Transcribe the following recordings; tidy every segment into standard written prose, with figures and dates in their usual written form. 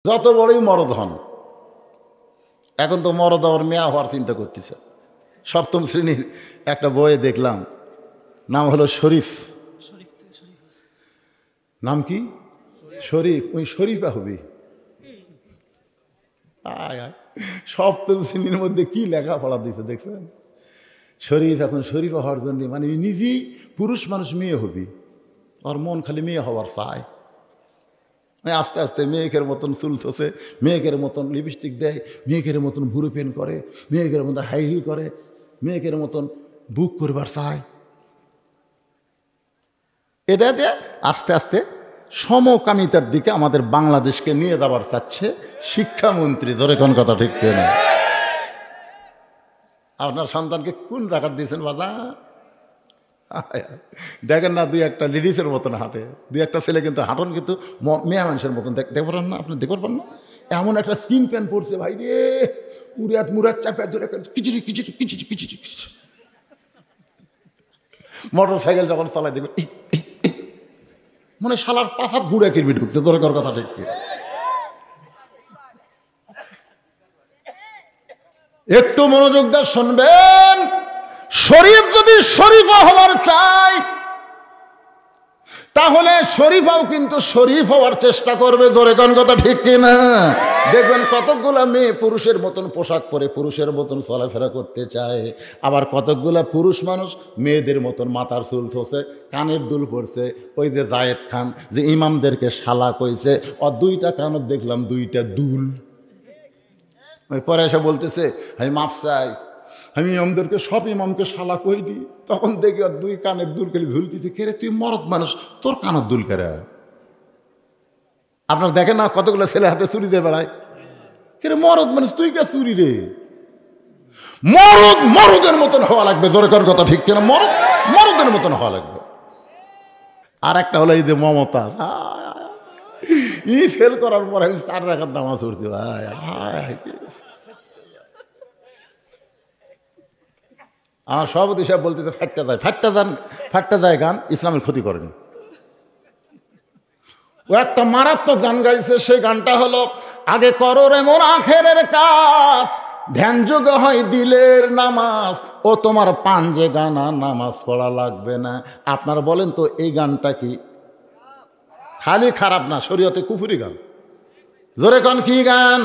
যত বড়ই মরদ হন, এখন তো মরদ আবার মেয়া হওয়ার চিন্তা করতেছে। সপ্তম শ্রেণীর একটা বইয়ে দেখলাম, নাম হলো শরীফ। নাম কি? শরীফ। ওই শরীফা হবি। সপ্তম শ্রেণীর মধ্যে কি লেখাপড়া দিতে দেখছেন? শরীফ। এখন শরীফা হওয়ার জন্য মানে নিজেই পুরুষ মানুষ মেয়ে হবি, আর মন খালি মেয়ে হওয়ার চায়। আস্তে আস্তে মেয়েকের মতন চুল চষে, মেয়েকের মতন লিপস্টিক দেয়, মেয়েকের মতন ভুরু পেন করে, মেয়েকের মতন হাই হিল করে, মেয়েকের মতন বুক করবার চায়। এটাতে আস্তে আস্তে সমকামিতার দিকে আমাদের বাংলাদেশকে নিয়ে যাবার চাচ্ছে শিক্ষামন্ত্রী। ধরে কোন কথা ঠিক কেনা? আপনার সন্তানকে কোন জায়গা দিয়েছেন বাজা? দেখেন না, দুই একটা লেডিসের মতন হাঁটে, দুই একটা ছেলে কিন্তু হাঁটন কিন্তু মেয়ে মানুষের মতন দেখতে পারেন না। আপনি দেখতে পারবেন না? এমন একটা স্কিন প্যান্ট পরছে ভাই রে, উড়াত মুরাত চাপে ধরে কিচিরি কিচিরি কিচিরি কিচিরি কিচিরি। মোটর সাইকেল যখন চালায় দেখবে মানে শালার পাশাত গুঁড়া কিরমি ঢুকছে। ধরে কর কথা ঠিক। একটু মনোযোগ দিয়ে শুনবেন। শরীফ যদি শরীফা হওয়ার চাই, তাহলে শরীফাও কিন্তু শরীফ হওয়ার চেষ্টা করবে। ধরে কোন কথা ঠিক কিনা? দেখবেন কতকগুলা মেয়ে পুরুষের মতন পোশাক পরে পুরুষের মতন চলাফেরা করতে চায়, আবার কতকগুলা পুরুষ মানুষ মেয়েদের মতন মাথার চুল ধোছে, কানের দুল পড়ছে। ওই যে জায়েদ খান যে ইমামদেরকে শালা কইছে, আর দুইটা কানত দেখলাম দুইটা দুল। ওই পরে এসে বলতেছে আমি মাফ চাই, আমি ইমামদেরকে সব ইমামকে শালা কই দিই। তখন দেখি আর দুই কানের দুল করে ঝুলতেছে। কেরে তুই মরদ মানুষ, তোর কানের দুল কেরে? আপনার দেখেন না কতগুলো ছেলে হাতে চুরি দিয়ে বেড়ায়। কেরে মরদ মানুষ, তুই কে চুরি রে? মরদ মরদের মতন হওয়া লাগবে। জোরে কোন কথা ঠিক কিনা? মরদ মরদের মতন হওয়া লাগবে। আর একটা হলো এই যে মমতাজ, ই ফেল করার পর আমি 4 রাকাত নামাজ পড়ছি ভাই। আমার সভাপতি সাহেব বলতেছে ফাটটা যায়, ফাটটা যায় গান ইসলামের ক্ষতি করেনি। ও একটা মারাত্মক গান গাইছে। সেই গানটা হলো, আগে করো রে মন আখেরের কাজ, ধ্যান যোগ হয় দিলের নামাজ, ও তোমার পাঞ্জে গানা নামাজ পড়া লাগবে না। আপনারা বলেন তো এই গানটা কি? খালি খারাপ না, শরীয়তে কুফরি গান। জোরে কোন কি গান?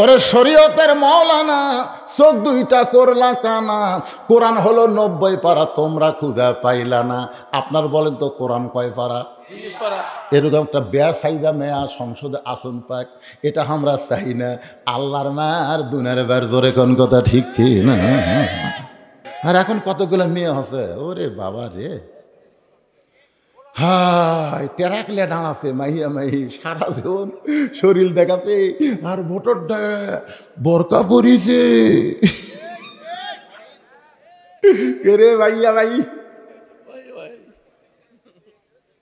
ওরে শরীয়তের মৌলানা চোখ দুইটা করলা কানা, কোরআন হলো 90 পারা, তোমরা খুঁজে পাইলা না। আপনার বলেন তো কোরআন কয় পারা? এরকম একটা বেসাইজা মেয়া সংসদে আসন পাক, এটা আমরা চাই না। আল্লাহর মার দুনের বার। জোরে কোন কথা ঠিক কি না? আর এখন কতগুলো মেয়ে আছে, ওরে বাবা রে, হাই টেরাকলে দাঁড়াছে মাইয়া মাই সারা জীবন শরীর দেখাতে, আর ভোটরটা বোরকা পরিছে। রে ভাইয়া ভাই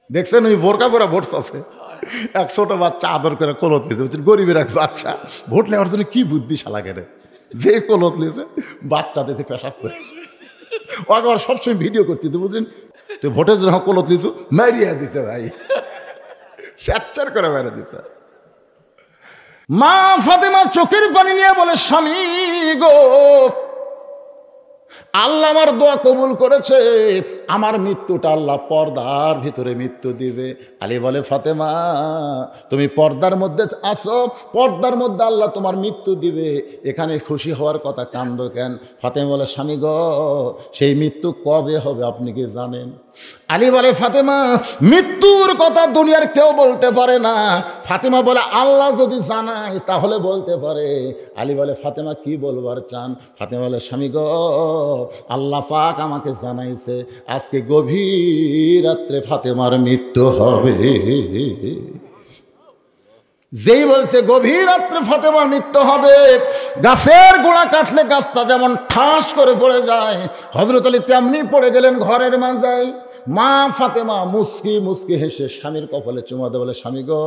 দেখছেন ওই বোরকা পরা ভোট আছে। এক ছোট বাচ্চা আদর করে কলত লিখে, গরিবের এক বাচ্চা ভোট নেওয়ার জন্য কি বুদ্ধি শালা কেড়ে, যে কলত লিখে বাচ্চা দিতে পেশাব করে। ও আবার সবসময় ভিডিও করতে বুঝলেন, তো ভোটের জন্য কলত লিচু মারিয়া দিতে ভাই, স্যাপচার করে মেরে দিছে। মা ফাতেমা চোখের পানি নিয়ে বলে, স্বামী গো, আল্লাহ আমার দোয়া কবুল করেছে, আমার মৃত্যুটা আল্লাহ পর্দার ভিতরে মৃত্যু দিবে। আলী বলে, ফাতেমা তুমি পর্দার মধ্যে আসো, পর্দার মধ্যে আল্লাহ তোমার মৃত্যু দিবে, এখানে খুশি হওয়ার কথা, কান্দো কেন? ফাতেমা বলে, স্বামী গো, সেই মৃত্যু কবে হবে আপনি কি জানেন? আলী বলে, ফাতেমা মৃত্যুর কথা দুনিয়ার কেউ বলতে পারে না। ফাতেমা বলে, আল্লাহ যদি জানায় তাহলে বলতে পারে। আলী বলে, ফাতেমা কি বলবার চান? ফাতেমা বলে, স্বামী গো, আল্লাহ পাক আমাকে জানাইছে আজকে গভীর রাত্রে ফাতেমার মৃত্যু হবে। যেই বলছে গভীর রাত্রে ফাতেমার মৃত্যু হবে, গাছের গোড়া কাটলে গাছটা যেমন ঠাস করে পড়ে যায়, হযরত আলী তেমনি পড়ে গেলেন ঘরের মাঝায়। মা ফাতেমা মুস্কি মুস্কি হেসে স্বামীর কপালে চুমা দিয়ে বলে, স্বামী গো,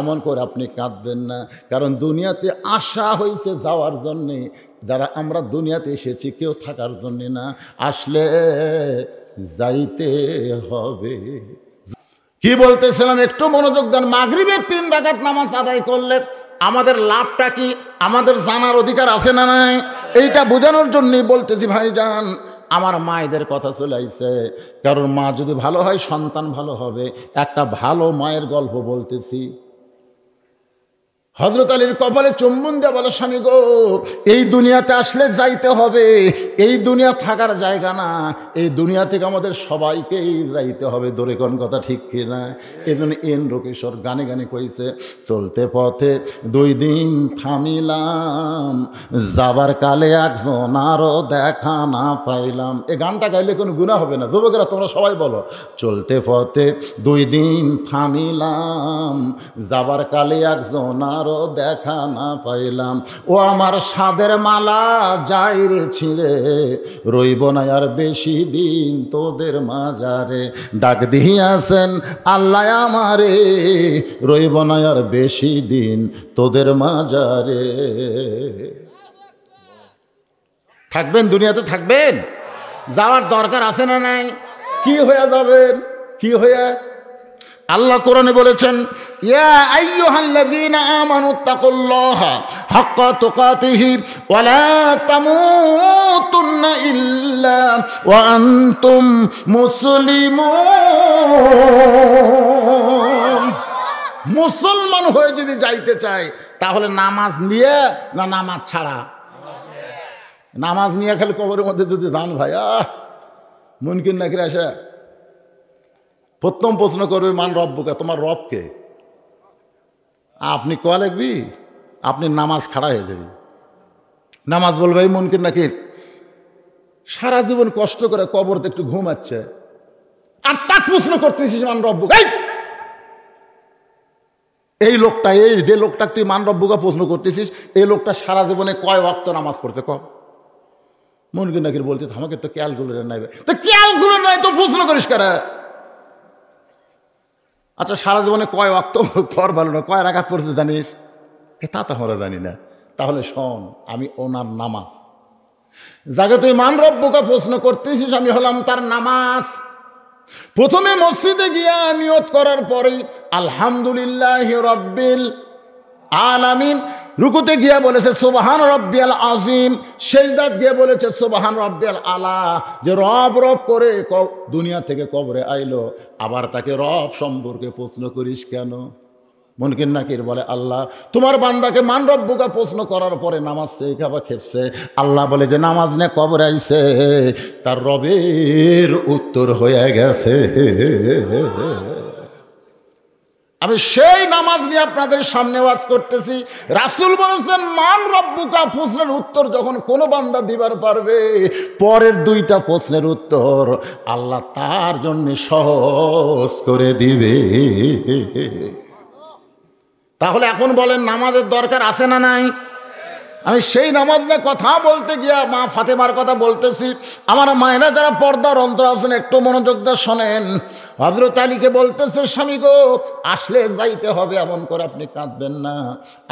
এমন করে আপনি কাঁদবেন না, কারণ দুনিয়াতে আসা হয়েছে যাওয়ার জন্যে। যারা আমরা দুনিয়াতে এসেছি কেউ থাকার জন্যে না, আসলে যাইতে হবে। কি বলতেছিলাম একটু মনোযোগ দেন। মাগরিবের 3 রাকাত নামাজ আদায় করলে আমাদের লাভটা কি আমাদের জানার অধিকার আছে না নাই? এইটা বোঝানোর জন্যই বলতেছি ভাইজান, আমার মায়েদের কথা চলে আইছে। কারণ মা যদি ভালো হয় সন্তান ভালো হবে। একটা ভালো মায়ের গল্প বলতেছি। হযরত আলীর কপালে চুম্বন দিয়ে বলে, স্বামী গো, এই দুনিয়াতে আসলে যাইতে হবে, এই দুনিয়া থাকার জায়গা না, এই দুনিয়া থেকে আমাদের সবাইকেই যাইতে হবে। দূরে কোন কথা ঠিক কিনা? এই জন্য এন্দ্রকিশোর গানে গানে কইছে, চলতে পথে 2 দিন থামিলাম, যাবার কালে একজন আরো দেখা না পাইলাম। এই গানটা গাইলে কোনো গুনাহ হবে না। যুবকেরা তোমরা সবাই বলো, চলতে পথে 2 দিন থামিলাম, যাবার কালে একজন আরো দেখা না পাইলাম। ও আমার সাদের মালা যাই রে ছিঁড়ে, রইব না আর বেশি দিন তোদের মাজারে। ডাক দিয়াছেন আল্লাহ আমারে, রইব না আর বেশি দিন তোদের মাজারে। থাকবেন দুনিয়াতে, থাকবেন, যাওয়ার দরকার আছে না নাই? কি হয়ে যাবেন? কি হয়ে? আল্লাহ কোরআনে বলেছেন, ইয়া আইয়ুহাল্লাযীনা আমানুত্তাকুল্লাহা হাক্কা তুকাতিহি ওয়া লা তামুতুন্না ইল্লা ওয়া আনতুম মুসলিমুন। মুসলমান হয়ে যদি যাইতে চায় তাহলে নামাজ নিয়ে না নামাজ ছাড়া? নামাজ নিয়ে খালি কবরের মধ্যে যদি যান ভাই, মুনকির নাকির আসে প্রথম প্রশ্ন করবে, মান রব্বুকা, তোমার রবকে? আপনি কয়া লিখবি, আপনি নামাজ খাড়া হয়ে যাবি। নামাজ বলবে এই মুনকির নাকির সারা জীবন কষ্ট করে কবরতে একটু ঘুমাচ্ছে, আর তাক প্রশ্ন করতেছিস মান রব্বুকা। এই লোকটা, এই যে লোকটা তুই মান রব্বুকা প্রশ্ন করতেছিস, এই লোকটা সারা জীবনে কয় ওয়াক্ত নামাজ পড়ছে ক? মুনকির নাকির বলছে আমাকে তো ক্যালকুলেটর নাই। তো ক্যালকুলেটর নাই তো প্রশ্ন করিস কারা? আচ্ছা, সারা জীবনে কয় ওয়াক্ত পর ভালো না, কয় রাকাত পড়তে জানিস? তা তো আমরা জানি না। তাহলে শোন, আমি ওনার নামাজ, যাকে তুই মান রব্বুকা প্রশ্ন করতেছিস, আমি হলাম তার নামাজ। প্রথমে মসজিদে গিয়া নিয়ত করার পরেই আলহামদুলিল্লাহি রাব্বিল আলামিন, রুকুতে গিয়া বলেছে সুবহান রাব্বিয়াল আযীম, সেজদাত গিয়ে বলেছে সুবহান রাব্বিয়াল আলা। যে রব রব করে দুনিয়া থেকে কবরে আইলো, আবার তাকে রব সম্পর্কে প্রশ্ন করিস কেন? মুনকির নাকির বলে, আল্লাহ তোমার বান্দাকে মান রব্বুকা প্রশ্ন করার পরে নামাজ শেখাবা খেপছে। আল্লাহ বলে যে নামাজ নিয়ে কবরে আইছে, তার রবের উত্তর হয়ে গেছে। আমি সেই নামাজ নিয়ে আপনাদের সামনে ওয়াজ করতেছি। রাসূল বলেছেন, মান রব্বুকা প্রশ্নের উত্তর যখন কোনো বান্দা দিবার পারবে, পরের 2টা প্রশ্নের উত্তর আল্লাহ তার জন্য সহজ করে দিবে। তাহলে এখন বলেন নামাজের দরকার আছে না নাই? আমি সেই নামাজ নিয়ে কথা বলতে গিয়া মা ফাতেমার কথা বলতেছি। আমার মায়েরা যারা পর্দার অন্তর আছেন, একটু মনোযোগ দিয়ে শোনেন। হযরত আলীকে বলতেছে, স্বামী গো, আসলে যাইতে হবে, এমন করে আপনি কাঁদবেন না।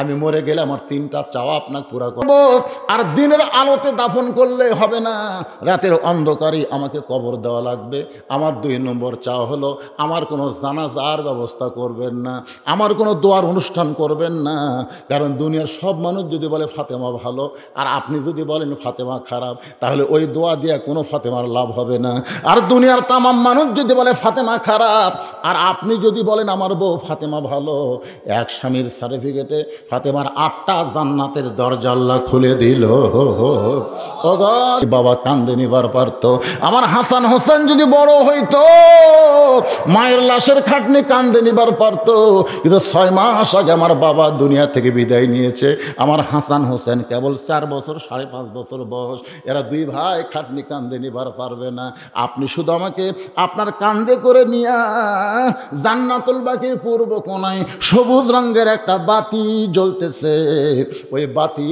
আমি মরে গেলে আমার 3টা চাওয়া আপনাকে পুরা করব, আর দিনের আলোতে দাফন করলে হবে না, রাতের অন্ধকারেই আমাকে কবর দেওয়া লাগবে। আমার 2 নম্বর চাওয়া হলো, আমার কোনো জানাজার ব্যবস্থা করবেন না, আমার কোনো দোয়ার অনুষ্ঠান করবেন না। কারণ দুনিয়ার সব মানুষ যদি বলে ফাতেমা ভালো, আর আপনি যদি বলেন ফাতেমা খারাপ, তাহলে ওই দোয়া দিয়ে কোনো ফাতেমার লাভ হবে না। আর দুনিয়ার তামাম মানুষ যদি বলে ফাতেমা খারাপ, আর আপনি যদি বলেন আমার বউ ফাতেমা ভালো, এক স্বামীর সার্টিফিকেটে ফাতেমার 8টা জান্নাতের দরজা আল্লাহ খুলে দিল। বাবা কান্দে নিবার পারত। আমার হাসান হোসেন যদি বড় হইতো, মায়ের লাশের খাটনি কান্দে নিবার পারত। কিন্তু 6 মাস আগে আমার বাবা দুনিয়া থেকে বিদায় নিয়েছে। আমার হাসান হোসেন কেবল 4 বছর, 5.5 বছর বয়স। এরা 2 ভাই খাটনি কান্দে নিবার পারবে না। আপনি শুধু আমাকে আপনার কান্দে করে নিয়া জান্নাতুল বাকির পূর্ব কোণায় সবুজ রঙের একটা বাতি জ্বলতেছে, ওই বাতি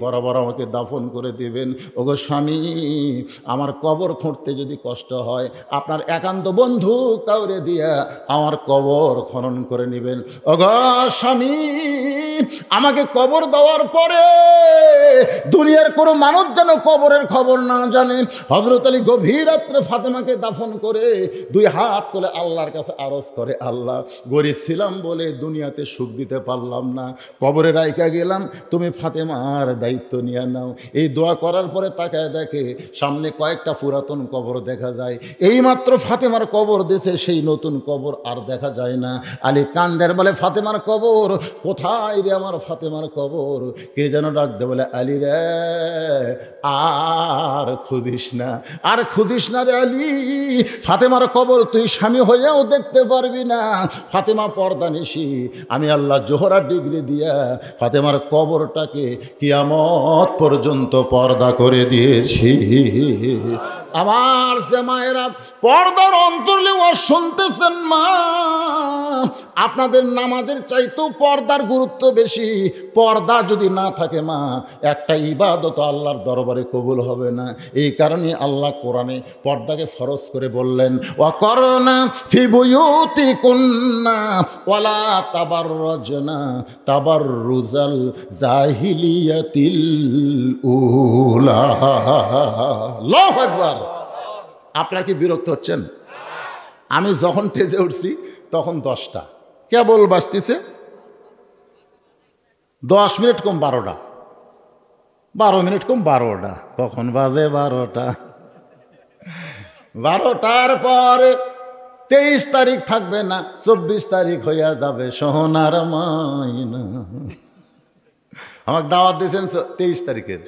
বরাবর আমাকে দাফন করে দিবেন। ওগো স্বামী, আমার কবর খুঁড়তে যদি কষ্ট হয়, আপনার একান্ত বন্ধু কাউরে দিয়া আমার কবর খনন করে নেবেন। ওগো স্বামী, আমাকে কবর দেওয়ার পরে দুনিয়ার কোনো মানুষ যেন কবরের খবর না জানে। হযরত আলী গভীর রাত্রে ফাতেমাকে দাফন করে দুই হাত তুলে আল্লাহর কাছে আরজ করে, আল্লাহ গরিব ছিলাম বলে দুনিয়াতে সুখ দিতে পারলাম না, কবরে রাইখা গেলাম, তুমি ফাতেমার দায়িত্ব নিয়ে নাও। এই দোয়া করার পরে তাকায় দেখে সামনে কয়েকটা পুরাতন কবর দেখা যায়। এইমাত্র ফাতেমার কবর দেশে, সেই নতুন কবর আর দেখা যায় না। আলী কান্দের বলে, ফাতেমার কবর কোথায় রে, আমার ফাতেমার কবর? কে যেন ডাক দে, বলে আলী রে আর খুঁজিস না, আর খুঁজিস না রে আলী, ফাতেমার কবর তুই স্বামী হয়েও দেখতে পারবি না। ফাতেমা পর্দা নিশি, আমি আল্লাহ জোহরা ডিগ্রি দিয়া ফাতেমার কবরটাকে কিয়ামত পর্যন্ত পর্দা করে দিয়েছি। আমার যে মায়েরা পর্দার অন্তরলে ও শুনতেছেন, মা আপনাদের নামাজের চাইতেও পর্দার গুরুত্ব বেশি। পর্দা যদি না থাকে মা, একটা ইবাদত আল্লাহর দরবারে কবুল হবে না। এই কারণে আল্লাহ কোরআনে পর্দাকে ফরজ করে বললেন, ওয়াকরনা ফি বুয়ুতিকুন্না ওয়ালা তাবাররাজনা তাবাররুজাল জাহিলিয়াতিল উলা। আল্লাহু আকবার। আপনারা কি বিরক্ত হচ্ছেন? আমি যখন টেজে উঠছি তখন 10টা কেবল বাজতেছে, 10 মিনিট কম 12টা, 12 মিনিট কম 12টা, কখন বাজে 12টা। 12টার পরে 23 তারিখ থাকবে না, 24 তারিখ হইয়া যাবে সোনার মাইনা। আমাকে দাওয়াত দিয়েছেন 23 তারিখের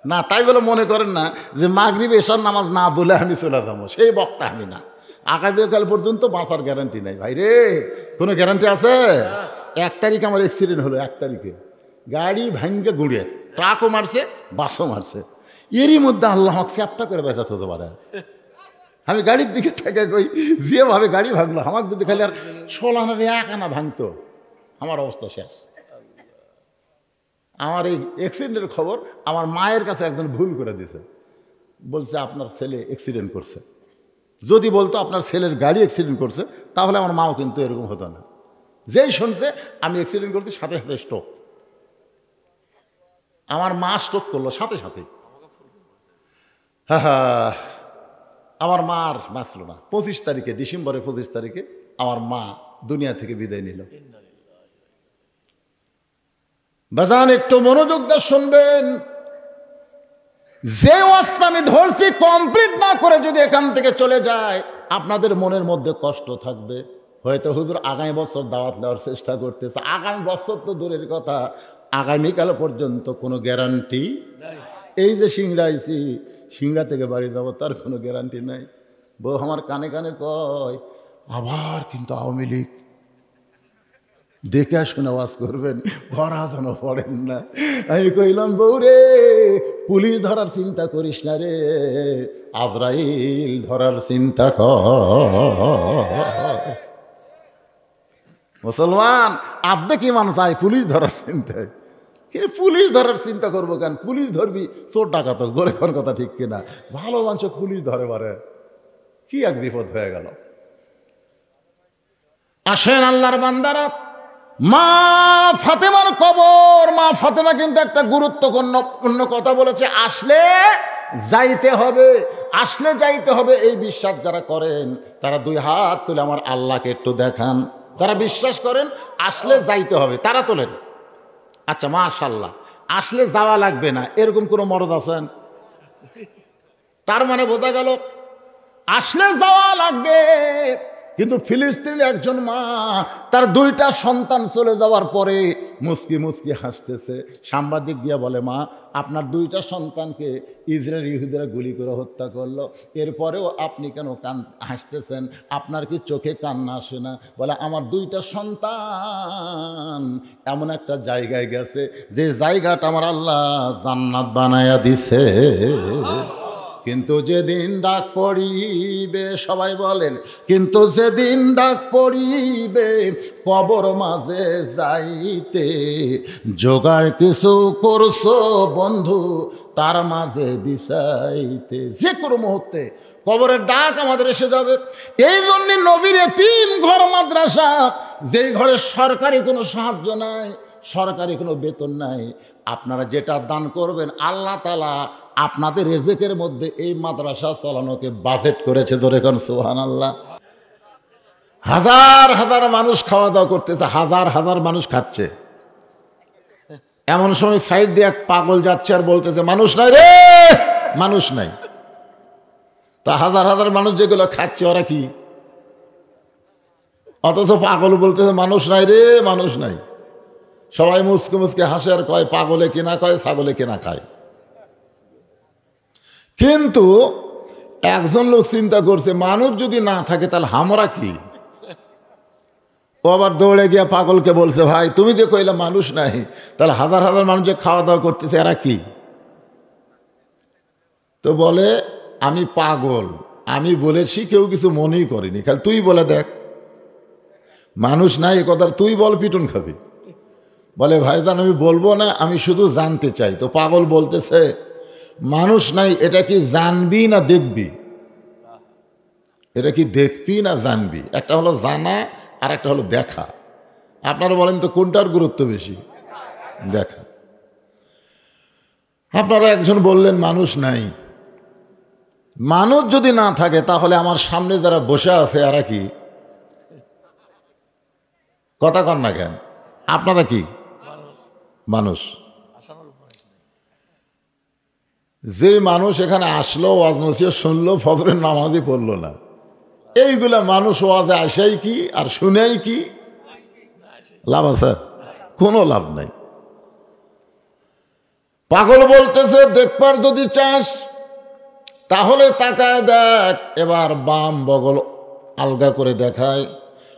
না, তাই বলে মনে করেন না যে মাগরিব এশার নামাজ না বলে আমি চলে যাবো, সেই বক্তা আমি না। আগামীকাল পর্যন্ত বাঁচার গ্যারান্টি নাই ভাই রে, কোনো গ্যারান্টি আছে? 1 তারিখ আমার অ্যাক্সিডেন্ট হলো, 1 তারিখে গাড়ি ভাঙ্গে গুঁড়ে, ট্রাকও মারছে, বাসও মারছে। এরই মধ্যে আল্লাহ চ্যাপটা করে বেঁচা হতে পারে। আমি গাড়ির দিকে থেকে কই, যেভাবে গাড়ি ভাঙলো, আমার যদি খালি আর 16 আনার 1 আনা ভাঙতো, আমার অবস্থা শেষ। আমার এই অ্যাক্সিডেন্টের খবর আমার মায়ের কাছে একজন ভুল করে দিয়েছে, বলছে আপনার ছেলে অ্যাক্সিডেন্ট করছে। যদি বলতো আপনার ছেলের গাড়ি অ্যাক্সিডেন্ট করছে, তাহলে আমার মাও কিন্তু এরকম হতো না। যেই শুনছে আমি অ্যাক্সিডেন্ট করছি, সাথে সাথে স্ট্রোক। আমার মা স্ট্রোক করলো সাথে সাথে। হ্যাঁ, আমার মার বাঁচল না। 25 তারিখে, ডিসেম্বরের 25 তারিখে আমার মা দুনিয়া থেকে বিদায় নিল। বাজান একটু মনোযোগ দিয়ে শুনবেন, যে ওয়াজটা আমি ধরছি কমপ্লিট না করে যদি এখান থেকে চলে যায়, আপনাদের মনের মধ্যে কষ্ট থাকবে। হয়তো হুজুর আগামী বছর দাওয়াত দেওয়ার চেষ্টা করতেছে, আগামী বছর তো দূরের কথা, আগামীকাল পর্যন্ত কোনো গ্যারান্টি। এই যে সিংড়া আইছি, সিংড়া থেকে বাড়ি যাবো, তার কোনো গ্যারান্টি নাই। বউ আমার কানে কানে কয়, আবার কিন্তু আওয়ামী লীগ, দেখে শুনে ওয়াজ করবেন, ধরা যেন পড়েন না। আমি কইলাম, বউ রে, পুলিশ ধরার চিন্তা করিস না রে, আজরাইল ধরার চিন্তা কর। মুসলমান আর্ধেক ইমান চাই পুলিশ ধরার চিন্তায়। কিন্তু পুলিশ ধরার চিন্তা করবো কেন? পুলিশ ধরবি চোর ডাকাত, ধরে কোন কথা ঠিক কিনা? ভালো মানুষ পুলিশ ধরে পারে, কি এক বিপদ হয়ে গেল। আসেন আল্লাহর বান্দারা, মা ফাতেমার কবর, মা ফাতেমা কিন্তু একটা গুরুত্বপূর্ণ কথা বলেছে, আসলে যাইতে হবে, আসলে যাইতে হবে। এই বিশ্বাস যারা করেন তারা 2 হাত তুলে আমার আল্লাহকে একটু দেখান। যারা বিশ্বাস করেন আসলে যাইতে হবে, তারা তোলেন। আচ্ছা মাশাআল্লাহ, আসলে যাওয়া লাগবে না এরকম কোনো মরদ আছেন? তার মানে বোঝা গেল আসলে যাওয়া লাগবে। কিন্তু ফিলিস্তিনের একজন মা তার 2টা সন্তান চলে যাওয়ার পরে মুস্কি মুস্কি হাসতেছে। সাংবাদিক গিয়া বলে, মা আপনার 2টা সন্তানকে ইসরায়েল ইহুদিরা গুলি করে হত্যা করলো, এরপরেও আপনি কেন হাসতেছেন? আপনার কি চোখে কান্না আসে না? বলে, আমার 2টা সন্তান এমন একটা জায়গায় গেছে যে জায়গাটা আমার আল্লাহ জান্নাত বানায়া দিছে। কিন্তু যেদিন ডাক পড়িবে, সবাই বলেন, কিন্তু যেদিন ডাক পড়িবে কবর মাঝে যাইতে, জোগাড় কিছু করছো বন্ধু তার মাঝে বিছাইতে। যে কোনো মুহূর্তে কবরের ডাক আমাদের এসে যাবে। এই জন্য নবীর এতিম ঘর মাদ্রাসা, যেই ঘরে সরকারি কোনো সাহায্য নাই, সরকারি কোনো বেতন নাই, আপনারা যেটা দান করবেন আল্লাহ তাআলা আপনাদের রিজিকের মধ্যে এই মাদ্রাসা চালানোকে বাজেট করেছে। ধরে কোন সুবহানাল্লাহ। হাজার হাজার মানুষ খাওয়া দাওয়া করতেছে, হাজার হাজার মানুষ খাচ্ছে। এমন সময় সাইড দিয়ে এক পাগল যাচ্ছে আর বলতেছে মানুষ নাই রে, মানুষ নাই। তা হাজার হাজার মানুষ যেগুলো খাচ্ছে ওরা কি? অথচ পাগল বলতেছে মানুষ নাই রে, মানুষ নাই। সবাই মুসকে মুসকে হাসে আর কয় পাগলে কিনা কয় ছাগলে কিনা খায়। কিন্তু একজন লোক চিন্তা করছে মানুষ যদি না থাকে তাহলে আমরা কি? ও আবার দৌড়ে গিয়া পাগলকে বলছে ভাই তুমি যে কইলা মানুষ নাই, তাহলে হাজার হাজার মানুষ যে খাওয়া দাওয়া করতেছে এরা কি? তো বলে আমি পাগল, আমি বলেছি কেউ কিছু মনেই করেনি, খালি তুই বলে দেখ মানুষ নাই, এ কথা তুই বল পিটুন খাবি। বলে ভাইজান আমি বলবো না, আমি শুধু জানতে চাই। তো পাগল বলতেছে মানুষ নাই এটা কি জানবি না দেখবি? এটা কি দেখবি না জানবি? একটা হলো জানা আর একটা হলো দেখা। আপনারা বলেন তো কোনটার গুরুত্ব বেশি? দেখা। আপনারা একজন বললেন মানুষ নাই। মানুষ যদি না থাকে তাহলে আমার সামনে যারা বসে আছে এরা কি? কথা কন না কেন? আপনারা কি মানুষ? যে মানুষ এখানে আসলো, ওয়াজ নসিহত শুনলো, ফজরের নামাজই পড়লো না, এইগুলা মানুষ ওয়াজে আসাই কি আর শুনেই কি লাভ আছে? কোনো লাভ নাই। পাগল বলতেছে দেখবার যদি চাস তাহলে তাকায় দেখ। এবার বাম বগল আলগা করে দেখায়,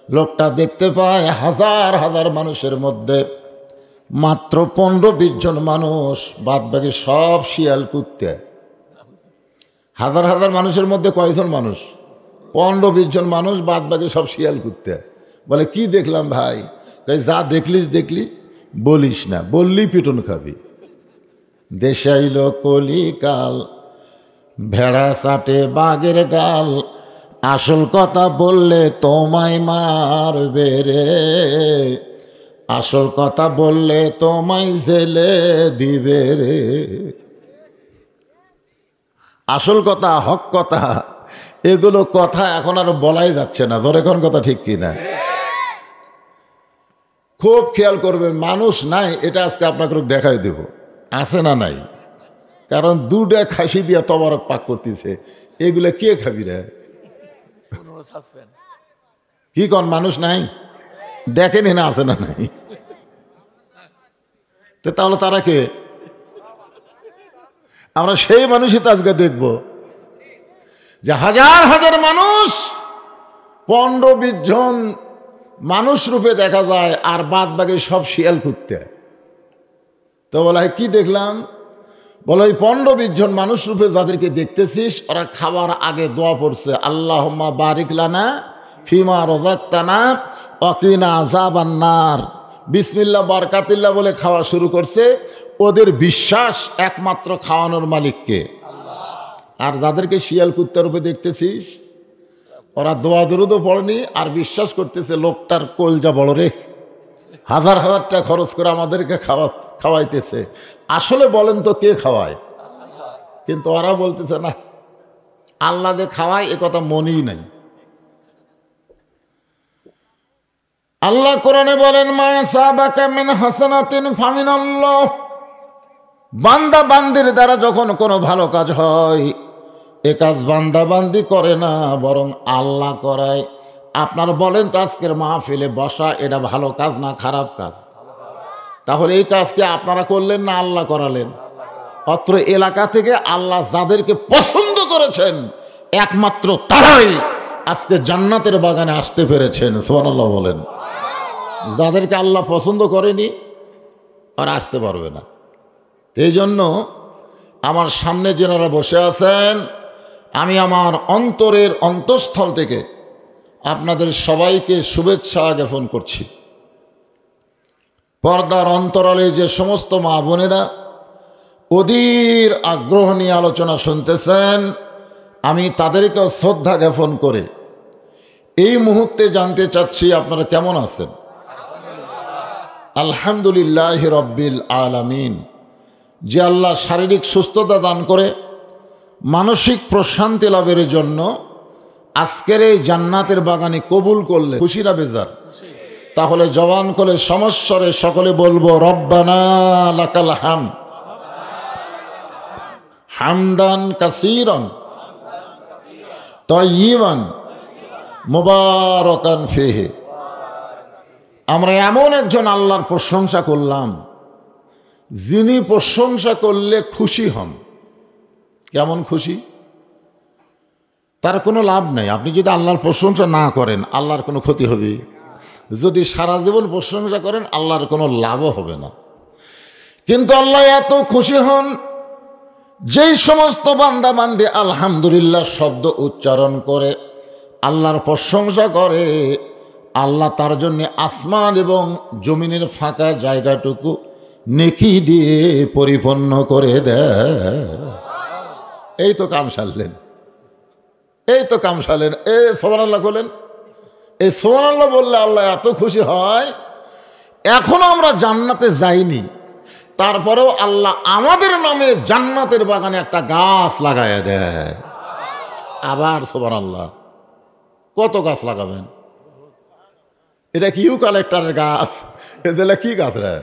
লোকটা দেখতে পায় হাজার হাজার মানুষের মধ্যে মাত্র 15-20 জন মানুষ, বাদ বাকি সব শিয়াল কুত্তে। হাজার হাজার মানুষের মধ্যে কয়জন মানুষ? 15-20 জন মানুষ, বাদ বাকি সব শিয়াল কুত্তে। বলে কি দেখলাম ভাই? যা দেখলিস দেখলি, বলিস না, বললি পিটন খাবি। দেশাইল কলিকাল, ভেড়া চাটে বাঘের গাল, আসল কথা বললে তোমায় মারবে রে, আসল কথা বললে তোমায় জেলে দিবে রে। আসল কথা, হক কথা, এগুলো কথা এখন আর বলাই যাচ্ছে না। ধরে কোন কথা ঠিক কিনা? খুব খেয়াল করবেন, মানুষ নাই এটা আজকে আপনাকে দেখাই দেব, আছে না নাই। কারণ দুটা খাসি দিয়া তবারক পাক করতেছে, এগুলা কে খাবি রে? কি কন মানুষ নাই? দেখেনি না আছে না নাই? তাহলে তারা কে? আমরা সেই মানুষই তো আজকে দেখব যে হাজার হাজার মানুষ 15-20 জন মানুষ রূপে দেখা যায়, আর বাদ বাকি সব শিয়াল কুত্তে। তো বলা হয় কি দেখলাম? বলো এই 15-20 জন মানুষ রূপে যাদেরকে দেখতেছিস ওরা খাওয়ার আগে দোয়া পড়ছে আল্লাহুম্মা বারিক লানা ফিমা রাযাকতানা ওয়াকিনা আযাবান নার, বিসমিল্লাহ বারকাতিল্লাহ বলে খাওয়া শুরু করছে। ওদের বিশ্বাস একমাত্র খাওয়ানোর মালিককে। আর যাদেরকে শিয়াল কুত্তার রূপে দেখতেছিস ওরা দোয়া দরুদও পড়েনি, আর বিশ্বাস করতেছে লোকটার কলজা বড় রে, হাজার হাজার টাকা খরচ করে আমাদেরকে খাওয়াইতেছে। আসলে বলেন তো কে খাওয়ায়? কিন্তু ওরা বলতেছে না আল্লাহ যে খাওয়ায় এ কথা মনেই নাই। আল্লাহ কোরআনে বলেন মা সাবাকা মিন হাসানাতিন ফামিনাল্লাহ, বান্দা বান্দির দ্বারা যখন কোনো ভালো কাজ হয় এ কাজ বান্দা বান্দি করে না, বরং আল্লাহ করায়। আপনার বলেন তো আজকের মাহফিলে বসা এটা ভালো কাজ না খারাপ কাজ? তাহলে এই কাজকে আপনারা করলেন না আল্লাহ করালেন? অত্র এলাকা থেকে আল্লাহ যাদেরকে পছন্দ করেছেন একমাত্র তারাই আজকে জান্নাতের বাগানে আসতে পেরেছেন। সুবহানাল্লাহ বলেন। যাদেরকে আল্লাহ পছন্দ করেনি আর আসতে পারবে না। এই জন্য আমার সামনে যারা বসে আছেন, আমি আমার অন্তরের অন্তঃস্থল থেকে আপনাদের সবাইকে শুভেচ্ছা জ্ঞাপন করছি। পর্দার অন্তরালে যে সমস্ত মা বোনেরা অধীর আগ্রহ নিয়ে আলোচনা শুনতেছেন, আমি তাদেরকে শ্রদ্ধা জ্ঞাপন করে এই মুহূর্তে জানতে চাচ্ছি আপনারা কেমন আছেন। আলহামদুলিল্লাহ রব্বিল আলামিন। যে আল্লাহ শারীরিক সুস্থতা দান করে মানসিক প্রশান্তি লাভের জন্য আজকের এই জান্নাতের বাগানে কবুল করলে খুশি না বেজার? তাহলে জবান করে সমস্বরে সকলে বলবো রব্বানা লাকাল হামদ হামদান কাসীরান তাইয়িবান মুবারাকান ফিহি। আমরা এমন একজন আল্লাহর প্রশংসা করলাম যিনি প্রশংসা করলে খুশি হন। কেমন খুশি? তার কোনো লাভ নেই। আপনি যদি আল্লাহর প্রশংসা না করেন আল্লাহর কোনো ক্ষতি হবে? যদি সারা জীবন প্রশংসা করেন আল্লাহর কোনো লাভও হবে না। কিন্তু আল্লাহ এত খুশি হন যেই সমস্ত বান্দা বান্দি আলহামদুলিল্লাহ শব্দ উচ্চারণ করে আল্লাহর প্রশংসা করে, আল্লাহ তার জন্য আসমান এবং জমিনের ফাঁকা জায়গাটুকু নেকি দিয়ে পরিপূর্ণ করে দেয়। এই তো কাম সারলেন, এই তো কাম সারলেন। সুবহানাল্লাহ বলেন। এই সুবহানাল্লাহ বললে আল্লাহ এত খুশি হয়। এখনো আমরা জান্নাতে যাইনি, তারপরেও আল্লাহ আমাদের নামে জান্নাতের বাগানে একটা গাছ লাগায় দেয়। আবার সুবহানাল্লাহ। কত গাছ লাগাবেন? এটা কি ইউক্যালিপটাসের গাছ? এটা কি গাছ রে?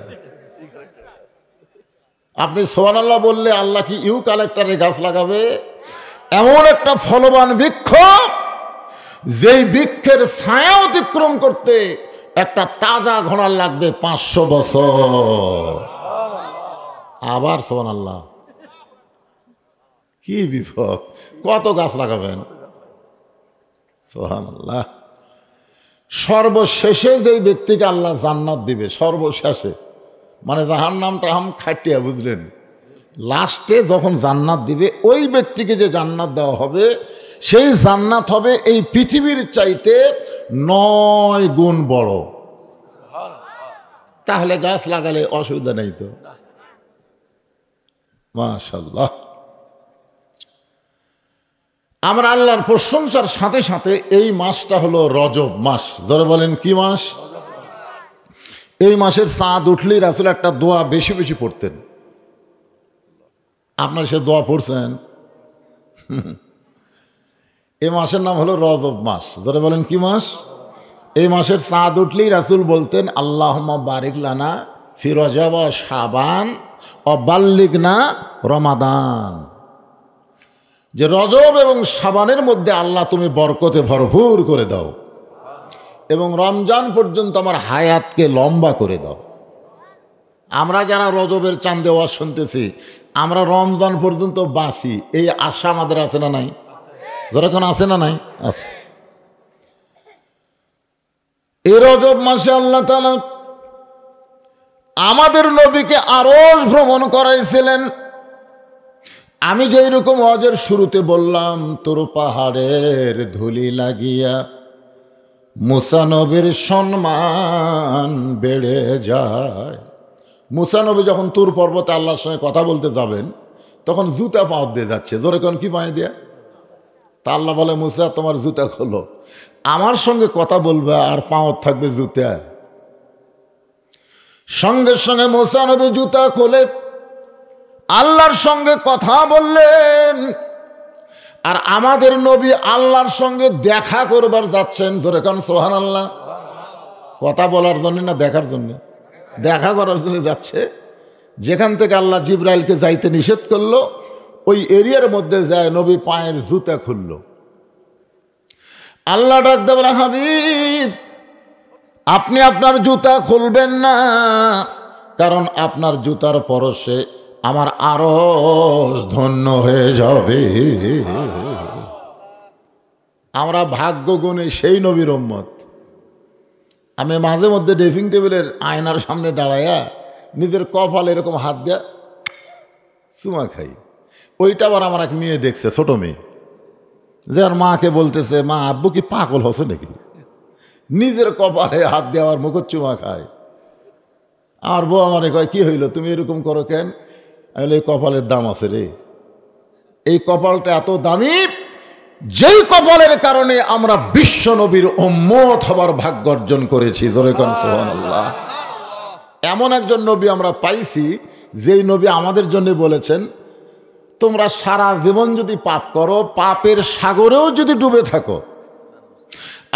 আপনি সুবহানাল্লাহ বললে আল্লাহ কি ইউক্যালিপটাসের গাছ লাগাবে? এমন একটা ফলবান বৃক্ষ যেই বৃক্ষের ছায়া অতিক্রম করতে একটা তাজা ঘোড়ার লাগবে 500 বছর। আবার সুবহানাল্লাহ। কি বিপদ! কত গাছ লাগাবেন? সুবহানাল্লাহ। সর্বশেষে যেই ব্যক্তিকে আল্লাহ জান্নাত দিবে, সর্বশেষে মানে জাহান্নামটা খাটিয়া, বুঝলেন? লাস্টে যখন জান্নাত দিবে ওই ব্যক্তিকে যে জান্নাত দেওয়া হবে সেই জান্নাত হবে এই পৃথিবীর চাইতে 9 গুণ বড়। তাহলে গাছ লাগালে অসুবিধা নেই তো? মাশাআল্লাহ। আমরা আল্লাহর প্রশংসার সাথে সাথে এই মাসটা হলো রজব মাস। ধরে বলেন কি মাস? এই মাসের চাঁদ উঠলেই রাসূল একটা দোয়া বেশি বেশি পড়তেন। আপনার সে দোয়া পড়ছেন? এই মাসের নাম হলো রজব মাস। ধরে বলেন কি মাস? এই মাসের চাঁদ উঠলেই রাসূল বলতেন আল্লাহুম্মা বারিক লানা ফি রজব ওয়া শাবান ওয়া বাল্লিগনা রমাদান। যে রজব এবং শাবানের মধ্যে আল্লাহ তুমি বরকতে ভরপুর করে দাও এবং রমজান পর্যন্ত আমার হায়াতকে লম্বা করে দাও। আমরা যারা রজবের চাঁদে ওয়াজ শুনতেছি আমরা রমজান পর্যন্ত বাঁচি, এই আশা আমাদের আছে না নাই? যখন আছে না নাই? আছে। এই রজব মাসে আল্লাহ তাআলা আমাদের নবীকে আরশ ভ্রমণ করাইছিলেন। আমি যেই রকম ওয়াজের শুরুতে বললাম তোর পাহাড়ের ধুলি লাগিয়া মুসা নবীর সম্মান বেড়ে যায়। মুসা নবী যখন তুর পর্বতে আল্লাহর সঙ্গে কথা বলতে যাবেন তখন জুতা পাও দিয়ে যাচ্ছে। জোরে কোন কি পায়ে দিয়া? তা আল্লাহ বলে মুসা তোমার জুতা খোলো, আমার সঙ্গে কথা বলবে আর পাও থাকবে জুতা। সঙ্গে সঙ্গে মুসা নবী জুতা খোলে আল্লাহর সঙ্গে কথা বললেন। আর আমাদের নবী আল্লাহর সঙ্গে দেখা করবার যাচ্ছেন। জোরে কোন সুবহানাল্লাহ। কথা বলার জন্য না দেখার জন্য? দেখা করার জন্য যাচ্ছে। যেখান থেকে আল্লাহ জিবরাইলকে যাইতে নিষেধ করলো ওই এরিয়ার মধ্যে যায় নবী পায়ের জুতা খুলল। আল্লাহ ডাক দেব না হাবিব আপনি আপনার জুতা খুলবেন না, কারণ আপনার জুতার পরশে আমার আরশ ধন্য হয়ে যাবে। আমরা ভাগ্য গুণে সেই নবীর উম্মত। আমি মাঝে মধ্যে ড্রেসিং টেবিলের আয়নার সামনে দাঁড়াইয়া নিজের কপাল এরকম হাত দিয়া চুমা খাই। ওইটা আবার আমার এক মেয়ে দেখছে, ছোট মেয়ে, যে আর মাকে বলতেছে মা আব্বু কি পাগল হচ্ছে নাকি? নিজের কপালে হাত দিয়ে আমার মুখ চুমা খায়। আমার বউ আমার কয় কি হইল তুমি এরকম করো কেন? আমি বলি এই কপালের দাম আছে রে, এই কপালটা এত দামি যেই কপালের কারণে আমরা বিশ্ব নবীর উম্মত হবার ভাগ্য অর্জন করেছি। জোরে কোন সুবহানাল্লাহ। এমন একজন নবী আমরা পাইছি, যেই নবী আমাদের জন্য বলেছেন, তোমরা সারা জীবন যদি পাপ করো, পাপের সাগরেও যদি ডুবে থাকো,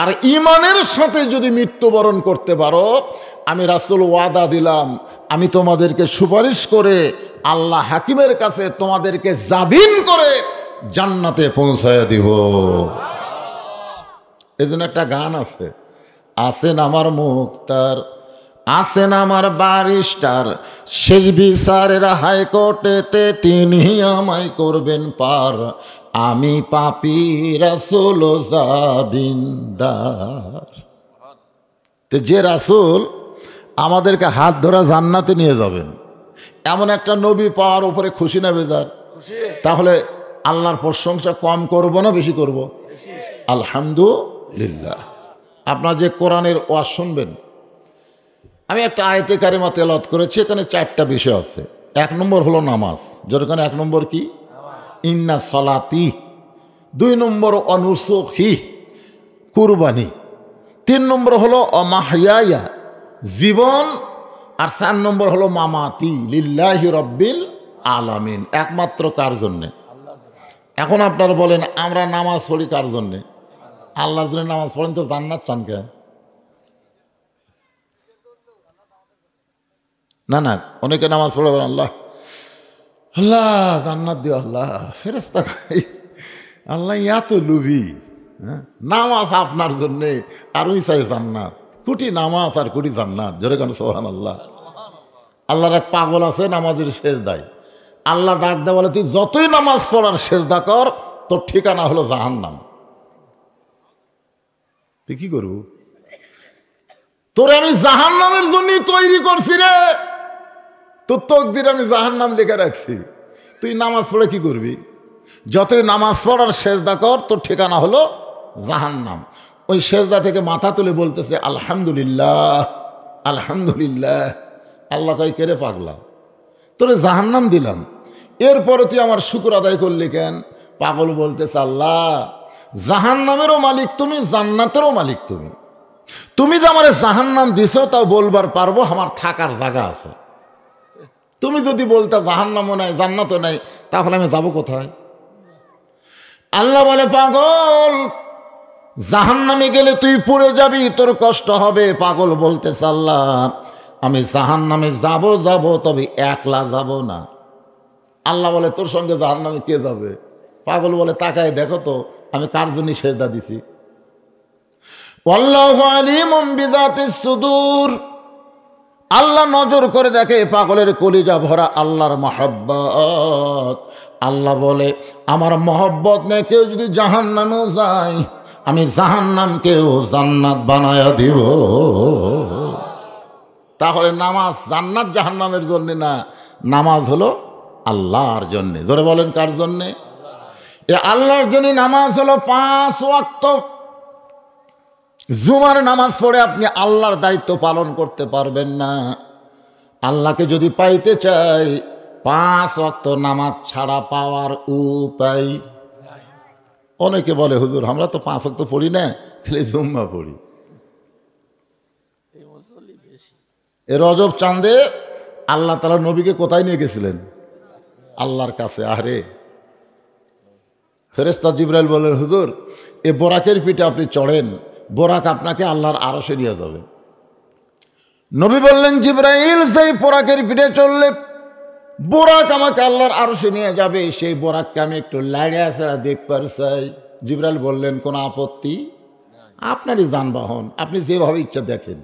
আর ঈমানের সাথে যদি মৃত্যুবরণ করতে পারো, আমি রাসূল ওয়াদা দিলাম, আমি তোমাদেরকে সুপারিশ করে আল্লাহ হাকিমের কাছে তোমাদেরকে জামিন করে জান্নাতে পৌঁছায় দিব। এজন্য একটা গান আছে, আছেন আমার মুক্তার, আছেন আমার ব্যারিস্টার, সেই বিচারের হাইকোর্টেতে তিনি আমায় করবেন পার, আমি পাপী রাসূল জামিনদার। তো যে রাসূল আমাদেরকে হাত ধরা জান্নাতে নিয়ে যাবেন, এমন একটা নবী পাওয়ার উপরে খুশি না বেজার? তাহলে আল্লাহর প্রশংসা কম করব না বেশি করব? আলহামদুলিল্লাহ। আপনারা যে কোরআনের ওয়াজ শুনবেন, আমি একটা আয়াতে কারিমা তেলাওয়াত করেছি, এখানে 4টা বিষয় আছে। 1 নম্বর হলো নামাজ, যেখানে 1 নম্বর কি? ইন্না সলাতি। 2 নম্বর অনুসুখি, কুরবানি। 3 নম্বর হলো অমাহইয়া, জীবন। আর 4 নম্বর হলো মামাতি, লিল্লাহি রব্বিল আলামিন, একমাত্র কার জন্যে? এখন আপনারা বলেন, আমরা নামাজ পড়ি কার জন্যে? আল্লাহর জন্য নামাজ পড়েন, তো জান্নাত চান কেন? না না, অনেকে নামাজ পড়ে আল্লাহ আল্লাহ জান্নাত দিও, আল্লাহ ফেরেশতা খাই, আল্লাহ ইয়া তো লুবি। হ্যাঁ, নামাজ আপনার জন্যে, আর ওই চাই জান্নাত। কোটি নামাজ আর কোটি জান্নাত। জোরে কেন সুবহানাল্লাহ। আল্লাহর এক পাগল আছে, নামাজের সেজদায় আল্লাহ ডাক দেয়, বলে তুই যতই নামাজ পড়ার সেজদা কর, তোর ঠিকানা হলো জাহান্নাম। তুই কি করব? তোরে আমি জাহান্নামের জন্যই তৈরি করছি রে, তোর তকদির আমি জাহান্নাম লিখে রাখছি। তুই নামাজ পড়ে কি করবি? যতই নামাজ পড়ার সেজদা কর, তোর ঠিকানা হলো জাহান্নাম। ওই সেজদা থেকে মাথা তুলে বলতেছে আলহামদুলিল্লাহ, আলহামদুলিল্লাহ। আল্লাহ কই, কেরে পাগলা, তোরে জাহান্নাম দিলাম, এরপরে তুই আমার শুকর আদায় করলি কেন? পাগল বলতেছে, আল্লাহ জাহান্নামেরও মালিক তুমি, জান্নাতেরও মালিক তুমি। তুমি যে আমার জাহান্নাম দিছো, তাও বলবার পারবো আমার থাকার জায়গা আছে। তুমি যদি বলতে জাহান্নামও নাই জান্নাতও নাই, তাহলে আমি যাব কোথায়? আল্লাহ বলে, পাগল জাহান্নামে গেলে তুই পুড়ে যাবি, তোর কষ্ট হবে। পাগল বলতেছে, আল্লাহ আমি জাহান্নামে যাব, তবে একলা যাব না। আল্লাহ বলে, তোর সঙ্গে জাহান্নামে কে যাবে? পাগল বলে, তাকায় দেখো তো আমি কার জন্য সেজদা দিছি। আল্লাহু আলিমুম বিযাতিস সুদূর। আল্লাহ নজর করে দেখে পাগলের কলিজা ভরা আল্লাহর মহব্বত। আল্লাহ বলে, আমার মহব্বত নিয়ে কেউ যদি জাহান্নামেও যায়, আমি জাহান্নামকেও জান্নাত বানায়া দিব। তাহলে নামাজ জান্নাত জাহান্নামের জন্য না, নামাজ হলো আল্লাহর জন্যে। জোরে বলেন, কার জন্যে? এ আল্লাহর জন্য নামাজ হলো 5 ওয়াক্ত। জুমার নামাজ পড়ে আপনি আল্লাহর দায়িত্ব পালন করতে পারবেন না। আল্লাহকে যদি পাইতে চাই, 5 ওয়াক্ত নামাজ ছাড়া পাওয়ার উপায়। অনেকে বলে, হুজুর আমরা তো 5 ওয়াক্ত পড়ি না, খালি জুম্মা পড়ি। এ রজব চাঁদে আল্লাহ তাআলা নবীকে কোথায় নিয়ে গেছিলেন? আল্লাহর কাছে। আরে ফেরেশতা জিবরাইল বলেন, হুজুর এ বোরাকের পিঠে আপনি চড়েন, বোরাক আপনাকে আল্লাহর আরশে নিয়ে যাবে। নবী বললেন, জিবরাইল সেই বোরাকের পিঠে চললে বোরাক আমাকে আল্লাহর আরশে নিয়ে যাবে, সেই বোরাককে আমি একটু লাইড়া ছাড়া দেখবার চাই। জিবরাইল বললেন, কোনো আপত্তি? আপনারই যানবাহন, আপনি যেভাবে ইচ্ছা দেখেন।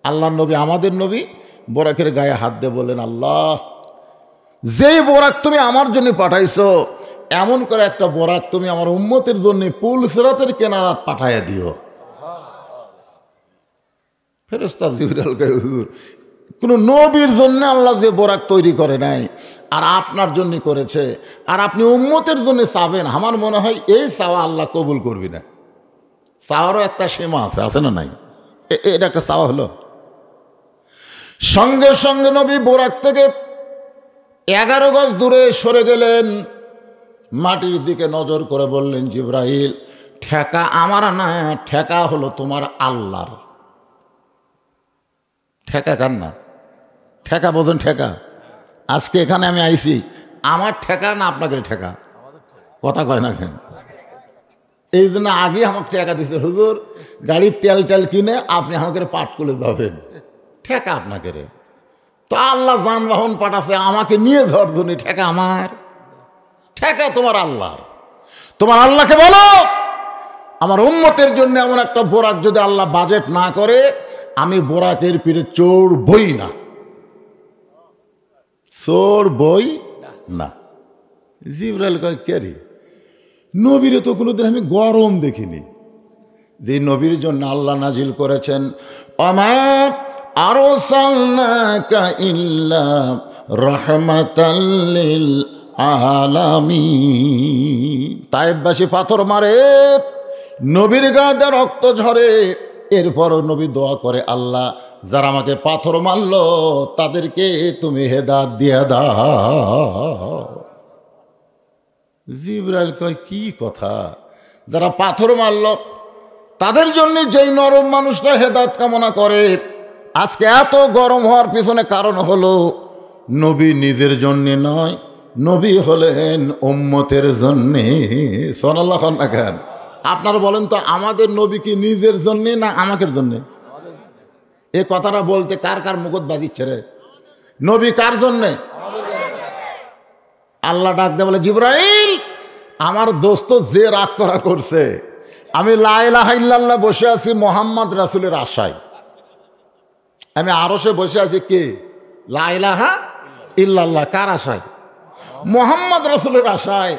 আল্লাহর নবী, আমাদের নবী, বোরাকের গায়ে হাত দিয়ে বললেন, আল্লাহ যেই বোরাক তুমি আমার জন্য পাঠাইছো, এমন করে একটা বোরাক তুমি আমার উম্মতের জন্য পুল সিরাতের কিনারাত পাঠাইয়া দিও। ফেরেশতা জিবরাইল কয়, হুজুর কোন নবীর জন্য আল্লাহ যে বোরাক তৈরি করে নাই, আর আপনার জন্য করেছে, আর আপনি উম্মতের জন্য চাবেন, আমার মনে হয় এই চাওয়া আল্লাহ কবুল করবি না। চাওয়ারও একটা সীমা আছে, আছে না নাই? এটা একটা চাওয়া হলো। সঙ্গে সঙ্গে নবী বোরাক থেকে 11 গজ দূরে সরে গেলেন। মাটির দিকে নজর করে বললেন, জিবরাইল, ঠেকা আমার না, ঠেকা হলো তোমার আল্লাহর। ঠেকা কার না? ঠেকা বোঝেন? ঠেকা আজকে এখানে আমি আইছি, আমার ঠেকা না আপনাদের ঠেকা? কথা কয় না কেন? এই জন্য আগে আমাকে ঠেকা দিচ্ছে, হুজুর গাড়ির তেল টেল কিনে আপনি আমাকে পাঠ করে যাবেন, ঠেকা আপনাকে রে। তো আল্লাহ যানবাহন পাঠাচ্ছে আমাকে নিয়ে ধরধনি, ঠেকা আমার? ঠেকা তোমার আল্লাহর। তোমার আল্লাহকে বলো, আমার উম্মতের জন্য এমন একটা বোরাক যদি আল্লাহ বাজেট না করে, আমি বোরাকের পিঠে চড়বই না, চড়বই না। জিবরাইল কয়, কে রে? নবীরে তো কোনোদিন আমি গরম দেখিনি। যে নবীর জন্য আল্লাহ নাজিল করেছেন, আমা আরসালনাকা ইল্লা রাহমাতাল লিল আলামিন। তায়েববাসী পাথর মারে, নবীর গায়ে রক্ত ঝরে, এরপরও নবী দোয়া করে, আল্লাহ যারা আমাকে পাথর মারল তাদেরকে তুমি হেদায়েত দিয়ে দাও। জিবরাইল কয়, কি কথা? যারা পাথর মারল তাদের জন্য যেই নরম মানুষটা হেদায়েত কামনা করে, আজকে এত গরম হওয়ার পিছনে কারণ হলো নবী নিজের জন্য নয়, নবী হলেন উম্মতের জন্যে। সুবহানাল্লাহ না কেন? আপনারা বলেন তো, আমাদের নবী কি নিজের জন্যে না আমাদের জন্যে? এই কথাটা বলতে কার কার মুখত বাজিচ্ছে রে? নবী কার জন্যে? আল্লাহ ডাক দিয়ে বলে, জিবরাইল, আমার দোস্ত যে রাগ করা করছে, আমি লা ইলাহা ইল্লাল্লাহ বসে আছি মোহাম্মদ রাসূলের আশায়, আমি আরশে বসে আছি কে? লা ইলাহা ইল্লাল্লাহ কার আশায়? মোহাম্মদ রাসূলের আশায়।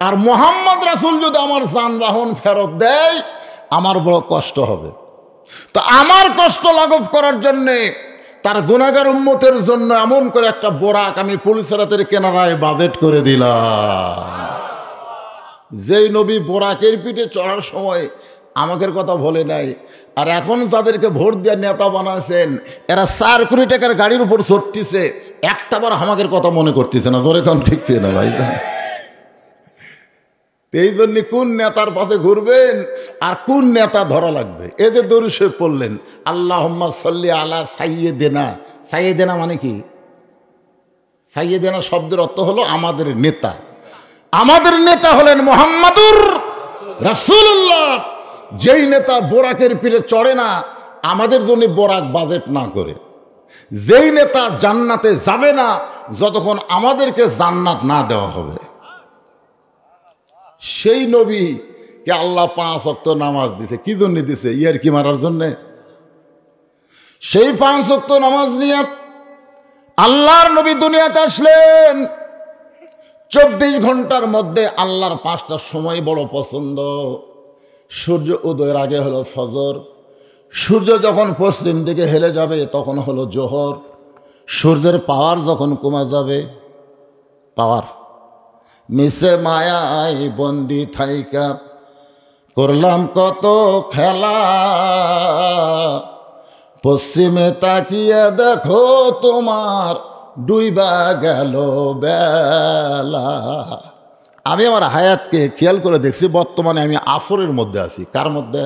আর মোহাম্মদ রাসূল যদি আমার যানবাহন ফেরত দেয় আমার বড় কষ্ট হবে। তো আমার কষ্ট লাঘব করার জন্যে, তার গুনাহগার উম্মতের জন্য এমন করে একটা বোরাক আমি পুলিশেরাতের কেনারায় বাজেট করে দিলাম। যেই নবী বোরাকের পিঠে চড়ার সময় আমাদের কথা বলে নাই, আর এখন যাদেরকে ভোট দিয়ে নেতা বানাচ্ছেন এরা 4 কোটি টাকার গাড়ির উপর চড়তেছে, একটাবার আমাদের কথা মনে করতেছে না। জোরে কোন ঠিক না ভাই? এই জন্য কোন নেতার পাশে ঘুরবেন আর কোন নেতা ধরা লাগবে, এদের দরুদ শরীফ পড়লেন, আল্লাহুম্মা সাল্লি আলা সাইয়্যিদিনা। সাইয়্যিদিনা মানে কি? সাইয়্যিদিনা শব্দের অর্থ হলো আমাদের নেতা। আমাদের নেতা হলেন মুহাম্মাদুর রাসূলুল্লাহ। যেই নেতা বোরাকের পিঠে চড়ে না, আমাদের জন্য বোরাক বাজেট না করে, যেই নেতা জান্নাতে যাবে না যতক্ষণ আমাদেরকে জান্নাত না দেওয়া হবে, সেই নবীকে আল্লাহ 5 ওয়াক্ত নামাজ দিছে। কি জন্য দিছে? ইয়ার কি মারার জন্যে? সেই 5 ওয়াক্ত নামাজ নিয়ে আল্লাহর নবী দুনিয়াতে আসলেন। 24 ঘন্টার মধ্যে আল্লাহর 5টা সময় বড় পছন্দ। সূর্য উদয়ের আগে হলো ফজর, সূর্য যখন পশ্চিম দিকে হেলে যাবে তখন হলো জোহর, সূর্যের পাওয়ার যখন কমে যাবে, পাওয়ার মিশে মায়ায় বন্দি থাইকা করলাম কত খেলা, পশ্চিমে তাকিয়ে দেখো তোমার ডুইবা গেল বেলা। আমি আমার হায়াতকে খেয়াল করে দেখছি, বর্তমানে আমি আসরের মধ্যে আছি। কার মধ্যে?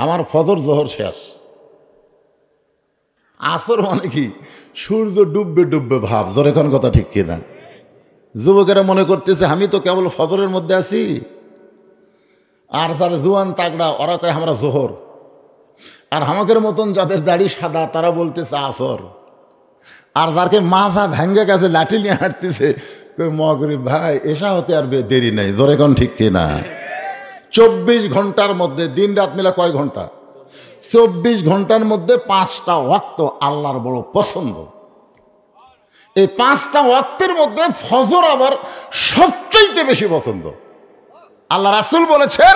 আমার ফজর জোহর শেষ। আসর মানে কি? সূর্য ডুববে ডুববে ভাব। জোরে কোন কথা ঠিক কিনা? যুবকেরা মনে করতেছে আমি তো কেবল ফজরের মধ্যে আছি, আর যারা জুয়ান তাগড়া ওরা কয় আমরা জোহর, আর আমাদের মতন যাদের দাড়ি সাদা তারা বলতেছে আসর, আর যারকে মাথা ভেঙ্গে গেছে লাঠি নিয়ে হাঁটতেছে কই মগরিব। ভাই এসা হতে আর দেরি নাই। জোরে কোন ঠিক কিনা? 24 ঘন্টার মধ্যে, দিন রাত মিলা কয় ঘন্টা? 24 ঘন্টার মধ্যে 5টা ওয়াক্ত আল্লাহর বড় পছন্দ। এই 5টা ওয়াক্তের মধ্যে ফজর আবার সবচেয়ে বেশি পছন্দ। আল্লাহ রাসূল বলেছেন,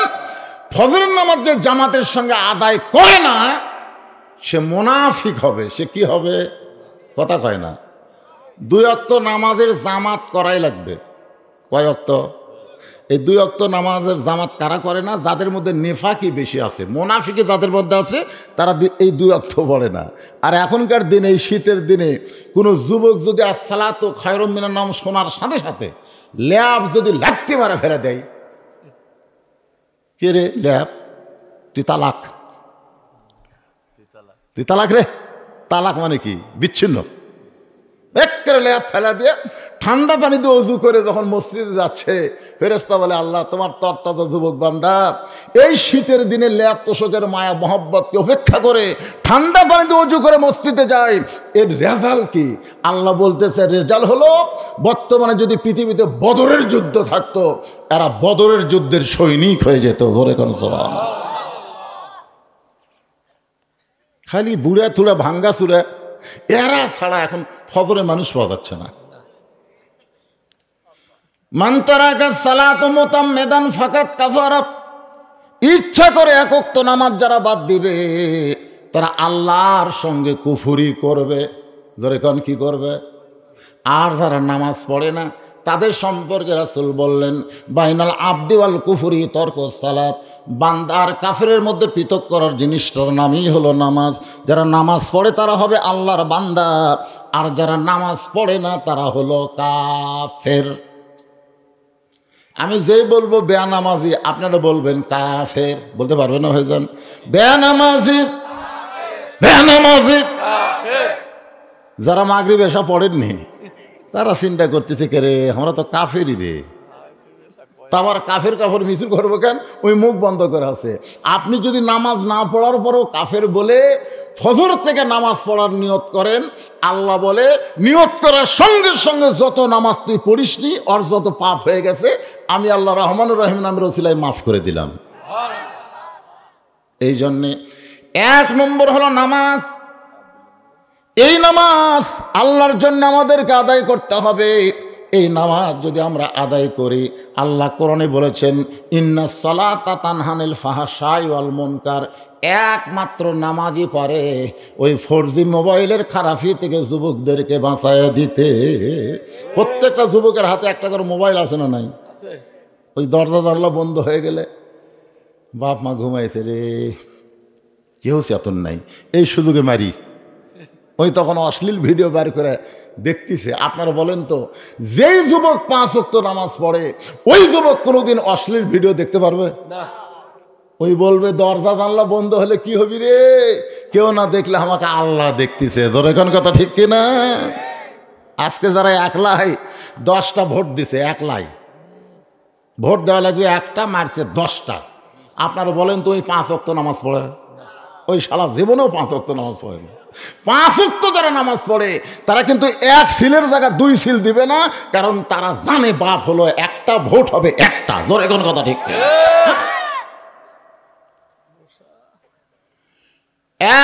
ফজরের নামাজ যে জামাতের সঙ্গে আদায় করে না সে মুনাফিক হবে। সে কি হবে? কথা কয় না। 2 ওয়াক্ত নামাজের জামাত করাই লাগবে। কয় ওয়াক্ত? এই 2 ওয়াক্ত নামাজের জামাত কারা করে না? যাদের মধ্যে নেফাকি বেশি আছে, মুনাফিকি যাদের মধ্যে আছে, তারা এই 2 ওয়াক্ত পড়ে না। আর এখনকার দিনে, এই শীতের দিনে কোনো যুবক যদি আসসালাতু খায়রুম মিনান নাওম শোনার সাথে সাথে ল্যাব যদি লাত্তি মারা ফেলে দেয়, কে রে ল্যাব, তুই তালাক, তুই তালাক রে। তালাক মানে কি? বিচ্ছিন্ন। একেবারে ল্যাব ফেলা দিয়ে ঠান্ডা পানি দিয়ে অজু করে যখন মসজিদে যাচ্ছে, ফেরেশতা বলে আল্লাহ তোমার তরতাজা যুবক বান্দা এই শীতের দিনে ল্যাব তোষকের মায়া মহব্বতকে উপেক্ষা করে ঠান্ডা পানি দিয়ে অজু করে মসজিদে যায়, এর রেজাল্ট কি? আল্লাহ বলতেছে রেজাল্ট হলো, বর্তমানে যদি পৃথিবীতে বদরের যুদ্ধ থাকতো, এরা বদরের যুদ্ধের সৈনিক হয়ে যেত। ধরে কোন সুবহানাল্লাহ। খালি বুড়া থুড়া ভাঙ্গা চুরা এরা ছাড়া এখন ফজরে মানুষ পাওয়া যাচ্ছে না। মান তারাকা সালাত মুতাম্মিদান ফাকাত কাফারা, ইচ্ছা করে এক ওয়াক্ত নামাজ যারা বাদ দিবে তারা আল্লাহর সঙ্গে কুফরি করবে। ধরে কোন কি করবে? আর যারা নামাজ পড়ে না তাদের সম্পর্কে রাসূল বললেন বাইনাল আবদি ওয়াল কুফরি তরকুস সালাত, বান্দার কাফেরের মধ্যে পৃথক করার জিনিসটার নামই হলো নামাজ। যারা নামাজ পড়ে তারা হবে আল্লাহর বান্দা, আর যারা নামাজ পড়ে না তারা হলো কাফের। আমি যেই বলবো বেয়ানামাজি, আপনারা বলবেন কাফের, বলতে পারবেন না ভাইজান? বেয়ানামাজি, বেয়ানামাজি। যারা মাগরিব এসা পড়েননি তারা চিন্তা করতেছে কে রে, আমরা তো কাফেরই রে, তা আবার কাফের কাফের মিছিল করবো কেন? ওই মুখ বন্ধ করে আছে। আপনি যদি নামাজ না পড়ার পরেও কাফের বলে ফজর থেকে নামাজ পড়ার নিয়ত করেন, আল্লাহ বলে নিয়ত করার সঙ্গে সঙ্গে যত নামাজ তুই পড়িসনি ওর যত পাপ হয়ে গেছে আমি আল্লাহ রহমানুর রহিম নামের ওসিলায় মাফ করে দিলাম। এই জন্যে 1 নম্বর হলো নামাজ। এই নামাজ আল্লাহর জন্য আমাদেরকে আদায় করতে হবে। এই নামাজ যদি আমরা আদায় করি, আল্লাহ কোরআনে বলেছেন ইন্নাস সালাতা তানহা আনিল ফাহশাই ওয়াল মুনকার, একমাত্র নামাজই পারে ওই 4G মোবাইলের খারাপি থেকে যুবকদেরকে বাঁচায় দিতে। প্রত্যেকটা যুবকের হাতে একটা করে মোবাইল আছে না নাই? ওই দরজা জানলা বন্ধ হয়ে গেলে বাপ মা ঘুমাইছে রে, কেউ চেতন নাই, এই সুযোগে মারি, ওই তখন অশ্লীল ভিডিও বের করে দেখতেছে। আপনারা বলেন তো, যেই যুবক 5 ওয়াক্ত নামাজ পড়ে ওই যুবক কোনোদিন অশ্লীল ভিডিও দেখতে পারবে না? ওই বলবে দরজা জানলা বন্ধ হলে কি হবি রে, কেউ না দেখলে আমাকে আল্লাহ দেখতেছে। জোরে কোন কথা ঠিক কিনা? আজকে যারা একলাই 10টা ভোট দিছে, একলাই ভোট দেওয়া লাগবে, একটা মারছে 10টা। আপনারা বলেন তো ওই 5 ওয়াক্ত নামাজ পড়ে? ওই সারা জীবনেও 5 ওয়াক্ত নামাজ পড়ে না। 5 ওয়াক্ত যারা নামাজ পড়ে তারা কিন্তু 1 সিলের জায়গায় 2 সিল দিবে না, কারণ তারা জানে বাপ হলো একটা, ভোট হবে একটা। জোরে কোন কথা ঠিক?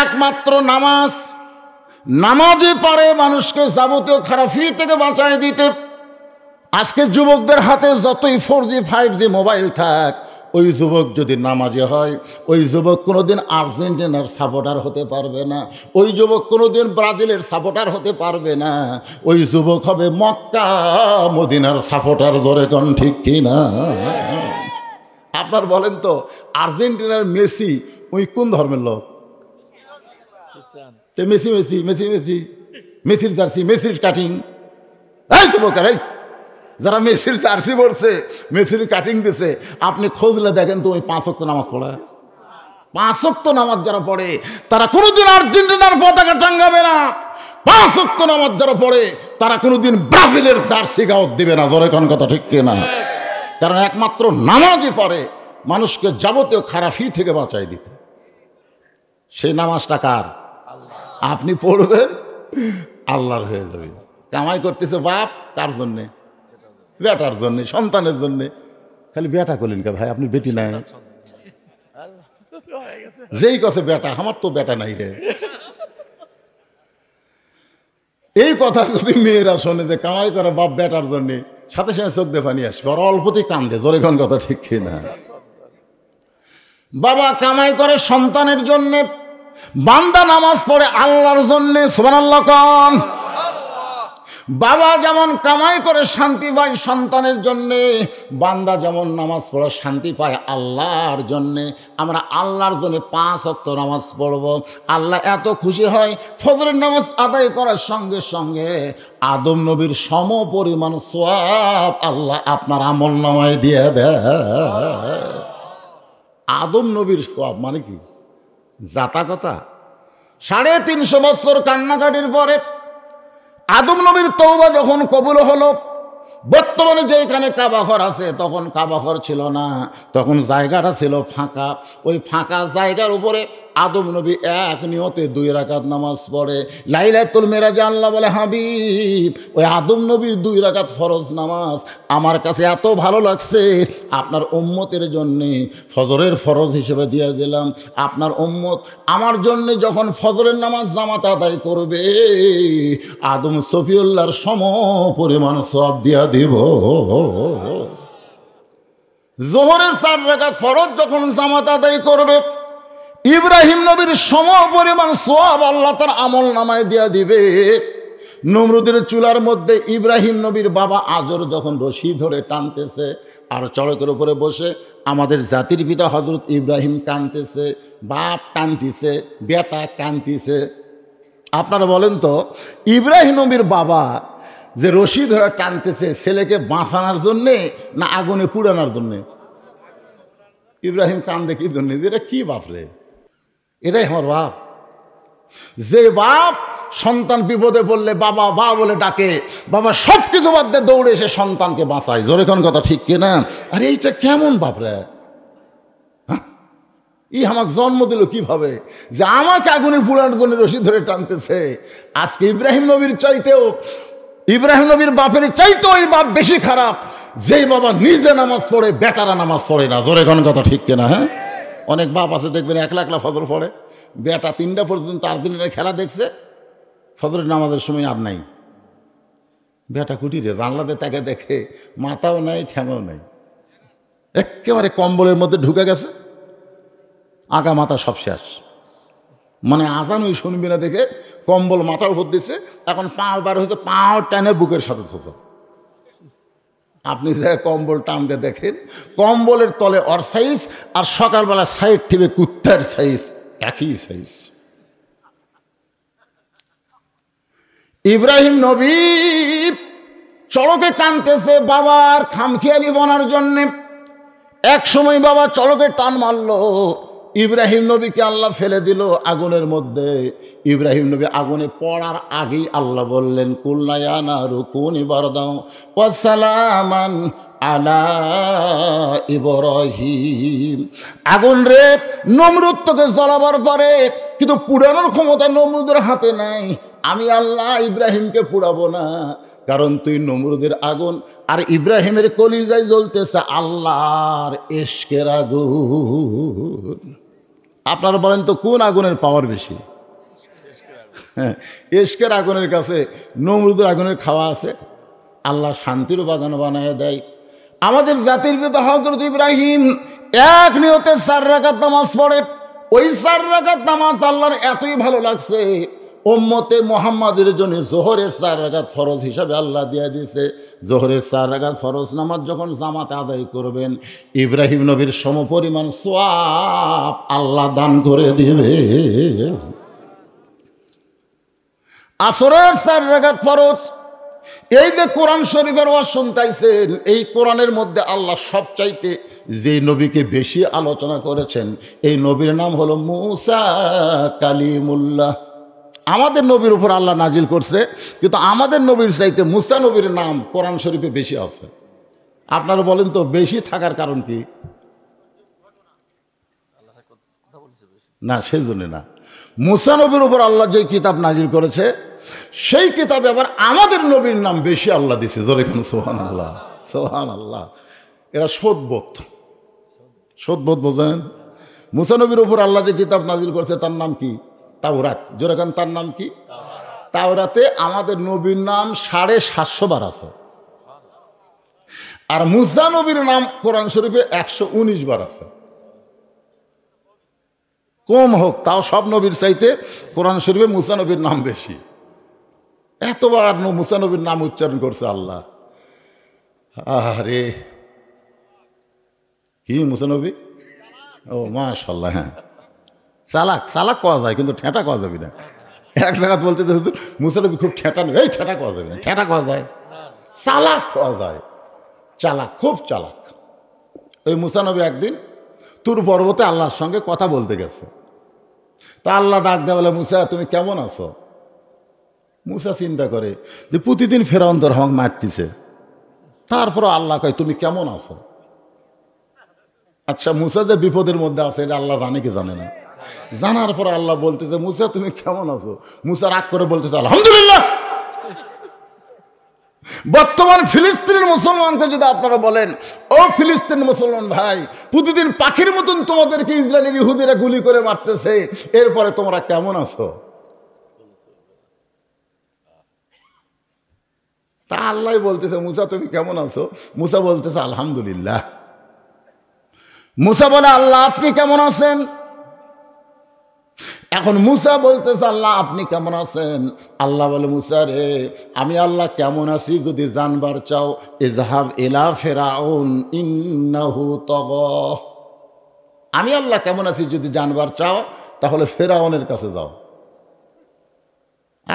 একমাত্র নামাজ, নামাজই পারে মানুষকে যাবতীয় খারাপি থেকে বাঁচায় দিতে। আজকে যুবকদের হাতে যতই 4G 5G মোবাইল থাক, ওই যুবক যদি নামাজি হয় ওই যুবক কোনোদিন আর্জেন্টিনার সাপোর্টার হতে পারবে না, ওই যুবক কোনোদিন ব্রাজিলের সাপোর্টার হতে পারবে না, ওই যুবক হবে মক্কা মদিনার সাপোর্টার। জোরে কোন ঠিক কিনা? আপনার বলেন তো আর্জেন্টিনার মেসি ওই কোন ধর্মের লোক? মেসি মেসি মেসি মেসি, মেসির জার্সি, মেসির কাটিং। এই যুবকের, এই যারা মেসির জার্সি পড়ছে, মেসির কাটিং দিছে, আপনি খোঁজলে দেখেন তো ওই 5 ওয়াক্ত নামাজ পড়ে। 5 ওয়াক্ত নামাজ যারা পড়ে তারা কোনোদিন আর্জেন্টিনার পতাকা টাঙ্গাবে না। 5 ওয়াক্ত নামাজ যারা পড়ে তারা কোনোদিন ব্রাজিলের জার্সি গাওত দিবে না। জোরে কোন কথা ঠিক কিনা? কারণ একমাত্র নামাজই পারে মানুষকে যাবতীয় খারাপি থেকে বাঁচাই দিতে। সেই নামাজটা কার? আপনি পড়বেন, আল্লাহর হয়ে যাবে। কামাই করতেছে বাপ কার জন্যে? বেটার জন্যে, সন্তানের জন্যে। খালি বেটা করলেন কে ভাই? আপনি বেটি নাই? যেই কাছে বেটা, আমার তো বেটা নাই রে। এই কথা যদি মেয়েরা শোনে যে কামাই করে বাপ বেটার জন্যে, সাথে সাথে চোখ দিয়ে পানি আসবে, আর অল্পতেই কান্দে। জোরে কোন কথা ঠিক কিনা? বাবা কামাই করে সন্তানের জন্যে, বান্দা নামাজ পড়ে আল্লাহর জন্যে। সুবহানাল্লাহ কোন? বাবা যেমন কামাই করে শান্তি পায় সন্তানের জন্যে, বান্দা যেমন নামাজ পড়ে শান্তি পায় আল্লাহর জন্যে। আমরা আল্লাহর জন্য 5 ওয়াক্ত নামাজ পড়ব। আল্লাহ এত খুশি হয়, ফজরের নামাজ আদায় করার সঙ্গে সঙ্গে আদম নবীর সম পরিমাণ সওয়াব আল্লাহ আপনার আমল নামায় দিয়ে দেয়। আদম নবীর সওয়াব মানে কি জাতা কথা? 350 বছর কান্নাকাটির পরে আদম নবীর তওবা যখন কবুল হলো, বর্তমানে যেখানে কাবাঘর আছে তখন কাবাঘর ছিল না, তখন জায়গাটা ছিল ফাঁকা। ওই ফাঁকা জায়গার উপরে আদম নবী এক নিয়তে 2 রাকাত নামাজ পড়ে। লাইলাতুল মেরাজে আল্লাহ বলে, হাবিব ওই আদম নবীর 2 রাকাত ফরজ নামাজ আমার কাছে এত ভালো লাগছে, আপনার উম্মতের জন্যে ফজরের ফরজ হিসেবে দিয়ে দিলাম। আপনার উম্মত আমার জন্যে যখন ফজরের নামাজ জামাত আদায় করবে, আদম সফিউল্লাহর সম পরিমাণ সওয়াব দিয়া দিব। যোহরের 4 রাকাত ফরজ যখন জামাত আদায় করবে, ইব্রাহিম নবীর সম পরিমাণ সওয়াব আল্লাহ তার আমল নামায় দিয়া দিবে। নমরুদের চুলার মধ্যে ইব্রাহিম নবীর বাবা আজর যখন রশি ধরে টানতেছে আর চড়কের উপরে বসে আমাদের জাতির পিতা হযরত ইব্রাহিম কাঁদতেছে, বাপ কাঁদতেছে, বেটা কাঁদতেছে। আপনারা বলেন তো, ইব্রাহিম নবীর বাবা যে রশি ধরে টানতেছে ছেলেকে বাঁচানোর জন্যে না আগুনে পুড়ানোর জন্যে? ইব্রাহিম কান্দে কি জন্যে? এটা কি বাপরে, এটাই আমার বাপ। যে বাপ সন্তান বিপদে পড়লে বাবা বা বলে ডাকে, বাবা সব কিছু বাদ দিয়ে দৌড়ে এসে সন্তানকে বাঁচায়। জোরে কোন কথা ঠিক কিনা? আরে এইটা কেমন বাপরে? ই আমাকে জন্ম দিল কিভাবে যে আমাকে আগুনে পুড়ানোর জন্য রশি ধরে টানতেছে? আজকে ইব্রাহিম নবীর চাইতেও, ইব্রাহিম নবীর বাপের চাইতেও ওই বাপ বেশি খারাপ, যেই বাবা নিজে নামাজ পড়ে বেটারা নামাজ পড়ে না। জোরে কোন কথা ঠিক কিনা? হ্যাঁ, অনেক বাপ আছে দেখবেন 1 ফজর পড়ে, বেটা 3টা পর্যন্ত 8 দিনের খেলা দেখছে, ফজরের নামাজের সময় আর নাই। বেটা কুটিরে জানলাতে তাকে দেখে মাথাও নাই ঠ্যাঙও নাই, একেবারে কম্বলের মধ্যে ঢুকে গেছে, আগা মাথা সব শেষ। মানে আজান ওই শুনবি না দেখে কম্বল মাথার উপর দিচ্ছে, এখন পাও বার হয়েছে, পাও টানে বুকের সাথে ছোঁচা। আপনি যে কম্বল টানতে দেখেন, কম্বলের তলে ওর সাইজ আর সকালবেলা সাইড থেকে কুত্তার সাইজ একই সাইজ। ইব্রাহিম নবী চড়কে কানতেছে বাবার খামখেয়ালি বনার জন্যে। এক সময় বাবা চড়কে টান মারলো, ইব্রাহিম নবীকে আল্লাহ ফেলে দিল আগুনের মধ্যে। ইব্রাহিম নবী আগুনে পড়ার আগেই আল্লাহ বললেন, কুল্লা ইয়া নারু কুনি বারদাও ওয়া সালামান আলা ইব্রাহিম। আগুন রে, নমরুদ তোকে জ্বালাবার পারে, কিন্তু পুরানোর ক্ষমতা নমরুদের হাতে নাই। আমি আল্লাহ ইব্রাহিমকে পুড়াবো না, কারণ তুই নমরুদের আগুন আর ইব্রাহিমের কলিজায় জ্বলতেছে আল্লাহর ইশকের আগুন। আপনারা বলেন তো কোন আগুনের পাওয়ার বেশি? ইশকের আগুনের কাছে নমরুদের আগুনের খাওয়া আছে। আল্লাহ শান্তির বাগান বানায় দেয়। আমাদের জাতির পিতা হযরত ইব্রাহিম এক নিয়তে 4 রাকাত নামাজ পড়ে। ওই 4 রাকাত নামাজ আল্লাহর এতই ভালো লাগছে, উম্মতে মুহাম্মাদের জন্য যোহরের 4 রাকাত ফরজ হিসাবে আল্লাহ দিয়ে দিয়েছে। যোহরের 4 রাকাত ফরজ নামাজ যখন জামাতে আদায় করবেন, ইব্রাহিম নবীর সমপরিমাণ সওয়াব আল্লাহ দান করে দিবে। আসরের 4 রাকাত ফরজ। এই যে কোরআন শরীফের ওয়াজ শুনতাইছেন, এই কোরআনের মধ্যে আল্লাহ সবচাইতে যে নবীকে বেশি আলোচনা করেছেন, এই নবীর নাম হলো মুসা কালিমুল্লাহ। আমাদের নবীর উপর আল্লাহ নাজিল করছে, কিন্তু আমাদের নবীর চাইতে মুসা নবীর নাম কোরআন শরীফে বেশি আছে। আপনারা বলেন তো বেশি থাকার কারণ কি? না, সেই জন্য না। মুসা নবীর উপর আল্লাহ যে কিতাব নাজিল করেছে, সেই কিতাবে আবার আমাদের নবীর নাম বেশি আল্লাহ দিছে। যেরকম সুবহানাল্লাহ, সুবহানাল্লাহ। এটা সদবোধ, সদবোধ বোঝেন? মুসা নবীর উপর আল্লাহ যে কিতাব নাজিল করেছে তার নাম কি? তাওরাত। যেরকম তার নাম কি? তাওরাতে আমাদের নবীর নাম 750 বার আছে, আর মুসা নবীর নাম কোরআন শরীফে 119 বার আছে। কম হোক, তাও সব নবীর চাইতে কোরআন শরীফে মুসা নবীর নাম বেশি। এতবার মুসা নবীর নাম উচ্চারণ করছে আল্লাহ। আরে কি মুসা নবী? ও মাশাআল্লাহ, হ্যাঁ চালাক, চালাক কওয়া যায় কিন্তু ঠেঁটা কওয়া যাবে না। এক জায়গায় বলতে মুসা নবী খুব ঠেঁটা নেই, এই ঠেঁটা কওয়া যাবে না, ঠেঁটা কওয়া যায়, চালাক কওয়া যায়, চালাক, খুব চালাক। ওই মুসা নবী একদিন তুর পর্বতে আল্লাহর সঙ্গে কথা বলতে গেছে। তা আল্লাহ ডাক দেয়, বলে মুসা তুমি কেমন আছো? মুসা চিন্তা করে যে প্রতিদিন ফেরাউন তোর আমাকে মারতিছে, তারপর আল্লাহ কয় তুমি কেমন আছো? আচ্ছা মুসা যে বিপদের মধ্যে আছে এটা আল্লাহ জানে কি জানে না? জানার পর আল্লাহ বলতেছে মুসা তুমি কেমন আছো? মুসা রাগ করে বলতেছে আলহামদুলিল্লাহ। বর্তমান ফিলিস্তিনের মুসলমানকে যদি আপনারা বলেন, ও ফিলিস্তিন মুসলমান ভাই, প্রতিদিন পাখির মতন তোমাদেরকে ইসরায়েলের ইহুদিরা গুলি করে মারতেছে, এরপরে তোমরা কেমন আছো? তা আল্লাহ বলতেছে মুসা তুমি কেমন আছো? মুসা বলতেছে আলহামদুলিল্লাহ। মুসা বলে আল্লাহ আপনি কেমন আছেন? এখন মুসা বলতেছে আল্লাহ আপনি কেমন আছেন? আল্লাহ বলে মুসা রে আমি আল্লাহ কেমন আছি যদি জানবার চাও, ইজহাব ইলা ফিরাউন ইন্নাহু তাগা। আমি আল্লাহ কেমন আছি যদি জানবার চাও তাহলে ফেরাউনের কাছে যাও।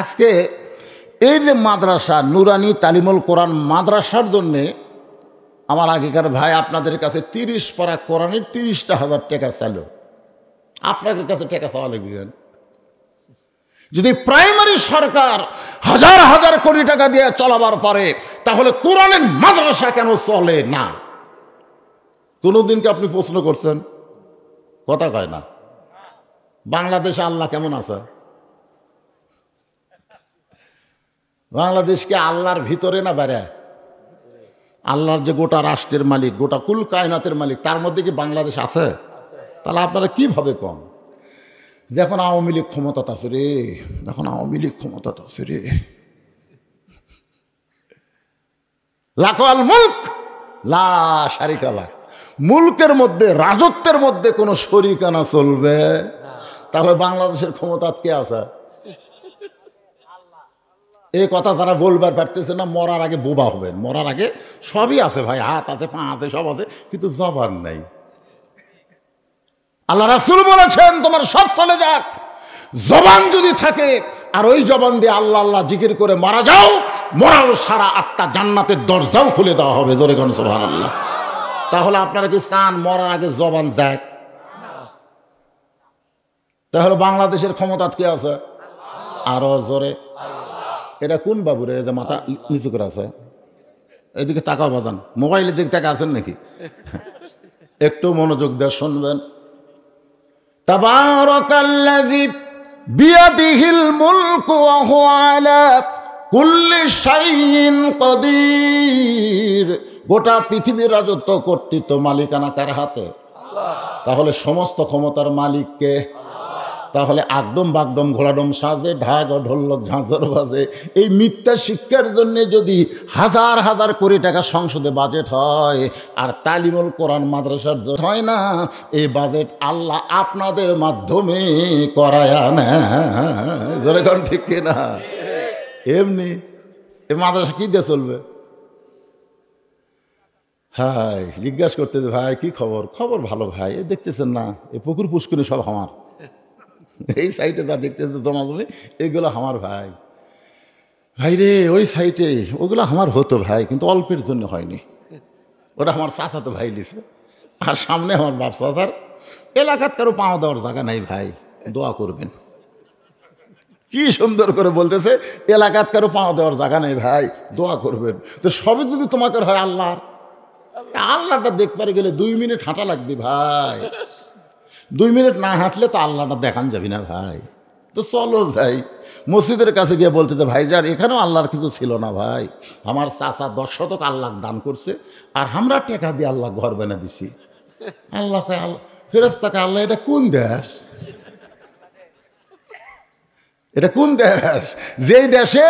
আজকে এই যে মাদ্রাসা নুরানি তালিমুল কোরআন মাদ্রাসার জন্যে আমার আগেকার ভাই আপনাদের কাছে 30 পারা কোরআনের 30,000 টাকা চাইল। আপনাদের কাছে টাকা চাওয়া লাগবে। যদি প্রাইমারি সরকার হাজার হাজার কোটি টাকা দিয়ে চলাবার পারে, তাহলে কোরআনের মাদ্রাসা কেন চলে না? কোনোদিনকে আপনি প্রশ্ন করছেন? কথা কয় না। বাংলাদেশে আল্লাহ কেমন আছে? বাংলাদেশকে আল্লাহর ভিতরে না বাইরে? আল্লাহর যে গোটা রাষ্ট্রের মালিক, গোটা কুল কায়নাতের মালিক, তার মধ্যে কি বাংলাদেশ আছে? তাহলে আপনারা কিভাবে কম? যখন আওয়ামী লীগ ক্ষমতা আছে রে, এখন আওয়ামী লীগ ক্ষমতা আছে রে, লাকাল মুলক লা শারিকা লাহ, মুলকের মধ্যে রাজত্বের মধ্যে কোনো শরিকানা চলবে? তাহলে বাংলাদেশের ক্ষমতা কে আছে? এই কথা যারা বলবার পারতেছে না, মরার আগে বোবা হবেন। মরার আগে সবই আছে ভাই, হাত আছে, পা আছে, সব আছে, কিন্তু জবান নাই। আল্লাহ রাসূল বলেছেন তোমার সব চলে যাক, জবান যদি থাকে আর ওই জবান দিয়ে আল্লাহ আল্লাহ জিকির করে মারা যাও, মরার সারা আত্মা জান্নাতের দরজাও খুলে দেওয়া হবে। জোরে কোন সুবহানাল্লাহ। তাহলে আপনারা কি চান মরার আগে জবান যাক? তাহলে বাংলাদেশের ক্ষমতা কে আছে? আরো জোরে। এটা কোন বাবুরে যে মাথা নিচু করে আছে? এদিকে তাকাও বাজান, মোবাইলের দিকে তাকা আছেন নাকি? একটু মনোযোগ দিয়ে শুনবেন। তাবারাকাল্লাযী বিয়াদিহিল মুলকু ওয়া হুয়া আলা কুল্লি শাইইন কাদির। গোটা পৃথিবীর রাজত্ব কর্তৃত্ব মালিকানা কার হাতে? তাহলে সমস্ত ক্ষমতার মালিক কে? তাহলে আগডম বাগডম ঘোড়াডম সাজে, ঢাক ও ঢোলক ঝাঁঝর বাজে, এই মিথ্যা শিক্ষার জন্য যদি হাজার হাজার কোটি টাকা সংসদে বাজেট হয় আর তালিমুল কোরআন মাদ্রাসার হয় না, এই বাজেট আল্লাহ আপনাদের মাধ্যমে করায় না। যেরকম ঠিক কিনা? এমনি এই মাদ্রাসা কি দিয়ে চলবে? হাই জিজ্ঞাসা করতে ভাই কি খবর? খবর ভালো ভাই। এই দেখতেছেন না এই পুকুর পুষ্করিণী সব আমার, এই সাইটে যা দেখতেছে জমা জমি এগুলো আমার ভাই। ভাই রে ওই সাইটে ওগুলো আমার হতো ভাই, কিন্তু অল্পের জন্য হয়নি। ওটা আমার চাচাতো ভাই লিছে, আর সামনে আমার বাপ চাচার। এলাকাত কারো পাওয়া দেওয়ার জায়গা নাই ভাই, দোয়া করবেন। কি সুন্দর করে বলতেছে, এলাকাত কারো পাওয়া দেওয়ার জায়গা নেই ভাই, দোয়া করবেন। তো সবই যদি তোমাকে হয় আল্লাহর, আল্লাহটা দেখতে গেলে 2 মিনিট হাঁটা লাগবে ভাই। 2 মিনিট না হাঁটলে তো আল্লাহটা দেখান যাবি না ভাই। তো চলো যাই মসজিদের কাছে গিয়ে বলতে তো ভাই যার এখানেও আল্লাহর কিছু ছিল না ভাই, আমার চাচা 10 শতক আল্লাহ দান করছে, আর আমরা টাকা দিয়ে আল্লাহ ঘর বানা দিছি। আল্লাহকে আল্লাহ ফেরেশতাকে আল্লাহ এটা কোন দেশ? এটা কোন দেশ? যেই দেশে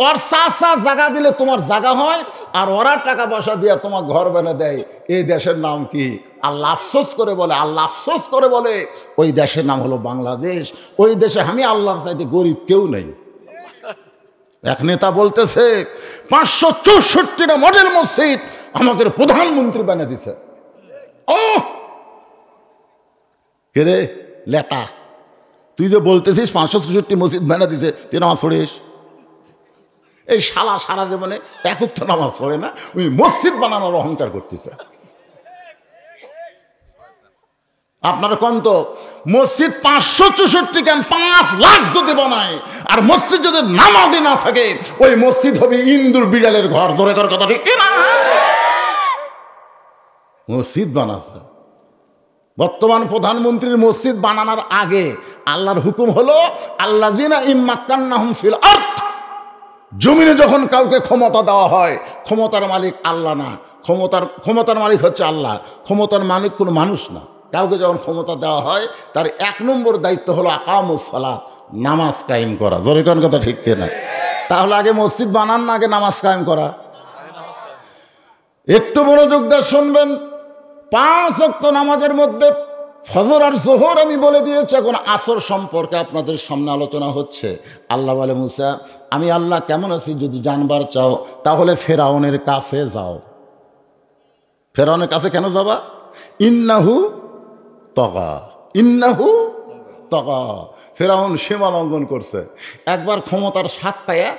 ওর চাচা জায়গা দিলে তোমার জায়গা হয়, আর ওরা টাকা পয়সা দিয়ে তোমার ঘর বানা দেয়, এই দেশের নাম কি? আল্লাহ আফসোস করে বলে, আল্লাহ আফসোস করে বলে ওই দেশের নাম হলো বাংলাদেশ। ওই দেশে আমি আল্লাহর চাইতে গরিব কেউ নেই। এক নেতা বলতেছে 564টা মডেল মসজিদ আমাদের প্রধানমন্ত্রী বানিয়ে দিছে। ও কে রে লেতা, তুই যে বলতেছিস 564 মসজিদ বানিয়ে দিছে, তুই নামাজ পড়িস? এই শালা সারা জীবনে একক তো নামাজ পড়ে না, ওই মসজিদ বানানোর অহংকার করতেছে। আপনারা কোন তো মসজিদ 564 কেন 5 লাখ যদি বানায়, আর মসজিদ যদি নামাজই না থাকে, ওই মসজিদ হবে ইন্দুর বিড়ালের ঘর। ধরে তোর কথা ঠিক না? মসজিদ বানাচ্ছে। বর্তমান প্রধানমন্ত্রীর মসজিদ বানানোর আগে আল্লাহর হুকুম হলো আল্লাযিনা ইম্মাক্কান্নাহুম ফিল আরদ, জমিনে যখন কাউকে ক্ষমতা দেওয়া হয়, ক্ষমতার মালিক আল্লাহ না, ক্ষমতার মালিক হচ্ছে আল্লাহ, ক্ষমতার মালিক কোনো মানুষ না। কাউকে যখন ক্ষমতা দেওয়া হয় তার 1 নম্বর দায়িত্ব হলো আকামুস সালাত, নামাজ কায়েম করা। জোরে কোন কথা ঠিক কিনা? তাহলে আগে মসজিদ বানান না আগে নামাজ কায়েম করা? একটু মনোযোগ দিয়ে শুনবেন। 5 ওয়াক্ত নামাজের মধ্যে ফজর আর জোহর আমি বলে দিয়েছি, এখন আসর সম্পর্কে আপনাদের সামনে আলোচনা হচ্ছে। আল্লাহ বলে, মুসা আমি আল্লাহ কেমন আছি যদি জানবার চাও তাহলে ফেরাউনের কাছে যাও। ফেরাউনের কাছে কেন যাবা? ইন্নাহু তগা, ফেরাউন সীমা লঙ্ঘন করছে। একবার ক্ষমতার স্বাদ পায়া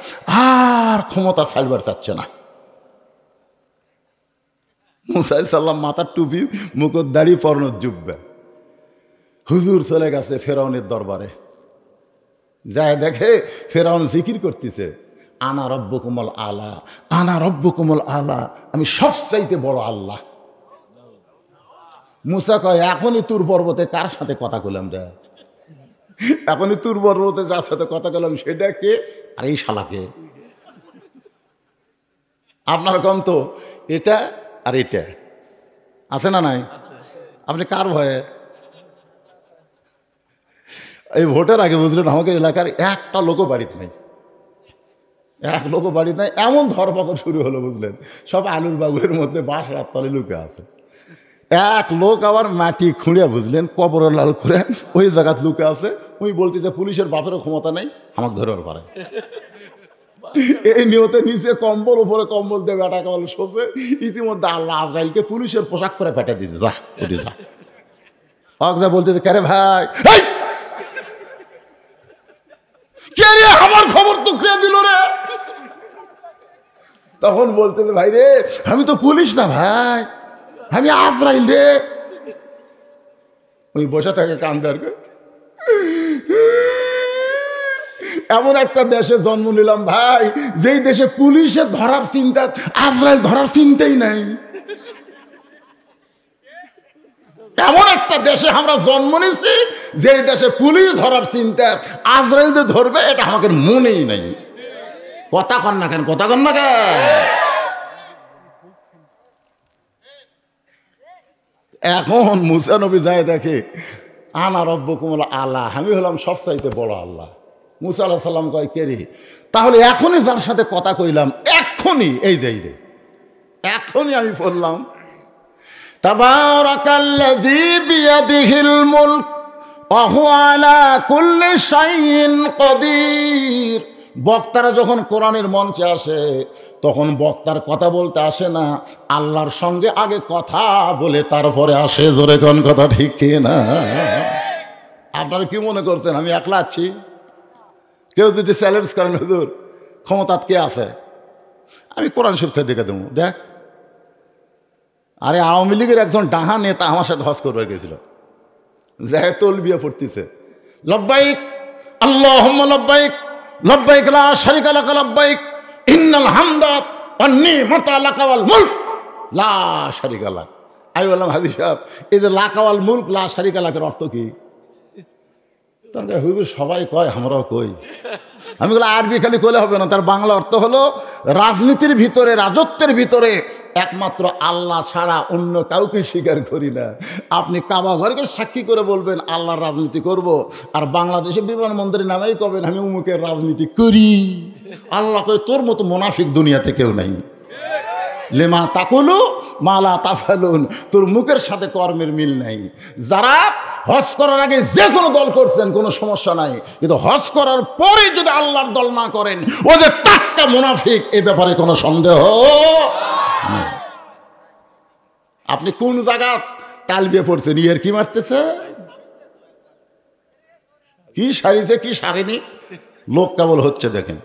আর ক্ষমতা ছাড়বার চাচ্ছে না। মুসা সাল্লাম মাথার টুপি, মুকুট, দাড়ি, পরনের জুব্বা, হুজুর চলে গেছে ফেরাউনের দরবারে। যায় দেখে ফেরাউন জিকির করতেছে, আনা রব্বুকুমুল আলা, আনা রব্বুকুমুল আলা, আমি সবচাইতে বড় আল্লাহ। মুসা কয়, এখনই তুর পর্বতে কার সাথে কথা কইলাম রে? এখনই তুর পর্বতে যার সাথে কথা কইলাম সেটা কে? আর এই শালাকে। আপনার কম তো এটা আর এটা আছে না নাই? আপনি কার ভয়ে? এই ভোটের আগে বুঝলেন আমাদের এলাকার একটা লোকও বাড়িতে নাই, এক লোকও বাড়িতে নাই। এমন ধরপাকড় শুরু হলো বুঝলেন, সব আলুর বাগুরের মধ্যে বাঁশ রাততলে লুকে আছে। এক লোক আবার মাটি খুঁড়িয়া বুঝলেন কবর লাল করে ওই জায়গায় লুকে আছে। ওই বলতে যে পুলিশের বাপেরও ক্ষমতা নেই আমাকে ধরে পারে। এই নিয়তে নিচে কম্বল, উপরে কম্বল দিয়ে বেটা কম্বল শোষে। ইতিমধ্যে আল্লাহ আজরাইলকে পুলিশের পোশাক পরে ফেটে দিয়েছে, যা উঠে যা। যা বলতেছে, কে রে ভাই, কে রে আমার খবর তো কে দিল রে? তখন বলতেছে, ভাই রে আমি তো পুলিশ না ভাই, আমি আজরাইল রে। ওই বসে থাকে কান্দার। এমন একটা দেশে জন্ম নিলাম ভাই, যেই দেশে পুলিশে ধরার চিন্তা, আজরাইল ধরার চিন্তাই নাই। এমন একটা দেশে আমরা জন্ম নিছি যেই দেশে পুলিশ ধরার চিন্তা, আজরাইলদের ধরবে এটা আমাদের মনেই নাই। কথা কন না কেন, কথা কন না কেন? এখন মুসা নবী যায় দেখে, আনা রব্বুকুমুল আলা, আমি হলাম সবচাইতে বড় আল্লাহ। মুসা আলাইহিস সালাম কয়, কে রে? তাহলে এখনই যার সাথে কথা কইলাম, এখনই এই যে এখনই আমি বললাম, তাবারাকাল্লাযী বিয়াদিহিল মুলক ওয়া হুয়া আলা কুল্লি শাইইন কাদির। বক্তারা যখন কোরআনের মঞ্চে আসে তখন বক্তার কথা বলতে আসে না, আল্লাহর সঙ্গে আগে কথা বলে তারপরে আসে। জোরে কোন কথা ঠিক কি না? আপনারা কি মনে করছেন আমি একলা আছি? কেউ যদি চ্যালেঞ্জ করেন, হুজুর ক্ষমতাত কে আছে, আমি কোরআন শরীফ থেকে দেখে দেবো, দেখ। আরে আওয়ামী লীগের একজন ডাহা নেতা আমার সাথে হজ করবার গেছিল, যাই তলবিয়া পড়তেছে, লব্বাইক আল্লাহুম্মা লব্বাইক, লব্বাইক লা শারীকা লাক লব্বাইক, ইন্নাল হামদা ওয়ান নি'মাতা লাকা ওয়াল মুলক লা শারীকা লাক। আমি বললাম, হাজী সাহেব এই যে লাকা ওয়াল মুলক লা শারীকা লাকের অর্থ কি? তাহলে হুজুর সবাই কয়, আমরাও কই। আমি বললাম, আরবি খালি কইলে হবে না, তার বাংলা অর্থ হলো রাজনীতির ভিতরে, রাজত্বের ভিতরে একমাত্র আল্লাহ ছাড়া অন্য কাউকে স্বীকার করি না। আপনি কাবা ঘরকে সাক্ষী করে বলবেন আল্লাহর রাজনীতি করব, আর বাংলাদেশে বিমানবন্দরের নামেই কবেন আমি উমুকের রাজনীতি করি। আল্লাহ কই, তোর মতো মুনাফিক দুনিয়াতে কেউ নাই। লেমা তাকুলু মালা তাফালুন, তোর মুখের সাথে কর্মের মিল নাই। যারা হজ করার আগে যে কোনো দল করছেন কোনো সমস্যা নাই, কিন্তু হজ করার পরে যদি আল্লাহর দল না করেন ওদের টাটকা মুনাফিক, এ ব্যাপারে কোনো সন্দেহ নেই। আপনি কোন জায়গা তালবিয়া পড়ছেন, ইয়ের কি মারতেছে, কি সারিতে কি সারেনি, লোক কেবল হচ্ছে দেখেন।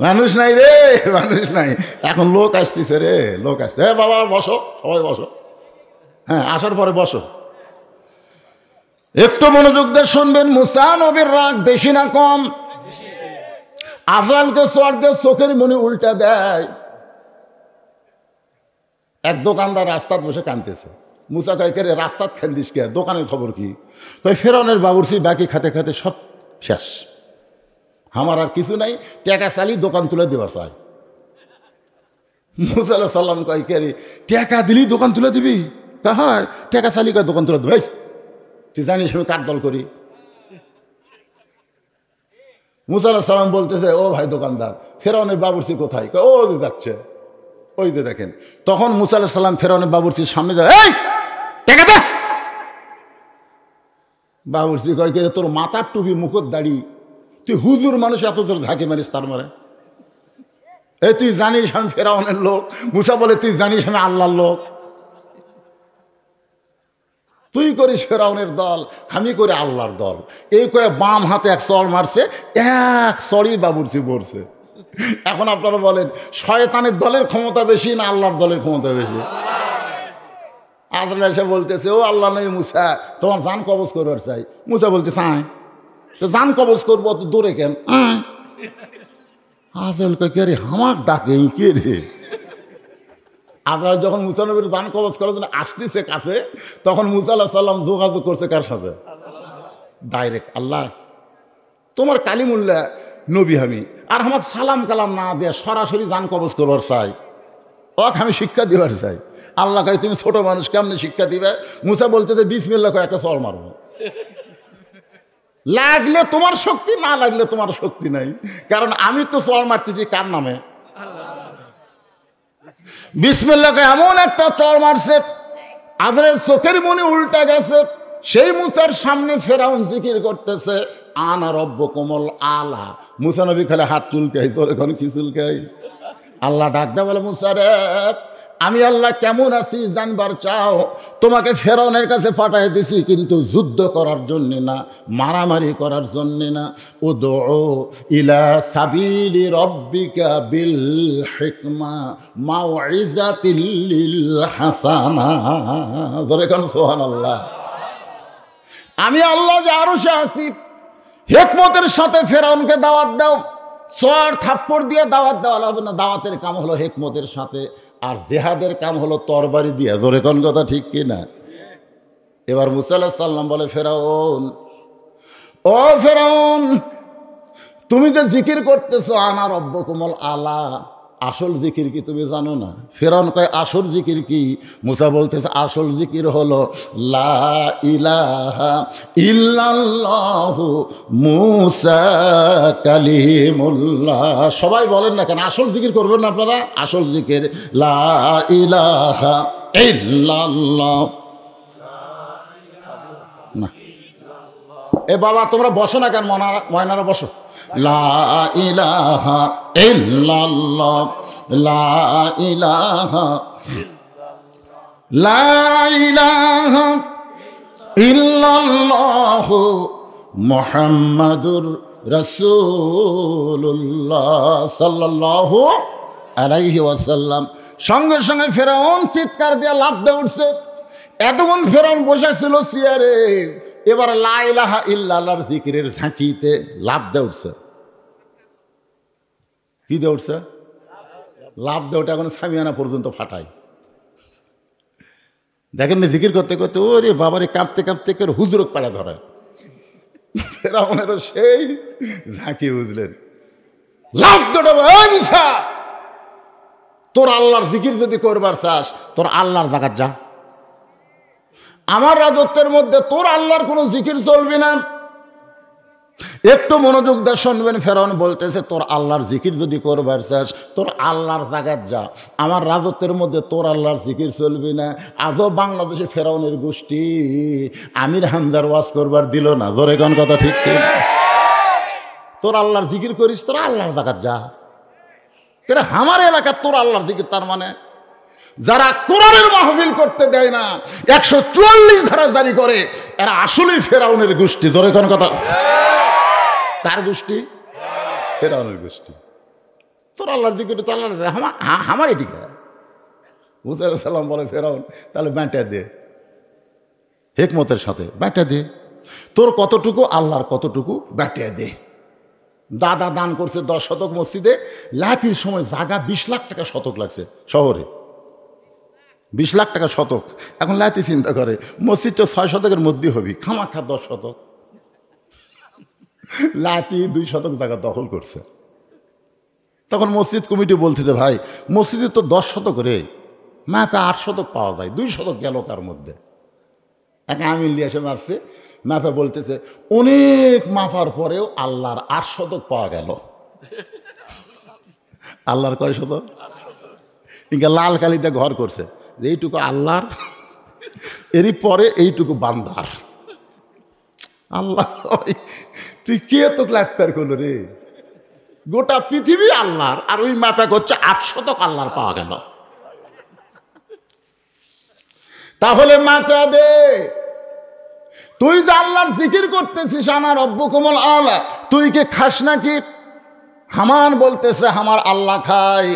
মানুষ নাই রে, মানুষ নাই, এখন লোক আসতেছে রে, লোক আসছে। হ্যাঁ বাবা বসো, সবাই বসো, হ্যাঁ আসার পরে বসো, একটু মনোযোগ দিয়ে শুনবেন। মুসা নবীর রাগ বেশি না কম? আজরাইলকে সোয়ার দিয়ে চোখের মনি উল্টা দেয়। এক দোকানদার রাস্তাত বসে কাঁদতেছে। মুসা কয়, কে রে রাস্তাত কান্দিস কে, দোকানের খবর কি? কয় ফেরাউনের বাবুর্চি বাকি খাতে খাতে সব শেষ, আমার আর কিছু নাই, টাকা চালি দোকান তুলে দেবার চাই। মুসা আলাইহিস সালাম কয়, কে রে টাকা দিলি দোকান তুলে দিবি? হ্যাঁ টাকা চালি কয় দোকান তুলে দেবে। তুই জানিস আমি কার দল করি? মুসা আলাইহিস সালাম বলতেছে, ও ভাই দোকানদার, ফেরাউনের বাবুর্চি কোথায়? কয় ও যাচ্ছে, ওই যে দেখেন। তখন মুসা আলাইহিস সালাম ফেরাউনের বাবুর্চির সামনে যায়, এই টাকা দে। বাবুর্চি কয়, কে রে তোর মাথার টুপি মুখর দাড়ি, তুই হুজুর মানুষ এত জোর ঝাঁকি মারিস তার মারে? এই তুই জানিস আমি ফেরাউনের লোক? মুসা বলে, তুই জানিস আমি আল্লাহর লোক? তুই করিস ফেরাউনের দল, আমি করি আল্লাহর দল। এই কয়ে বাম হাতে এক চড় মারছে, এক চড়ই বাবুর্চি পড়ছে। এখন আপনারা বলেন শয়তানের দলের ক্ষমতা বেশি না আল্লাহর দলের ক্ষমতা বেশি? আজরাইল এসে বলতেছে, ও আল্লাহ নই মুসা, তোমার জান কবজ করবার চাই। মুসা বলতে চাই, তো জান কবজ করবো, তো দূরে কেন? আজরাইল কয়, কে রে হামাক ডাকে, কে রে? আজরাইল যখন মুসা নবীর জান কবজ করার জন্য আসতেছে কাছে, তখন মুসা আলাইহিস সালাম যোগাযোগ করছে কার সাথে? ডাইরেক্ট আল্লাহ, তোমার কালিমুল্লাহ নবী আমি, আর আমার সালাম কালাম না দিয়ে সরাসরি জান কবজ করবার চাই, ওকে আমি শিক্ষা দিবার চাই। আল্লাহ কয়, তুমি ছোট মানুষ, কেমনি শিক্ষা দিবে? মুসা বলতে যে বিসমিল্লাহ কয় একটা চড় মারবো, লাগলে তোমার শক্তি, না লাগলে তোমার শক্তি নাই, কারণ আমি তো চড় মারতেছি কার নামে? বিসমিল্লাহকে এমন একটা চড় মারছে, আজরাইল চোখের মনি উল্টা গেছে। সেই মুসার সামনে ফেরাউন জিকির করতেছে, আনা রব্বুকুমুল আলা। মুসা নবী খালি হাত চুলকাই, তোর এখন কি চুলকাই? আল্লাহ ডাক দেয়, বলে মুসা রে, আমি আল্লাহ কেমন আছি জানবার চাও? তোমাকে ফেরাউনের কাছে পাঠিয়ে দিছি, কিন্তু যুদ্ধ করার জন্য না, মারামারি করার জন্য না। উদউ ইলা সাবিলি রব্বিকা বিল হিকমা মাউইজাতিল লিল হাসানা। ধরে কোন সুবহানাল্লাহ। আমি আল্লাহ যে আরশে আছি, হিকমতের সাথে ফেরাউনকে দাওয়াত দাও। সর থাপ্পড় দিয়ে দাওয়াত দেওয়া হবে না, দাওয়াতের কাম হলো হিকমতের সাথে, আর জেহাদের কাম হলো তরবারি দিয়ে। জোরে কোন কথা ঠিক কি না? এবার মুসা আলাইহিস সালাম বলে, ফেরাউন, ও ফেরাউন, তুমি যে জিকির করতেছো আনা রব্বুকুমুল আলা, আসল জিকির কি তুমি জানো না? ফেরাউন কয়, আসল জিকির কি? মুসা বলতেছে, আসল জিকির হলো লা ইলাহা ইল্লাল্লাহু মুসা কালিমুল্লাহ। সবাই বলেন না কেন, আসল জিকির করবেন না আপনারা? আসল জিকির লা ইলাহা ইল্লাল্লাহ। না এ বাবা তোমরা বসো না কেন, ময়নারা বসো। লা ইলাহা ইল্লাল্লাহ, লা ইলাহা, লা ইলাহা ইল্লাল্লাহ মুহাম্মাদুর রাসূলুল্লাহ সাল্লাল্লাহু আলাইহি ওয়াসাল্লাম। সঙ্গে সঙ্গে ফেরাউন চিৎকার দিয়ে লাফ দিয়ে উঠছে। এতক্ষণ ফেরাউন বসেছিল চেয়ারে, এবার লা ইলাহা ইল্লাল্লাহর জিকিরের ঝাঁকিতে লাফ দিয়ে উঠছে। কি দিয়ে উঠছে? লাফ দিয়ে উঠে এখন সামিয়ানা পর্যন্ত ফাটায়। দেখেন না, জিকির করতে করতে ওরে বাবারে কাঁপতে কাঁপতে করে হুজুরক পাড়া ধরে। ফেরাউনেরও সেই ঝাঁকি, বুঝলেন? লাফ দিয়ে মুসা, তোর আল্লাহর জিকির যদি করবার চাস, তোর আল্লাহর জায়গায় যা। আমার রাজত্বের মধ্যে তোর আল্লাহর কোনো জিকির চলবে না। একটু মনোযোগ দিয়ে শুনবেন। ফেরাউন বলতেছে, তোর আল্লাহর জিকির যদি করবার চাস তোর আল্লাহর জায়গায় যা, আমার রাজত্বের মধ্যে তোর আল্লাহর জিকির চলবি না। আজও বাংলাদেশে ফেরাউনের গোষ্ঠী আমির হামজার ওয়াজ করবার দিল না। জোরে কোন কথা ঠিক কি? তোর আল্লাহর জিকির করিস, তোর আল্লাহর জায়গায় যা। কেন আমার এলাকার তোর আল্লাহর জিকির? তার মানে যারা কোরআনের মাহফিল করতে দেয় না, 144 ধারা জারি করে, এরা আসলেই ফেরাউনের গোষ্ঠী। জোরে কোন কথা? কার গোষ্ঠী? ফেরাউনের গোষ্ঠী। তোর আল্লাহর জিকির তো আল্লাহ আমার এদিকে। মুসা আলাইহিস সালাম বলে, ফেরাউন তাহলে ব্যাটা দে, হিকমতের সাথে ব্যাটা দে, তোর কতটুকু আল্লাহর কতটুকু ব্যাটা দে। দাদা দান করছে 10 শতক মসজিদে, লাতির সময় জায়গা 20 লাখ টাকা শতক লাগছে শহরে, 20 লাখ টাকা শতক। এখন লাতি চিন্তা করে মসজিদটা 6 শতকের মধ্যে হবি, খামাখা 10 শতক। লাতি 2 শতক জায়গা দখল করছে। তখন মসজিদ কমিটি বলতেছে, ভাই মসজিদে তো 10 শতক রে, ম্যাপে 8 শতক পাওয়া যায়, 2 শতক গেল কার মধ্যে? একে আমিন নিয়ে এসে মাপছে, ম্যাপে বলতেছে অনেক মাপার পরেও আল্লাহর 8 শতক পাওয়া গেল। আল্লাহর কয় শতক? ইনকা লাল কালিতে ঘর করছে যে এইটুকু আল্লাহর, এরই পরে এইটুকু বান্দার। আল্লাহ তুই কে তো ক্লাপ্তার করলো রে? গোটা পৃথিবী আল্লাহর, আর ওই মাপা করছে 8 শতক আল্লাহর পাওয়া গেল। তাহলে মাপা দে, তুই যে আল্লাহর জিকির করতেছিস, আমার রব্বুকুমুল আলা, তুই কি খাস নাকি? হামান বলতেছে আমার আল্লাহ খায়।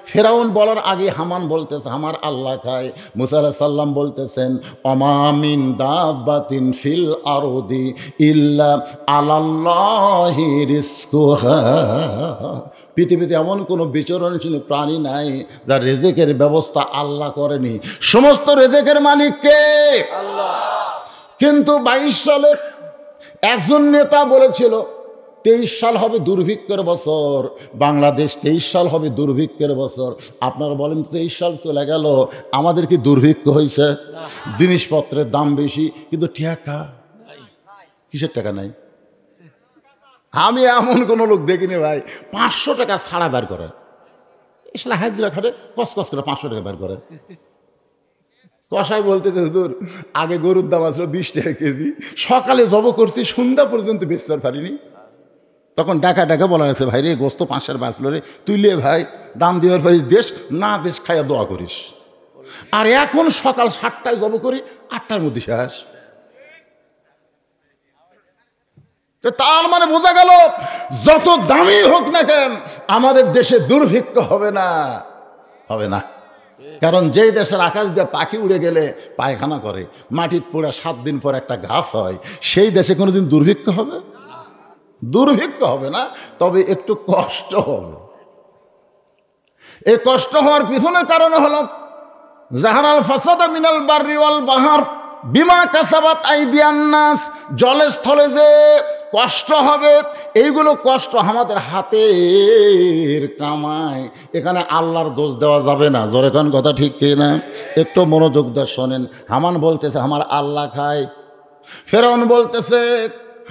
ফেরাউন বলার আগে হামান বলতেছে আমার আল্লাহ খায়। মুসা আলাইহিস সালাম বলতেছেন ওমা মিন দাব্বাতিন ফিল আরদি ইল্লা আলাল্লাহি রিজকুহা। পৃথিবীতে এমন কোনো বিচরণশীল প্রাণী নাই যার রিজিকের ব্যবস্থা আল্লাহ করেনি। সমস্ত রিজিকের মালিক কে? আল্লাহ। কিন্তু 22 সালে একজন নেতা বলেছিল 23 সাল হবে দুর্ভিক্ষের বছর, বাংলাদেশ 23 সাল হবে দুর্ভিক্ষের বছর। আপনারা বলেন 23 সাল চলে গেল, আমাদের কি দুর্ভিক্ষ হয়েছে? জিনিসপত্রের দাম বেশি, কিন্তু টাকা কিসের টাকা নাই? আমি এমন কোনো লোক দেখিনি ভাই 500 টাকা ছাড়া বের করে, এসলা হাজিরা খাটে কসকস করে 500 টাকা বের করে। কষাই বলতে হুজুর আগে গরুর দাম আসলো 20 টাকা কেজি, সকালে জব করছি সন্ধ্যা পর্যন্ত বেচতে পারিনি। তখন ডাকা ডাকা বলা গেছে, ভাই রে গোস্ত 5 বাঁচলো রে, তুই লে ভাই দাম দেওয়ার পারিস দেশ না, দেশ খাইয়া দোয়া করিস। আর এখন সকাল 7টায় জব করি, 8টার মধ্যে শেষ। তার মানে বোঝা গেল যত দামি হোক না কেন আমাদের দেশে দুর্ভিক্ষ হবে না, হবে না। কারণ যেই দেশের আকাশ দিয়ে পাখি উড়ে গেলে পায়খানা করে, মাটির পোড়া 7 দিন পর একটা ঘাস হয়, সেই দেশে কোনোদিন দুর্ভিক্ষ হবে? দুর্ভিক্ষ হবে না, তবে একটু কষ্ট হবে। এই কষ্ট হওয়ার পিছনে কারণ হলো জাহারাল ফাসাদা মিনাল বাররি ওয়াল বাহর বিমা কাসাবাত আইদিয়ান নাস। জলে স্থলে যে কষ্ট হবে, এইগুলো কষ্ট আমাদের হাতের কামাই, এখানে আল্লাহর দোষ দেওয়া যাবে না। জোরে কোন কথা ঠিক কি না? একটু মনোযোগ দিয়ে শোনেন। হামান বলতেছে আমার আল্লাহ খায়। ফেরাউন বলতেছে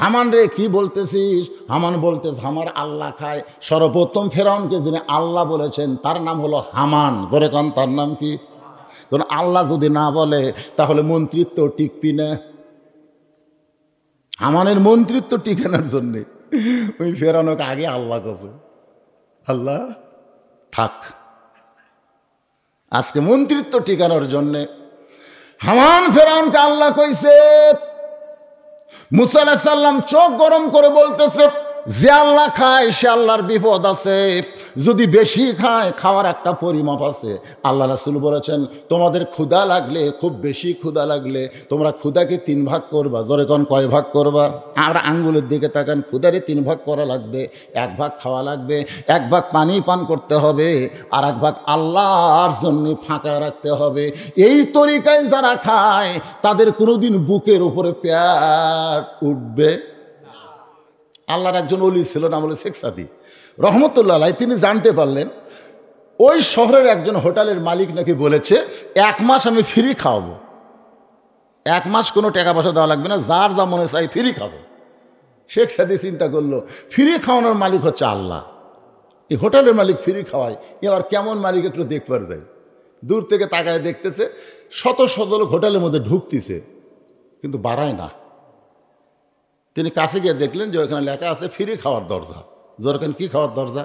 হামান রে কি বলতেছিস? হামান বলতেছে আমার আল্লাহ খায়। সর্বপ্রথম ফেরাউনকে যিনি আল্লাহ বলেছেন তার নাম হলো হামান। জোরে কোন তার নাম কি? কারণ আল্লাহ যদি না বলে তাহলে মন্ত্রিত্ব টিকবি না। হামানের মন্ত্রিত্ব টিকানোর জন্যে ওই ফেরাউনকে আগে আল্লাহ কাছে আল্লাহ থাক। আজকে মন্ত্রিত্ব টিকানোর জন্যে হামান ফেরাউনকে আল্লাহ কইছে। মুসা আলাইহিস সালাম চোখ গরম করে বলতেছে যে আল্লাহ খায় সে আল্লাহর বিপদ আছে, যদি বেশি খায় খাওয়ার একটা পরিমাপ আছে। আল্লাহ রাসূল বলেছেন তোমাদের ক্ষুধা লাগলে, খুব বেশি ক্ষুধা লাগলে তোমরা ক্ষুধাকে 3 ভাগ করবা। জোরে কোন কয় ভাগ করবা? আর আঙ্গুলের দিকে তাকান, ক্ষুধারে 3 ভাগ করা লাগবে। 1 ভাগ খাওয়া লাগবে, 1 ভাগ পানি পান করতে হবে, আর 1 ভাগ আল্লাহর জন্য ফাঁকা রাখতে হবে। এই তরিকায় যারা খায় তাদের কোনোদিন বুকের উপরে পেট উঠবে। আল্লাহর একজন ওলি ছিল, নাম হলো শেখ সাদি রহমতুল্লাহ আলাইহি। তিনি জানতে পারলেন ওই শহরের একজন হোটেলের মালিক নাকি বলেছে 1 মাস আমি ফ্রি খাওয়াবো, 1 মাস কোনো টাকা পয়সা দেওয়া লাগবে না, যার যা মনে চাই ফ্রি খাবো। শেখ সাদি চিন্তা করলো, ফ্রি খাওয়ানোর মালিক হচ্ছে আল্লাহ, এই হোটেলের মালিক ফ্রি খাওয়ায়, এবার কেমন মালিক একটু দেখবার যায়। দূর থেকে তাকায় দেখতেছে শত শত লোক হোটেলের মধ্যে ঢুকতেছে, কিন্তু বাড়ায় না। তিনি কাছে গিয়ে দেখলেন যে ওখানে লেখা আছে ফ্রি খাওয়ার দরজা। যেরকম কি খাওয়ার দরজা?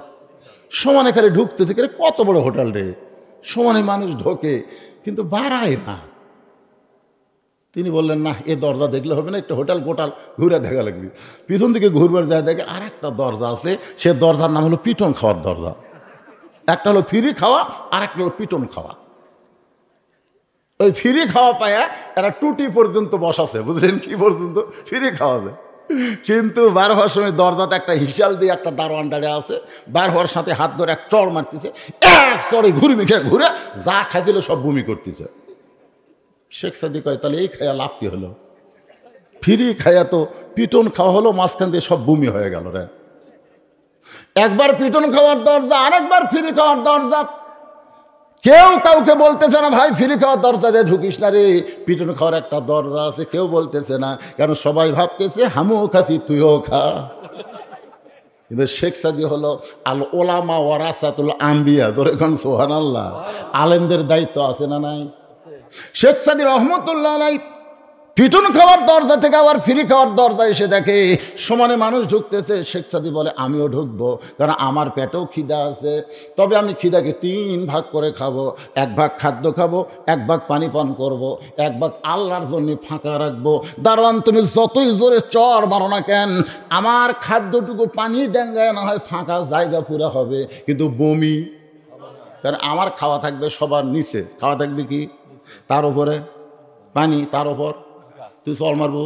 সমানে খালি ঢুকতেছে, কত বড় হোটেল রে, সমানে মানুষ ঢোকে কিন্তু বাড়ায় না। তিনি বললেন, না, এ দরজা দেখলে হবে না, একটা হোটেল গোটাল ঘুরে দেখা লাগবে। পিছন দিকে ঘুরবার যায়, দেখে আর একটা দরজা আছে, সে দরজার নাম হলো পিটন খাওয়ার দরজা। একটা হলো ফ্রি খাওয়া, আর একটা হলো পিটন খাওয়া। ওই ফ্রি খাওয়া পায়া এরা টুটি পর্যন্ত বসাছে, বুঝলেন, কি পর্যন্ত ফ্রি খাওয়া যায়। কিন্তু বার হওয়ার সময় দরজাতে একটা হিসাল দিয়ে একটা দারোয়ান দাঁড়িয়ে আছে, বার হওয়ার সাথে হাত ধরে এক চড় মারতেছে, এক চড়ে ঘুরমি খেয়ে ঘুরে যা খাইছিল সব বমি করতেছে। শেখ সাদি কয়, তাহলে এই খায়া লাভ কি হলো? ফ্রি খায়া তো পিটন খাওয়া হলো, মাঝখান দিয়ে সব বমি হয়ে গেল রে। একবার পিটন খাওয়ার দরজা, আরেকবার ফ্রি খাওয়ার দরজা। কেউ কাউকে বলতেছে না ভাই ফ্রি খাওয়ার দরজা দিয়ে ঢুকিস না রে, পিটন খাওয়ার একটা দরজা আছে, কেউ বলতেছে না, কারণ সবাই ভাবতেছে হামুও খাসি তুইও খা। কিন্তু শেখ সাদি হলো আল ওলামা ওয়ারাসাতুল আম্বিয়া, ধরে এখন সুবহানাল্লাহ, আলেমদের দায়িত্ব আছে না নাই? শেখ সাদি রহমতুল্লাহ আলাইহি পিটন খাওয়ার দরজা থেকে আবার ফ্রি খাওয়ার দরজা এসে দেখে সমানে মানুষ ঢুকতেছে। শেখ সাদি বলে, আমিও ঢুকবো, কারণ আমার পেটেও খিদা আছে, তবে আমি খিদাকে 3 ভাগ করে খাবো। 1 ভাগ খাদ্য খাবো, 1 ভাগ পানি পান করব, 1 ভাগ আল্লাহর জন্য ফাঁকা রাখবো। দারোয়ান, তুমি যতই জোরে চর মারো না কেন, আমার খাদ্যটুকু পানি ডেঙ্গায় না হয় ফাঁকা জায়গা পুরা হবে, কিন্তু বমি, কারণ আমার খাওয়া থাকবে সবার নিচে, খাওয়া থাকবে কি তার উপরে পানি, তার উপর তুই চর মারবো,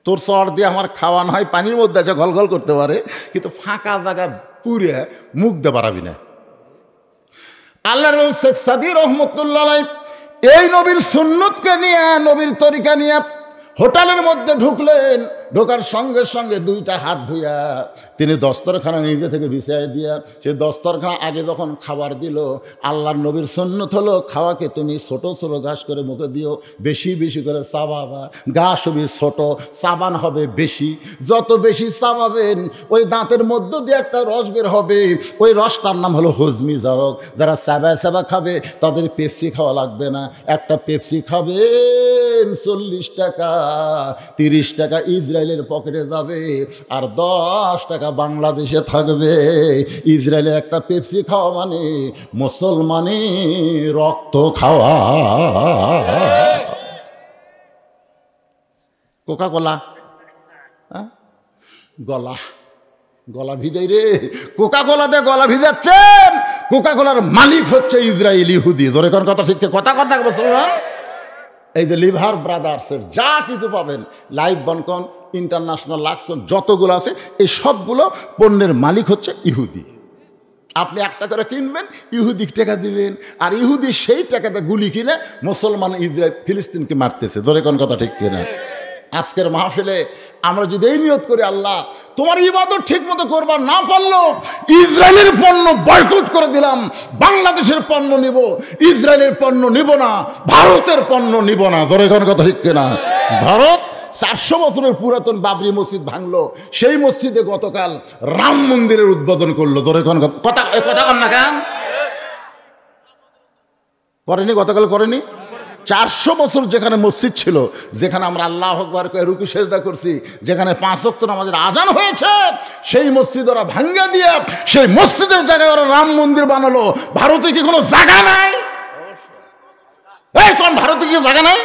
তোর চর দিয়ে আমার খাওয়া না হয় পানির মধ্যে আছে, গলগল করতে পারে, কিন্তু ফাঁকা জায়গা পুরে মুখ দিয়ে পারাবি না। আল্লাহ শেখ সাদি রহমতুল্লাহ আলাইহি এই নবীর সুন্নতকে নিয়ে, নবীর তরিকা নিয়ে হোটেলের মধ্যে ঢুকলেন। ঢোকার সঙ্গে সঙ্গে 2টা হাত ধুইয়া তিনি দস্তরখানা নিজে থেকে বিছাই দিয়া, সে দস্তরখানা আগে যখন খাবার দিল, আল্লাহর নবীর সুন্নত হলো খাওয়াকে তুমি ছোট ছোট ঘাস করে মুখে দিও, বেশি বেশি করে চাবাবা। ঘাস হবে ছোট, চাবান হবে বেশি, যত বেশি চাবাবেন ওই দাঁতের মধ্য দিয়ে একটা রস বের হবে, ওই রসটার নাম হলো হজমি জারক। যারা চাবা চাবা খাবে তাদের পেপসি খাওয়া লাগবে না, একটা পেপসি খাবেন 40 টাকা, 30 টাকা ইসরায়েলের পকেটে যাবে, আর 10 টাকা বাংলাদেশে থাকবে। ইসরায়েলের একটা পেপসি খাওয়া মানে মুসলমানি রক্ত খাওয়া। কোকা কোলা, গলা গলা ভিজাই রে, কোকা কোলাতে গলা ভিজাচ্ছেন। কোকা কোলার মালিক হচ্ছে ইসরায়েল ইহুদি। ধরে কোন কথা, ঠিক কথা কথা মুসলমান। এই যে লিভার ব্রাদার্সের যা কিছু পাবেন, লাইফ বনকন, ইন্টারন্যাশনাল লাক্সন, যতগুলো আছে এই সবগুলো পণ্যের মালিক হচ্ছে ইহুদি। আপনি 1 টাকা করে কিনবেন, ইহুদি টাকা দিবেন, আর ইহুদি সেই টাকাতে গুলি কিনে মুসলমান ইসরায়েল ফিলিস্তিনকে মারতেছে। ধরে কোন কথা, ঠিক কিনা? আজকের মাহফিলে আমরা যদি এই নিয়ত করি, আল্লাহ তোমার ইবাদত ঠিক মতো করবার না পারলো, ইসরায়েলের পণ্য বয়কট করে দিলাম, বাংলাদেশের পণ্য নিব, ইসরায়েলের পণ্য নিব না, ভারতের পণ্য নিব না। ধরে কোন কথা, ঠিক কিনা? ভারত 400 বছরের পুরাতন বাবরি মসজিদ ভাঙলো, সেই মসজিদে গতকাল রাম মন্দিরের উদ্বোধন করলো। ধরে কোন কথা, কথা কন না কেন? করেনি, গতকাল করেনি। 400 বছর যেখানে মসজিদ ছিল, যেখানে আমরা আল্লাহু আকবার করে রুকু সেজদা করছি, যেখানে 5 ওয়াক্ত নামাজের আজান হয়েছে, সেই মসজিদ ওরা ভাঙ্গা দিয়ে সেই মসজিদের জায়গায় ওরা রাম মন্দির বানালো। ভারতে কি কোনো জায়গা নাই? এই কোন ভারতে কি জায়গা নাই?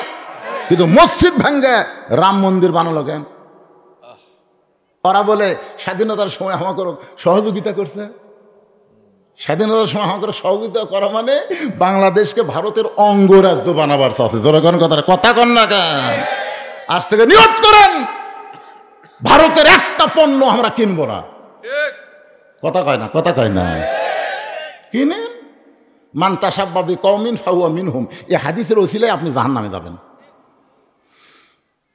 কিন্তু মসজিদ ভাঙ্গা রাম মন্দির বানালো কেন? ওরা বলে স্বাধীনতার সময় আমাকে সহযোগিতা করছে। স্বাধীনতার সময় আমাকে সহযোগিতা করা মানে বাংলাদেশকে ভারতের অঙ্গরাজ্য বানাবার আছে। জোরে কোন কথা, কথা কন না কেন? আজ থেকে নিয়ত করেন, ভারতের একটা পণ্য আমরা কিনবো না। কথা কয় না, কথা কয় না। কিনে মান তাসাব্বা বিকওমিন ফাহুয়া মিনহুম, এই হাদিসের ওসিলায় আপনি জাহান্নামে যাবেন।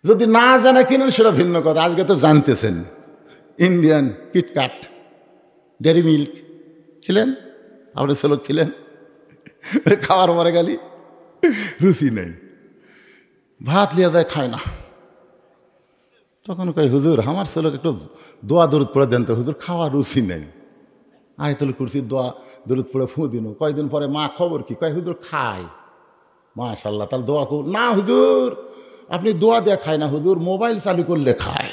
যদি না জানা কিনেন সেটা ভিন্ন কথা। আজকে তো জানতেছেন, ইন্ডিয়ান কিটকাট, ডেরি মিল্ক খিলেন, আপনি ছেলে খিলেন, খাওয়ার পরে গেলি রুচি নেই, ভাত লিয়া যায় খায় না, তখন কই হুজুর আমার ছেলেকে একটু দোয়া দরুদ পড়ে দেন তো হুজুর, খাওয়ার রুচি নেই। আয়াতুল কুরসি দোয়া দরুদ পড়ে ফু দিন। কয়দিন পরে মা খবর কি? কয় হুজুর খায়। মাশাআল্লাহ, তাহলে দোয়া করুন। না হুজুর আপনি দোয়া দিয়ে খায় না হুজুর, মোবাইল চালু করলে খায়।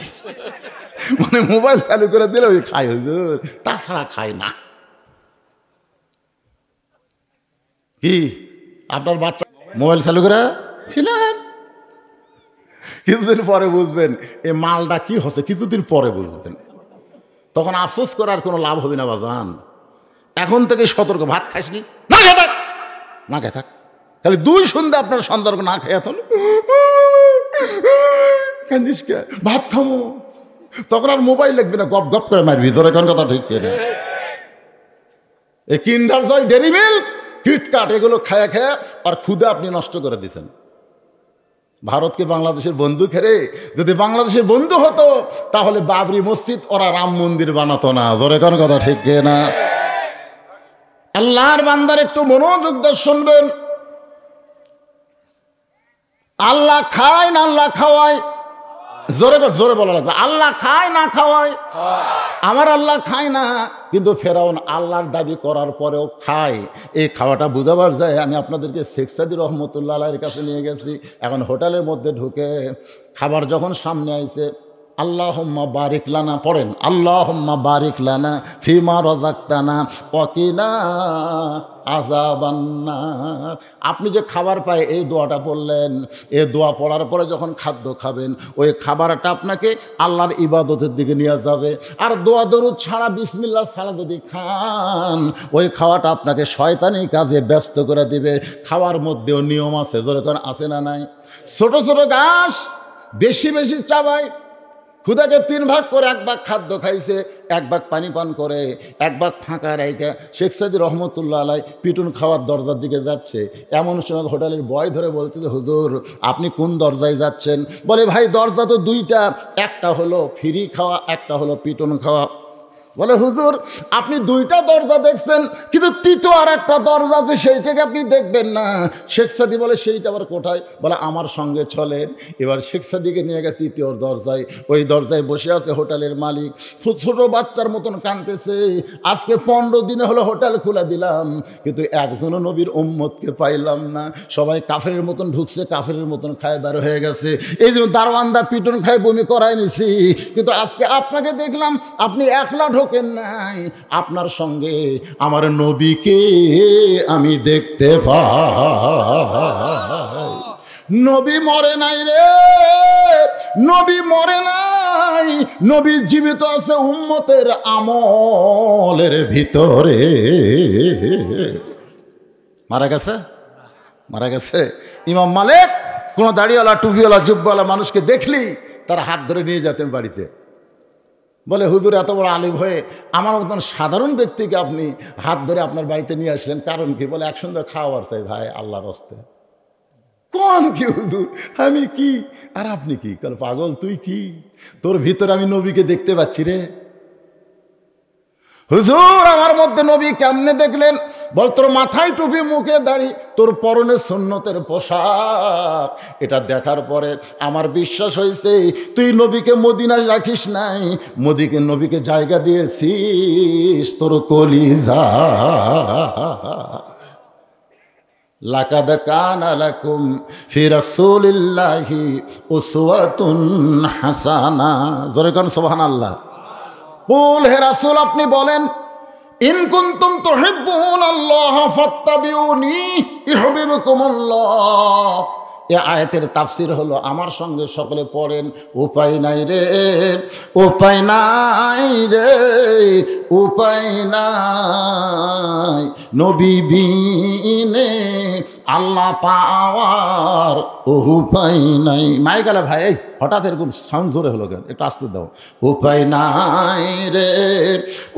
মানে মোবাইল চালু করে দিলে ওই খায় হুজুর, তাছাড়া খায় না। কি আপনার বাচ্চা মোবাইল চালু করে ফিলেন, কিছুদিন পরে বুঝবেন এই মালটা কি হচ্ছে, কিছুদিন পরে বুঝবেন। তখন আফসোস করার কোনো লাভ হবে না বাজান। এখন থেকে সতর্ক। ভাত খাসনি, না খেয়ে থাক, না খেয়ে থাক। তাহলে দুই সন্ধ্যে আপনার সন্তানকে না খেয়ে থাকলে কান্দিস কে, ভাত খামো। তখন আর মোবাইল লাগবে না, গপ গপ করে মারবি। তোর এখন কথা ঠিক না। এই কিন্ডার জয়, ডেরি মিল্ক, কিটকাট এগুলো খায়া খায়া আর ক্ষুদে আপনি নষ্ট করে দিয়েছেন। ভারতকে বাংলাদেশের বন্ধু খেরে, যদি বাংলাদেশের বন্ধু হতো তাহলে বাবরি মসজিদ ওরা রাম মন্দির বানাতো না। জোরে কোন কথা ঠিক না? আল্লাহর বান্দার একটু মনোযোগ দিয়ে শুনবেন। আল্লাহ খায় না আল্লাহ খাওয়ায়? জোরে জোরে বলা লাগবে। আল্লাহ খায় না খাওয়ায়? আমার আল্লাহ খায় না, কিন্তু ফেরাউন আল্লাহর দাবি করার পরেও খায়। এই খাওয়াটা বুঝাবার যায়। আমি আপনাদেরকে শেখ সাদি রহমতুল্লাহ আলাইহির কাছে নিয়ে গেছি। এখন হোটেলের মধ্যে ঢুকে খাবার যখন সামনে আইছে, আল্লাহুম্মা বারিক লানা পড়েন, আল্লাহুম্মা বারিক লানা ফিমা রাযাকতানা ওয়াকিনা আযাবান্নার। আপনি যে খাবার পায় এই দোয়াটা পড়লেন, এই দোয়া পড়ার পরে যখন খাদ্য খাবেন, ওই খাবারটা আপনাকে আল্লাহর ইবাদতের দিকে নিয়ে যাবে। আর দোয়া দরুদ ছাড়া বিসমিল্লাহ ছাড়া যদি খান, ওই খাওয়াটা আপনাকে শয়তানি কাজে ব্যস্ত করে দিবে। খাওয়ার মধ্যেও নিয়ম আছে, যেরকম আছে না নাই? ছোট ছোট ঘাস বেশি বেশি চাবায়। খুদাকে 3 ভাগ করে 1 ভাগ খাদ্য খাইছে, 1 ভাগ পানি পান করে, 1 ভাগ ফাঁকা রেখে শেখ সাদি রহমতুল্লাহ আলাই পিটুন খাওয়ার দরজার দিকে যাচ্ছে। এমন সময় হোটেলের বয় ধরে বলতে, হুজুর আপনি কোন দরজায় যাচ্ছেন? বলে ভাই দরজা তো 2টা, একটা হলো ফ্রি খাওয়া, একটা হলো পিটুন খাওয়া। বলে হুজুর আপনি 2টা দরজা দেখছেন, কিন্তু তৃতীয় আর একটা দরজা আছে, সেইটাকে আপনি দেখবেন না। শেখ সাদি বলে সেইটা আবার কোথায়? বলে আমার সঙ্গে চলেন। এবার শেখ সাদিকে নিয়ে গেছে 3য় দরজায়। ওই দরজায় বসে আছে হোটেলের মালিক, ছোট বাচ্চার মতন কাঁদতেছে। আজকে 15 দিনে হলো হোটেল খুলে দিলাম, কিন্তু একজনও নবীর উম্মতকে পাইলাম না। সবাই কাফেরের মতন ঢুকছে, কাফেরের মতন খায় বের হয়ে গেছে। এই জন্য দারওয়ানদা পিটন খায় বমি করায় নিছি। কিন্তু আজকে আপনাকে দেখলাম আপনি একলা ঢোকেন নাই, আপনার সঙ্গে আমার নবীকে আমি দেখতে পাই। নবী মরে নাই রে, নবী মরে নাই, নবী জীবিত আছে উম্মতের আমলের ভিতরে। মারা গেছে? মারা গেছে। ইমাম মালিক কোনো দাড়িওয়ালা টুপিওয়ালা জুব্বাওয়ালা মানুষকে দেখলি তার হাত ধরে নিয়ে যেতেন বাড়িতে। বলে হুজুর এত বড় আলিম হয়ে আমার মতন সাধারণ ব্যক্তিকে আপনি হাত ধরে আপনার বাড়িতে নিয়ে আসলেন, কারণ কি? বলে একসঙ্গে খাওয়ার চাই ভাই আল্লাহর হস্তে। কোন কি হুজুর, আমি কি আর আপনি কি? কাল পাগল তুই কি? তোর ভিতরে আমি নবীকে দেখতে পাচ্ছি রে। হুজুর আমার মধ্যে নবী কেমনে দেখলেন? বল তোর মাথায় টুপি, মুখে দাড়ি, তোর পরনে সুন্নতের পোশাক, এটা দেখার পরে আমার বিশ্বাস হয়েছে তুই নবীকে মদিনায় রাখিস নাই, নবীকে জায়গা দিয়েছিস তোর কলিজা। লাকাদ কানা লাকুম ফি রাসূলিল্লাহি উসওয়াতুন হাসানা। জোরে কোন সুবহানাল্লাহ। কুল হে রাসূল আপনি বলেন, ইন কুনতুম তুহিব্বুনাল্লাহ ফাত্তাবিউনি ইউহিব্বুকুমুল্লাহ। এই আয়াতের তাফসীর হলো, আমার সঙ্গে সকলে পড়েন, উপায় নাই রে, উপায় নাই রে, উপায় নাই, নবী বিনে আল্লাহ পাওয়ার উপায় নাই। মাই গেলে ভাই হঠাৎ এরকম সাউন্ড জোরে হলো কেন? একটু আসতে দাও। উপায় নাই রে,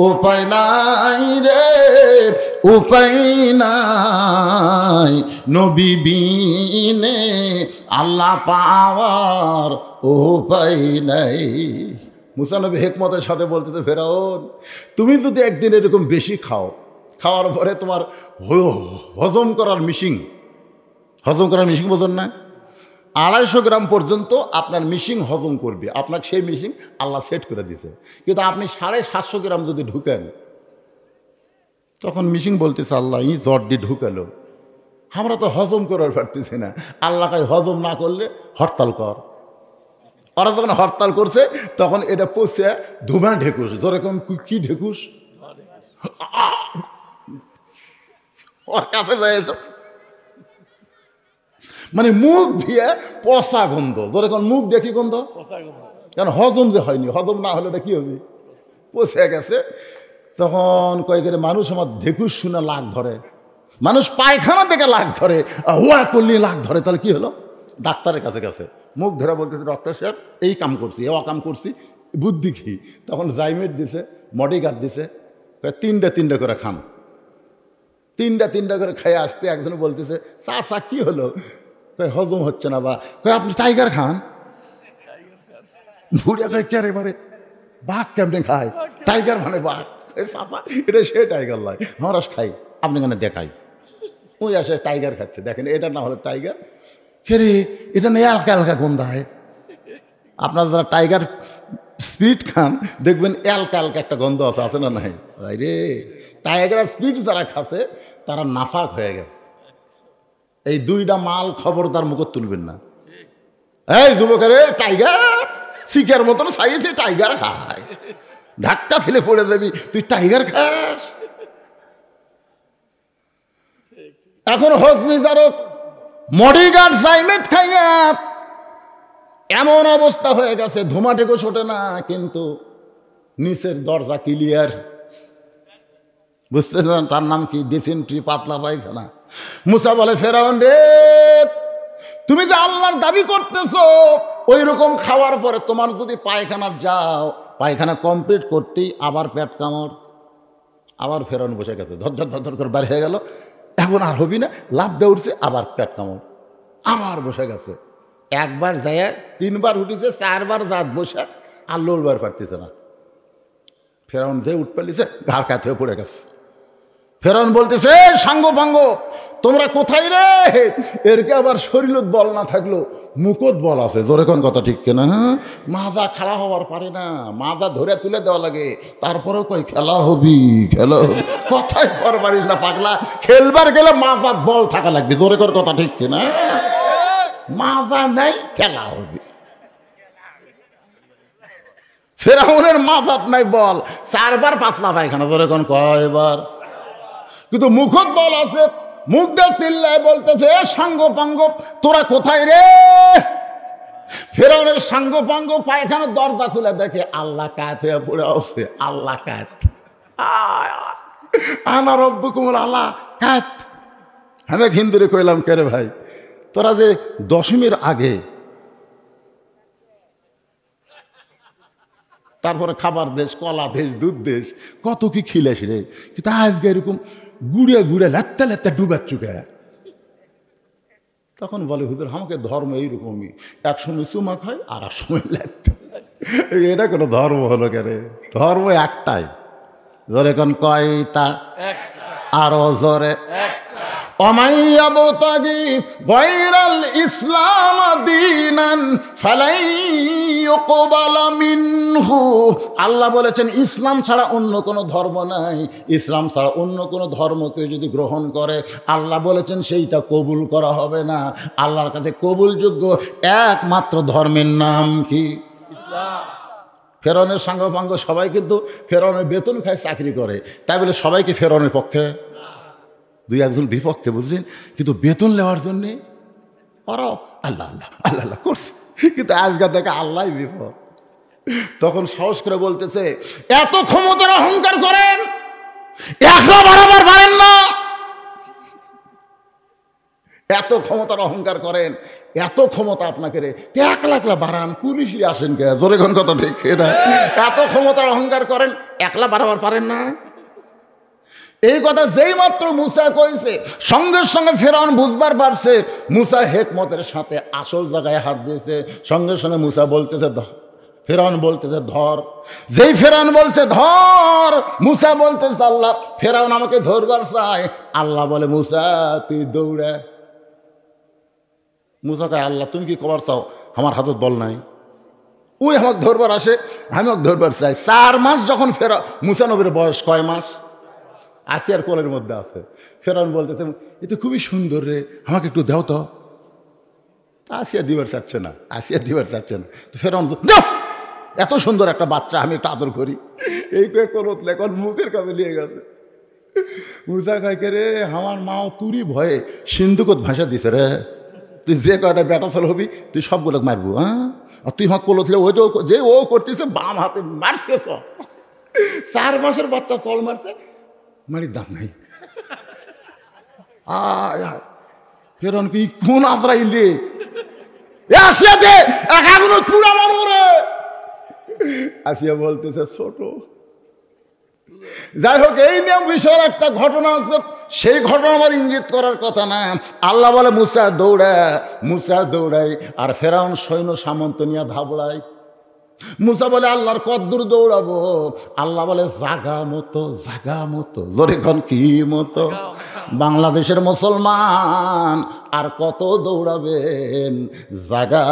উপায় নাই রে, উপায় নাই, নবী বিনে আল্লাহ পাওয়ার উপায় নাই। মুসা নবী হিকমতের সাথে বলতে তো, ফেরাউন তুমি যদি একদিন এরকম বেশি খাও, খাওয়ার পরে তোমার হজম করার মিশিং বোঝেন না? 250 গ্রাম পর্যন্ত আপনার মিশিং হজম করবে, আপনাকে সেই মিশিং আল্লাহ সেট করে দিছে। কিন্তু আপনি 750 গ্রাম যদি ঢুকেন, তখন মিশিং বলতেছে আল্লাহ ই জট দিয়ে ঢুকালো, আমরা তো হজম করার পারতেছি না। আল্লাহকে হজম না করলে হরতাল কর। ওরা যখন হরতাল করছে তখন এটা পচে ধুমা ঢেকুস, যেরকম কি ঢেকুস ওর কাছে যায়, মানে মুখ দিয়ে পচা গন্ধ, যেরকম মুখ দিয়ে কি গন্ধ, কারণ হজম যে হয়নি, হজম না হলে এটা কি হবে, পচে গেছে। তখন কয়েক মানুষ আমার ঢেকুস শুনে লাগ ধরে, মানুষ পায়খানা থেকে লাগ ধরে, হুয়া করলে লাগ ধরে, তাহলে কি হলো, ডাক্তারের কাছে গেছে, মুখ ধরে বলতেছে ডক্টর সাহেব এই কাম করছি, ও কাম করছি, বুদ্ধি কি। তখন জাইমেট দিছে, মডিগার্ড দিছে, তিনটা করে খান, তিনটা করে খেয়ে আসতে একজন বলতেছে চা কি হলো, হজম হচ্ছে না, বা আপনি টাইগার খান। বুড়িয়া কয় কে রে বারে, বাঘ কেমনে খায়, টাইগার মানে বাঘ, চাচা এটা সে টাইগার লাই, আমরা খাই, আপনি কেন দেখাই। ওই আসে টাইগার খাচ্ছে, দেখেন এটা না হলে টাইগার কে রে, এটা নেই হালকা হালকা গন্ধ হয়। আপনারা যারা টাইগার স্পিরিট খান দেখবেন হালকা হালকা একটা গন্ধ আছে না নাই রে। টাইগার স্পিরিট যারা খাচ্ছে তারা নাফাক হয়ে গেছে। এই দুইটা মাল খবরদার মুখ তুলবেন না। এই যুবকের টাইগার শিকার মতন সাইয়েছে, টাইগার খায়, ধাক্কা ফেলে পড়ে যাবি, তুই টাইগার খাস। এখন হজমি জারক মডিগার্ড জাইমেট খাইয়া এমন অবস্থা হয়ে গেছে, ধুমাটেকো ছোটে না, কিন্তু নিচের দরজা ক্লিয়ার। বুঝতেছেন তার নাম কি, ডিসেন্ট্রি, পাতলা পায়খানা। মুসা বলে ফেরাউন রে, তুমি যে আল্লাহর দাবি করতেছো, ওই রকম খাওয়ার পরে তোমার যদি পায়খানা যাও, পায়খানা কমপ্লিট করতেই আবার পেট কামড়। আবার ফেরাউন বসে গেছে, ধর করে বার হয়ে গেল, এখন আর হবি না, লাভ দিয়ে উঠছে, আবার পেট কামড়, আবার বসে গেছে। একবার যায়, 3 বার উঠেছে, 4 বার দাঁত বসে, আর লড়বার পারতেছে না। ফেরাউন যে উঠ পেলিছে, ঘাড় কাত হয়ে পড়ে গেছে। ফেরাউন বলতেছে সাঙ্গ পাঙ্গ তোমরা কোথায় রে, এরকে আবার শরীরত বল না থাকলো মুখত বল আছে, জোরে কোন কথা ঠিক কিনা। হ্যাঁ, মাজা খাড়া হওয়ার পারে না, মাজা ধরে তুলে দেওয়া লাগে, তারপরেও কই খেলা হবি, খেলা হবি, কথাই পারবারিস না পাগলা, খেলবার গেলে মাজার বল থাকা লাগবে, জোরে কোন কথা ঠিক কিনা। মাজা নাই, খেলা হবি। ফেরাউনের মাজাত নাই বল, 4 বার পাতলা পায়খানা, জোরে কোন কয়বার, কিন্তু মুখত বল আছে। মুখটা চিল্লায় বলতেছে সাঙ্গ পাঙ্গ তোরা কোথায় রে। ফেরাউনের সাঙ্গ পাঙ্গ পায়খানার দরজা খুলে দেখে আল্লাহ কাত হয়ে পড়ে আছে, আল্লাহ কাত, আনা রব্বুকুমুল আল্লাহ কাত। আমি হিন্দুরে কইলাম কে রে ভাই, তোরা যে দশমীর আগে তারপরে খাবার দেশ, কলা দেশ, দুধ দেশ, কত কি খিলেস রে, কিন্তু আজকে এরকম গুড়ে লেত্তা ডুবার চুকে। তখন বলে হুজুর আমাকে ধর্ম এইরকমই, এক সময় চুমা খায় আর এক সময় লেত্তা, এটা কোনো ধর্ম হলো কেরে, ধর্ম একটাই, জোরে কোন কয়টা, আরো জোরে, অমাইয়াবতাগি গায়রাল ইসলাম দীনান ফালাই ইউকবালা মিনহু। আল্লাহ বলেছেন ইসলাম ছাড়া অন্য কোনো ধর্ম নাই, ইসলাম ছাড়া অন্য কোনো ধর্মকে যদি গ্রহণ করে আল্লাহ বলেছেন সেইটা কবুল করা হবে না। আল্লাহর কাছে কবুলযোগ্য একমাত্র ধর্মের নাম কি, ইসলাম। ফেরাউনের সাঙ্গপাঙ্গ সবাই কিন্তু ফেরাউনের বেতন খায়, চাকরি করে, তাই বলে সবাইকে ফেরাউনের পক্ষে, 2-1 বিপক্ষে, বুঝলেন, কিন্তু বেতন নেওয়ার জন্যে ওরাও আল্লাহ আল্লাহ আল্লাহ আল্লাহ করছে, কিন্তু আজকাল দেখে আল্লাহ বিপদ। তখন সাহস করে বলতেছে এত ক্ষমতার অহংকার করেন, একলা বাড়াবার পারেন না, এত ক্ষমতার অহংকার করেন, এত ক্ষমতা আপনাকে রে 1 লাখ বাড়ান, পুলিশই আসেন কে, জোরে কোন কথা ঠিক না। এত ক্ষমতার অহংকার করেন, একলা বাড়াবার পারেন না। এই কথা যেই মাত্র মুসা কইছে সঙ্গে সঙ্গে ফেরাউন বুঝবার পারছে মুসা হেকমতের সাথে আসল জায়গায় হাত দিয়েছে। সঙ্গে সঙ্গে মুসা বলতেছে, ফেরাউন বলতেছে ধর, যেই ফেরাউন বলছে ধর, মুসা বলতেছে আল্লাহ ফেরাউন আমাকে ধরবার চায়। আল্লাহ বলে মুসা তুই দৌড়া, মুসা কয় আল্লাহ তুমি কি কবার চাও, আমার হাতত বল নাই। ওই আমাকে ধরবার আসে, আমি ওকে ধরবার চাই। 4 মাস যখন ফেরা, মুসা নবীর বয়স কয় মাস? আসিয়ার কোলের মধ্যে আছে। ফেরাউন বলতেছে এ তো খুবই সুন্দর রে, আমাকে একটু দাও তো। আসিয়া দিবার চাচ্ছে না, আসিয়া দিবার চাচ্ছে না। তো ফেরাউন যাও, এত সুন্দর একটা বাচ্চা আমি একটু আদর করি, এই কয়ে করত লেখন মুখের কাছে নিয়ে গেছে। মুসা কাকে রে, আমার মাও তুরি ভয়ে সিন্ধুকত ভাষা দিছে রে, তুই যে কয়টা বেটা ফেল হবি তুই সবগুলো মারবো। হ্যাঁ, আর তুই আমাকে কোলতলে ওই তো যে ও করতেছে বাম হাতে মারছে। 4 মাসের বাচ্চা চল মারছে, মারির দাম নাই। ফেরাউন কি কোন আজরাইলে আসিয়া দে এখনো পুরা মামরে। আসিয়া বলতেছে ছোট। যাই হোক, এই নিয়ে বিষয়ের একটা ঘটনা আছে, সেই ঘটনা আমার ইঙ্গিত করার কথা না। আল্লাহ বলে মুসা দৌড়ায়, মুসা দৌড়ায়, আর ফেরাউন সৈন্য সামন্ত নিয়ে ধাবড়ায়। মুসা বলে আল্লাহর কদ্দূর দৌড়াবো? আল্লাহ বলে জাগা মতো, জাগা মতো। জোরে কোন কি মতো? বাংলাদেশের মুসলমান আর কত দৌড়াবেন, জাগা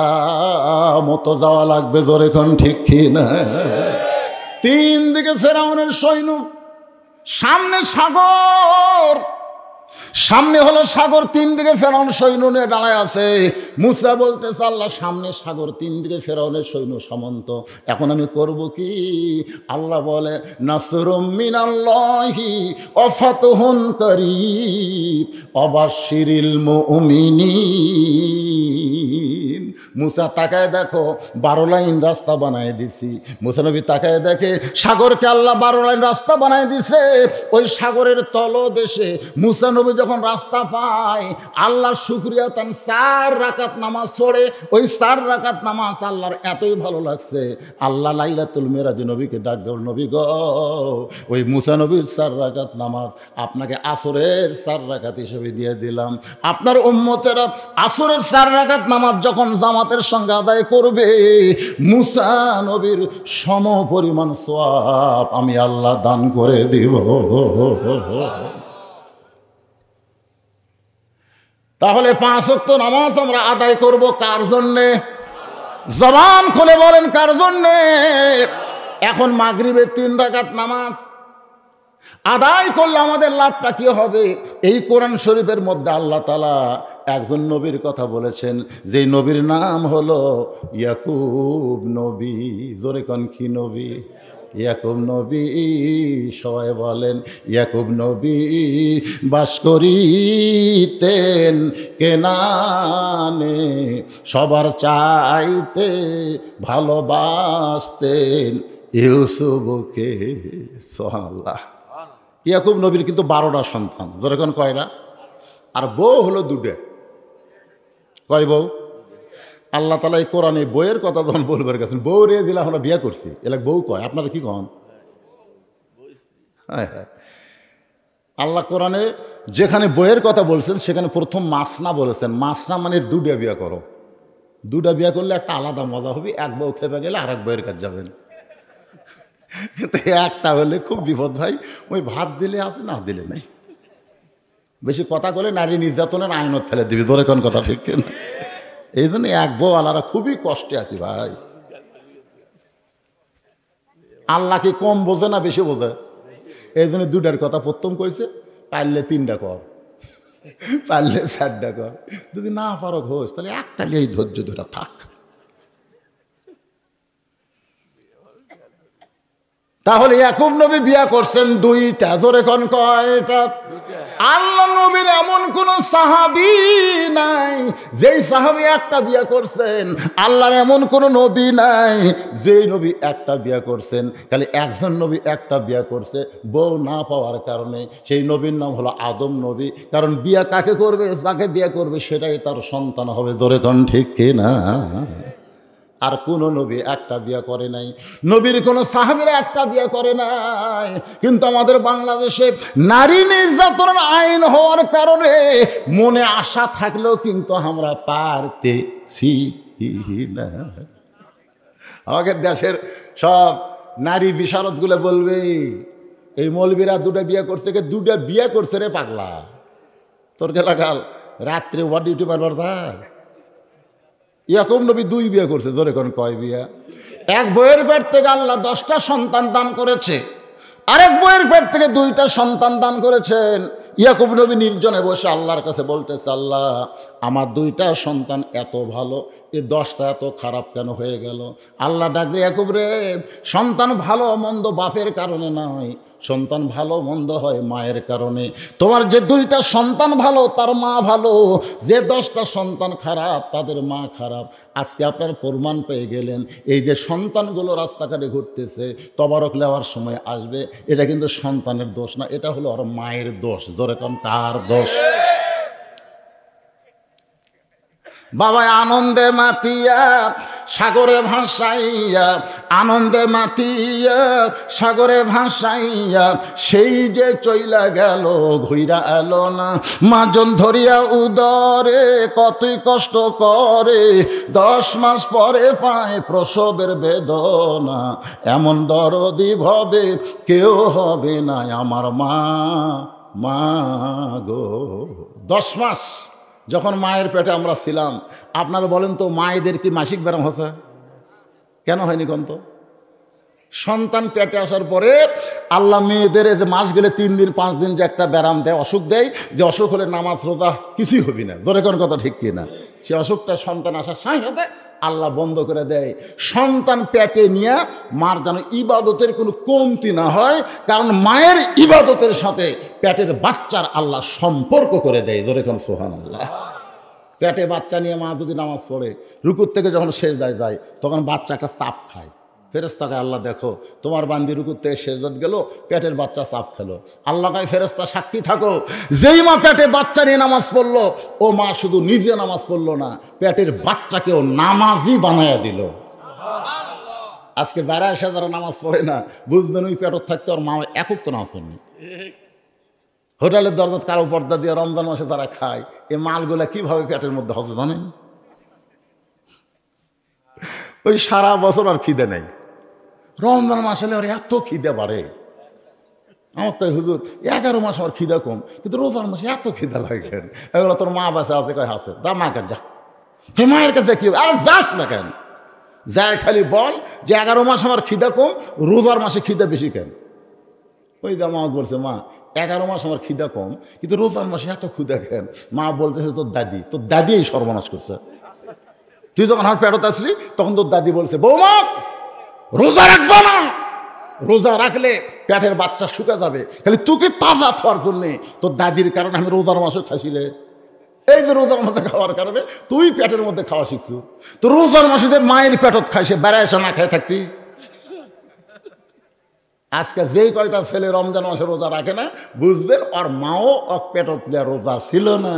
মতো যাওয়া লাগবে। জোরে কোন ঠিক কি না? 3 দিকে ফেরাউনের সৈন্য, সামনে সাগর, সামনে হলো সাগর, 3 দিকে ফেরাউন সৈন্য নিয়ে দাঁড়ায় আছে। মুসা বলতেছে আল্লাহ সামনে সাগর, 3 দিকে ফেরাউনের সৈন্য সামন্ত, এখন আমি করব কি? আল্লাহ বলে নাসরুম মিনাল্লাহি ওয়া ফাতহুন কারীব ওয়াবাশশিরিল মুমিনিন। মুসা তাকায় দেখো 12 লাইন রাস্তা বানায় দিছি। মুসা নবী তাকায় দেখে সাগরকে আল্লাহ 12 লাইন রাস্তা বানায় দিছে। ওই সাগরের তলদেশে মুসা নবী যখন রাস্তা পায়, আল্লাহর শুকরিয়া তান 4 রাকাত নামাজ পড়ে। ওই 4 রাকাত নামাজ আল্লাহর এতই ভালো লাগছে, আল্লাহ লাইলাতুল মেরাজে নবীকে ডাক দেও, নবী গো ওই মুসা নবীর 4 রাকাত নামাজ আপনাকে আসরের 4 রাকাত হিসেবে দিয়ে দিলাম। আপনার উম্মতেরা আসরের 4 রাকাত নামাজ যখন জামাতের সঙ্গে আদায় করবে, মুসা নবীর সম পরিমাণ সওয়াব আমি আল্লাহ দান করে দিব। তাহলে 5 ওয়াক্ত নামাজ আমরা আদায় করব কার জন্যে? জবান খুলে বলেন কার জন্যে? এখন মাগরিবের 3 রাকাত নামাজ আদায় করলে আমাদের লাভটা কি হবে? এই কোরআন শরীফের মধ্যে আল্লাহ তাআলা একজন নবীর কথা বলেছেন, যেই নবীর নাম হলো ইয়াকুব নবী। জোরে কোন কি নবী? ইয়াকুব নবী। সবাই বলেন ইয়াকুব নবী বাস করিতেন কেনানে, সবার চাইতে ভালোবাসতেন ইউসুফকে। সুবহানাল্লাহ। ইয়াকুব নবীর কিন্তু 12টা সন্তান। যেরকম কয়টা? আর বউ হলো 2টে। কয় বউ? আল্লাহ তাআলা এই কোরআনে বইয়ের কথা যখন বলবার গেছেন, বউ রে দিলা আমরা বিয়ে করছি, এলা বউ কয়, আপনারা কি কন? আল্লাহ কোরআনে যেখানে বইয়ের কথা বলছেন সেখানে প্রথম মাসনা বলেছেন। মাসনা মানে 2টা বিয়ে করো। 2টা বিয়ে করলে একটা আলাদা মজা হবে। এক বউ খেপে গেলে আর এক বউয়ের কাছে যাবেন। কিন্তু একটা হলে খুব বিপদ ভাই, ওই ভাত দিলে আছে, না দিলে নাই। বেশি কথা বলে নারী নির্যাতনের আইনত ফেলে দিবি। ধরে কোন কথা ঠিক কিনা? এই জন্য এক বউ আলারা খুবই কষ্টে আছি ভাই। আল্লাহ কি কম বোঝে না বেশি বোঝে? এই জন্য 2টার কথা প্রথম কইছে, পারলে 3টা কর, পারলে 4টা কর। যদি না পারো ঘোষ, তাহলে একটা নিয়েই ধৈর্য ধরে থাক। তাহলে ইয়াকুব নবী বিয়া করছেন 2টা। ধরে কোন কয়টা? আল্লাহ নবীর এমন কোন সাহাবী নাই যেই সাহাবী একটা বিয়া করছেন। আল্লাহর এমন কোন নবী নাই যেই নবী একটা বিয়া করছেন। খালি একজন নবী একটা বিয়া করছে, বউ না পাওয়ার কারণে। সেই নবীর নাম হলো আদম নবী। কারণ বিয়া কাকে করবে, যাকে বিয়া করবে সেটাই তার সন্তান হবে। ধরে কোন ঠিক কিনা? আর কোন নবী একটা বিয়া করে নাই, নবীর কোন সাহাবীরা একটা বিয়া করে নাই। কিন্তু আমাদের বাংলাদেশে নারী নির্যাতনের আইন হওয়ার কারণে মনে আশা থাকলেও কিন্তু আমরা পারতেছি না। আমাদের দেশের সব নারী বিশারদগুলো বলবে এই মৌলবীরা 2টা বিয়া করছে, 2টা বিয়া করছে রে পাগলা। তোর কে লাগাল রাত্রে ওয়ার ডিউটি পারবার ভাই? ইয়াকুব নবী 2 বিয়ে করছে, জোরে কোন কয় বিয়া? এক বইয়ের পেট থেকে আল্লাহ 10টা সন্তান দান করেছে, আরেক বইয়ের পেট থেকে 2টা সন্তান দান করেছেন। ইয়াকুব নবী নির্জনে বসে আল্লাহর কাছে বলতেছে, আল্লাহ আমার 2টা সন্তান এত ভালো, এই 10টা এত খারাপ কেন হয়ে গেল? আল্লাহ ডাকলে, ইয়াকুব রে, সন্তান ভালো মন্দ বাপের কারণে নয়, সন্তান ভালো মন্দ হয় মায়ের কারণে। তোমার যে 2টা সন্তান ভালো তার মা ভালো, যে 10টা সন্তান খারাপ তাদের মা খারাপ। আজকে আপনার প্রমাণ পেয়ে গেলেন, এই যে সন্তানগুলো রাস্তাঘাটে ঘুরতেছে, তবারক নেওয়ার সময় আসবে, এটা কিন্তু সন্তানের দোষ না, এটা হলো ওর মায়ের দোষ। জোরে কম, কার দোষ? বাবা আনন্দে মাতিয়া সাগরে ভাসাইয়া, আনন্দে মাতিয়া সাগরে ভাসাইয়া, সেই যে চইলা গেল ঘুইরা এলো না। মাজন ধরিয়া উদরে কতই কষ্ট করে, 10 মাস পরে পায় প্রসবের বেদনা। এমন দরদি ভবে কেউ হবে না আমার মা, মা গো। 10 মাস যখন মায়ের পেটে আমরা ছিলাম, আপনারা বলেন তো মায়েদের কি মাসিক ব্যারাম হচ্ছে? কেন হয়নি কোন তো? সন্তান পেটে আসার পরে আল্লাহ মেয়েদের যে মাস গেলে 3 দিন 5 দিন যে একটা ব্যারাম দেয়, অসুখ দেয়, যে অসুখ হলে নামাজ রোজা কিছুই হবি না। জোরে কোন কথা ঠিক কিনা? সে অসুখটা সন্তান আসার সাথে সাথে আল্লাহ বন্ধ করে দেয়। সন্তান পেটে নিয়ে মার যেন ইবাদতের কোনো কমতি না হয়, কারণ মায়ের ইবাদতের সাথে পেটের বাচ্চার আল্লাহ সম্পর্ক করে দেয়। জোরে কোন সুবহানাল্লাহ। পেটে বাচ্চা নিয়ে মা যদি নামাজ পড়ে, রুকুর থেকে যখন সেজদায় যায়, তখন বাচ্চা একটা চাপ খায়। ফেরেশতাকে আল্লাহ, দেখো তোমার বান্দি রুকুর থেকে সেজদাত গেল, পেটের বাচ্চা চাপ খেলো। আল্লাহ কয়, ফেরেশতা সাক্ষী থাকো, যেই মা পেটে বাচ্চা নিয়ে নামাজ পড়লো, ও মা শুধু নিজে নামাজ পড়লো না, পেটের বাচ্চাকেও নামাজি বানায়া দিল। আজকে 82 যারা নামাজ পড়ে না, বুঝবেন ওই পেটত থাকতে ওর মা একক তো নামাজ পড়েনি। হোটেলের দরজাত কালো পর্দা দিয়ে রমজান মাসে যারা খায়, এই মালগুলা কিভাবে পেটের মধ্যে হচ্ছে জানেন? ওই সারা বছর আর খিদে নেই, রমজান মাস হলে ওর এত খিদে বাড়ে। আমার কয়, হুজুর 11 মাস আমার খিদা কম, কিন্তু রোজার মাসে এত খিদা লাগে। এগুলো তোর মা বাসা আছে? কয় আছে। যা মায়ের কাছে যা। সে মায়ের কাছে কি? আরে যাস না কেন? যায় খালি বল যে 11 মাস আমার খিদা কম, রোজার মাসে খিদা বেশি কেন? ওই যে মা বলছে, মা 11 মাস আমার খিদা কম, কিন্তু রোজার মাসে এত ক্ষুদা কেন? মা বলতেছে, তোর দাদি এই সর্বনাশ করছে। তুই যখন আমার পেটত আসলি তখন তোর দাদি বলছে, বৌমা রোজা রাখবো না, রোজা রাখলে পেটের বাচ্চা শুকা যাবে, খালি তোকে তাজা থাকার জন্যে তোর দাদির কারণে আমি রোজার মাসে খাসিলে। এই যে রোজার মধ্যে খাওয়ার কারণে তুই পেটের মধ্যে খাওয়া শিখছু। তো রোজার মাসে যে মায়ের পেটত খাই, সে বেড়ায় এসে না খায় থাকবি? আজকে যেই কয়টা ছেলে রমজান মাসে রোজা রাখে না, বুঝবেন ওর মাও পেটত রোজা ছিল না।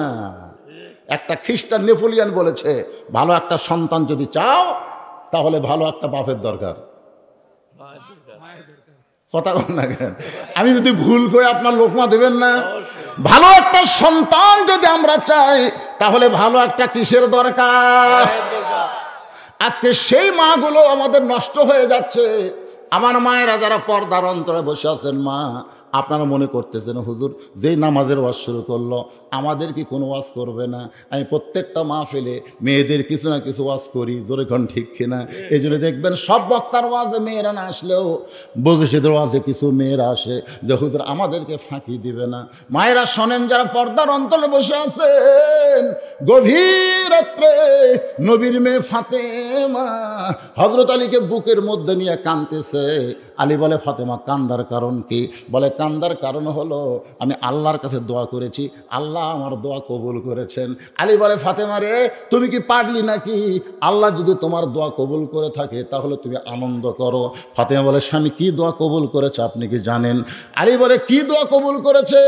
একটা খ্রিস্টান নেপোলিয়ান বলেছে, ভালো একটা সন্তান যদি চাও তাহলে ভালো একটা বাপের দরকার। কথা বল না কেন? আমি যদি ভুল করে আপনার লোকমা দেবেন না? ভালো একটা সন্তান যদি আমরা চাই তাহলে ভালো একটা কিসের দরকার? আজকে সেই মাগুলো আমাদের নষ্ট হয়ে যাচ্ছে। আমার মায়েরা যারা পর্দার অন্তরে বসে আছেন, মা আপনারা মনে করতেছেন হুজুর যেই নামাজের ওয়াজ শুরু করলো আমাদের কি কোনো ওয়াজ করবে না? আমি প্রত্যেকটা মাহফিলে মেয়েদের কিছু না কিছু ওয়াজ করি, জোরে কোন ঠিক কিনা? এই জন্য দেখবেন সব বক্তার ওয়াজে মেয়েরা না আসলেও বগুশিদের ওয়াজে কিছু মেয়েরা আসে যে হুজুর আমাদেরকে ফাঁকি দিবে না। মায়েরা শোনেন, যারা পর্দার অন্তরে বসে আছেন, গভীর রাত্রে নবীর মেয়ে ফাতেমা হযরত আলীকে বুকের মধ্যে নিয়ে কাঁদতেছে। আলী বলে, ফাতেমা কান্দার কারণ কি? বলে, কান্দার কারণ হলো আমি আল্লাহর কাছে দোয়া করেছি, আল্লাহ আমার দোয়া কবুল করেছেন। আলী বলে, ফাতেমা রে তুমি কি পাগলি নাকি? আল্লাহ যদি তোমার দোয়া কবুল করে থাকে তাহলে তুমি আনন্দ করো। ফাতেমা বলে, স্বামী কি দোয়া কবুল করেছে আপনি কি জানেন? আলী বলে, কি দোয়া কবুল করেছে?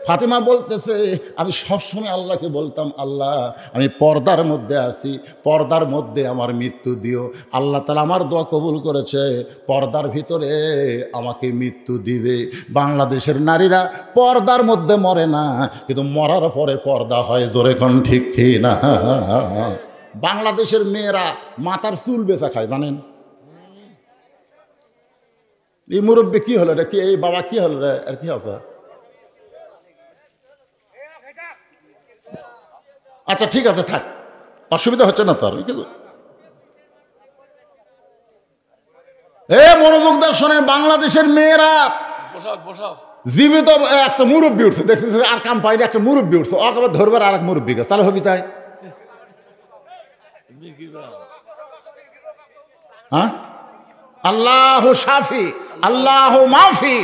ফাতেমা বলতেছে, আমি সবসময় আল্লাহকে বলতাম, আল্লাহ আমি পর্দার মধ্যে আছি, পর্দার মধ্যে আমার মৃত্যু দিও। আল্লাহ তাআলা আমার দোয়া কবুল করেছে, পর্দার ভিতরে আমাকে মৃত্যু দিবে। বাংলাদেশের নারীরা পর্দার মধ্যে মরে না, কিন্তু মরার পরে পর্দা হয়, জোরে কোন ঠিক কি না? বাংলাদেশের মেয়েরা মাথার চুল বেচা খায়, জানেন? এই মুরব্বী কি হলো রে? কি এই বাবা কি হলো রে? আর কি আছে? আচ্ছা ঠিক আছে, থাক, অসুবিধা হচ্ছে না তো আর? মনোযোগ দিয়ে শোনেন, বাংলাদেশের মেয়েরা জীবিত একটা মুরব্বী উঠছে, দেখছেন আর কাম পাইনি, একটা মুরব্বী উঠছে, অকবার ধরবার আর এক মুরব্বীকে, তাহলে হবি তাই? হ্যাঁ, আল্লাহ শাফি আল্লাহ মাফি।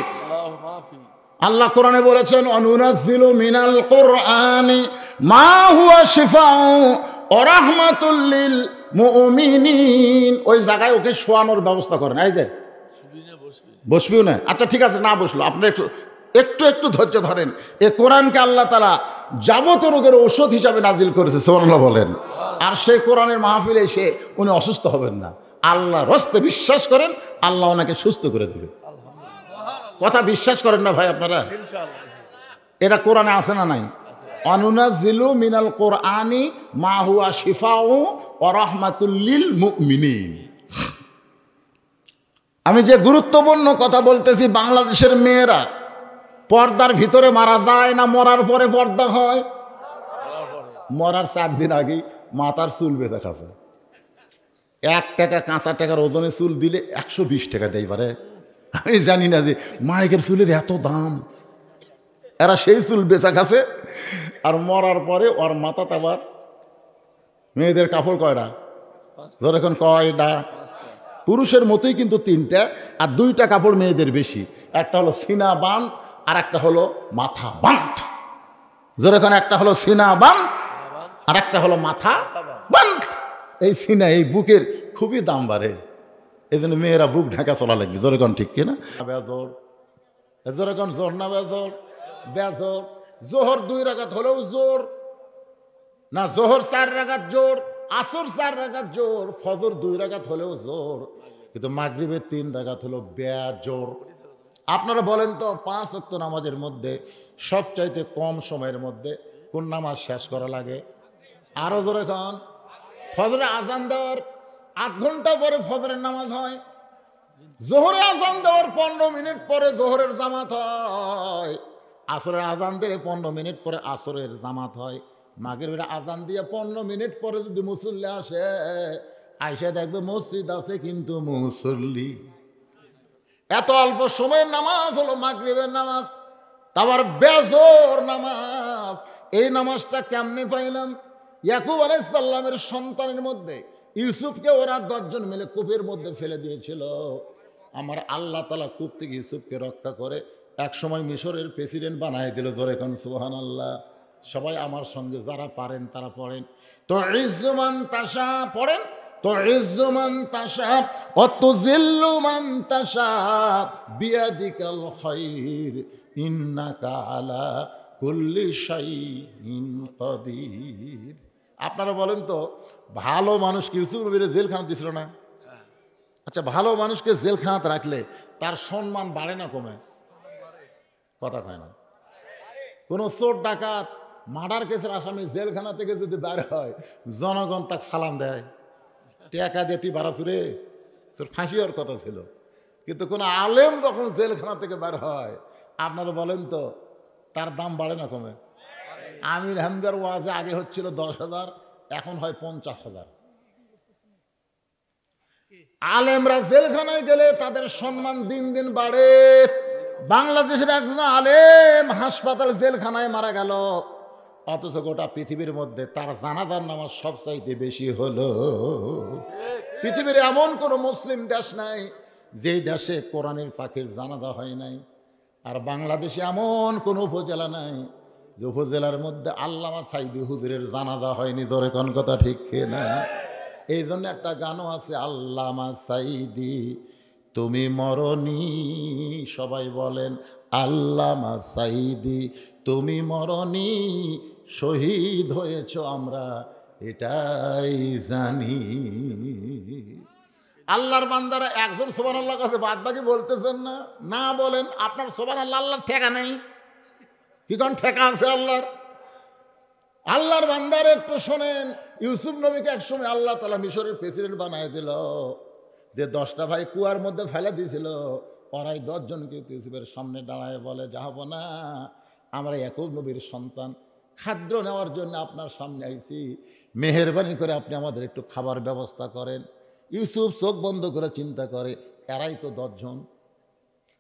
আল্লাহ কোরআনে বলেছেন, অনুনাজ্জিলু মিনাল কুরআনি মা হুয়া শিফাউ ওয়া রাহমাতুল লিল মুমিনিন। ওই জায়গায় ওকে শোয়ানোর ব্যবস্থা করেন। এই যে বসবিও না, আচ্ছা ঠিক আছে, না বসলো, আপনি একটু একটু ধৈর্য ধরেন। এ কোরআনকে আল্লাহ তাআলা যাবতীয় রোগের ঔষধ হিসাবে নাজিল করেছে, সুবহানাল্লাহ বলেন। আর সেই কোরআনের মাহফিলে এসে উনি অসুস্থ হবেন না, আল্লাহ রস্তে বিশ্বাস করেন, আল্লাহ ওনাকে সুস্থ করে দেবে। কথা বিশ্বাস করেন না ভাই আপনারা? এটা কোরআনে আছে না নাই? অনুনাজ্জিলু মিনাল কুরআনি মা হুয়া শিফাউ ওয়া রাহমাতুল লিল মুমিনিন। আমি যে গুরুত্বপূর্ণ কথা বলতেছি, বাংলাদেশের মেয়েরা পর্দার ভিতরে মারা যায় না মরার পরে পর্দা হয়? মরার 4 দিন আগেই মাথার চুল বেচা খাচ্ছে। 1 টাকা কাঁচা টাকার ওজনে চুল দিলে 120 টাকা দেয় পারে। আমি জানি না যে মাইকের চুলের এত দাম, এরা সেই চুল বেচা খাচ্ছে। আর মরার পরে ওর মাথা আবার, মেয়েদের কাপড় কয়টা? ধর এখন কয়টা? পুরুষের মতোই কিন্তু 3টা, আর 2টা কাপড় মেয়েদের বেশি। একটা হলো সিনা বাঁধ আর একটা হলো মাথা বাঁধ। যেরকম একটা হলো সিনা বাঁধ আর একটা হলো মাথা বাঁধ। এই সিনা, এই বুকের খুবই দাম বাড়ে, এই জন্য মেয়েরা বুক ঢাকা চলা লাগবে। যেরকম ঠিক কিনা? বেজর, যেরকম জোর না বেজর? বেজর। জোহর 2 রাকাত হলেও জোর না, জোহর 4 রাকাত জোর, আসর 4 রাকাত জোর, ফজর 2 রাকাত হলেও জোর, কিন্তু মাগরিবের 3 রাকাত হলো বেজোর। আপনারা বলেন তো 5 ওয়াক্ত নামাজের মধ্যে সবচাইতে কম সময়ের মধ্যে কোন নামাজ শেষ করা লাগে? আরো জোরে কন। ফজরে আজান দেওয়ার 8 ঘন্টা পরে ফজরের নামাজ হয়। জোহরে আজান দেওয়ার 15 মিনিট পরে জোহরের জামাত হয়। আসরের আজান দিয়ে 15 মিনিট পরে আসরের জামাত হয়। মাগরিবের আজান দিয়ে 15 মিনিট পরে যদি মুসল্লি আসে, আইসা দেখবে মসজিদ আছে কিন্তু মুসল্লি। এত অল্প সময়ের নামাজ হলো মাগরিবের নামাজ, তারপর বেজোর নামাজ। এই নামাজটা কেমনে পাইলাম? ইয়াকুব আলাইহিস সালামের সন্তানের মধ্যে ইউসুফকে ওরা 10 জন মিলে কূপের মধ্যে ফেলে দিয়েছিল। আমার আল্লাহ তাআলা কূপ থেকে ইউসুফকে রক্ষা করে এক সময় মিশরের প্রেসিডেন্ট বানায় দিল। ধরে এখন সুবহানাল্লাহ। সবাই আমার সঙ্গে যারা পারেন তারা পড়েন, তো ইজ্জুমান তাশা পড়েন, তো ইজ্জুমান তাশা ওয়া তুযিল্লু মান তাশা বিয়াদিকাল খায়র ইন্নাকা আলা কুল্লি শাইইন কাদির। আপনারা বলেন তো, ভালো মানুষকে ইউসুফ নবীর জেলখানা দিছিল না? আচ্ছা, ভালো মানুষকে জেলখানাতে রাখলে তার সম্মান বাড়ে না কমে? কথা কয় না। কোন চোর ডাকাত মার্ডার কেসের আসামি জেলখানা থেকে যদি বের হয়, জনগণ তাকে সালাম দেয়, টাকা দিয়ে তুই বাড়াচুরে, তোর ফাঁসি হওয়ার কথা ছিল। কিন্তু কোন আলেম যখন জেলখানা থেকে বের হয়, আপনারা বলেন তো তার দাম বাড়ে না কমে? আমির হামদার ওয়াজে আগে হচ্ছিল 10,000, এখন হয় 50,000। আলেমরা জেলখানায় গেলে তাদের সম্মান দিন দিন বাড়ে। বাংলাদেশের একজন আলেম হাসপাতাল জেলখানায় মারা গেল, অথচ গোটা পৃথিবীর মধ্যে তার জানাজার নামাজ সবচাইতে বেশি হলো। পৃথিবীর এমন কোনো মুসলিম দেশ নাই যেই দেশে কোরআনের পাখির জানাজা হয় নাই। আর বাংলাদেশে এমন কোনো উপজেলা নাই যে উপজেলার মধ্যে আল্লামা সাইদি হুজুরের জানাজা হয়নি। ধরে কোন কথা ঠিক না? এই জন্য একটা গানও আছে, আল্লামা সাইদি তুমি মরনি। সবাই বলেন আল্লামা সাইদি তুমি মরনি, শহীদ হয়েছ আমরা এটাই জানি। আল্লাহর বান্দারা একজন সুবহানাল্লাহ কাছে বাদ বাকি বলতেছেন না? না বলেন, আপনার সুবহানাল্লাহ আল্লাহর ঠেকা নেই। কি কোন ঠেকা আছে আল্লাহর? আল্লাহর বান্দার একটু শোনেন। ইউসুফ নবীকে একসময় আল্লাহ তাআলা মিশরের প্রেসিডেন্ট বানায় দিল। যে 10টা ভাই কুয়ার মধ্যে ফেলে দিয়েছিল, ওরাই 10 জনকে ইউসুফের সামনে দাঁড়ায় বলে, যাবো না, আমরা ইয়াকুব নবীর সন্তান, খাদ্য নেওয়ার জন্য আপনার সামনে আইছি, মেহেরবানি করে আপনি আমাদের একটু খাবার ব্যবস্থা করেন। ইউসুফ চোখ বন্ধ করে চিন্তা করে, এরাই তো 10 জন,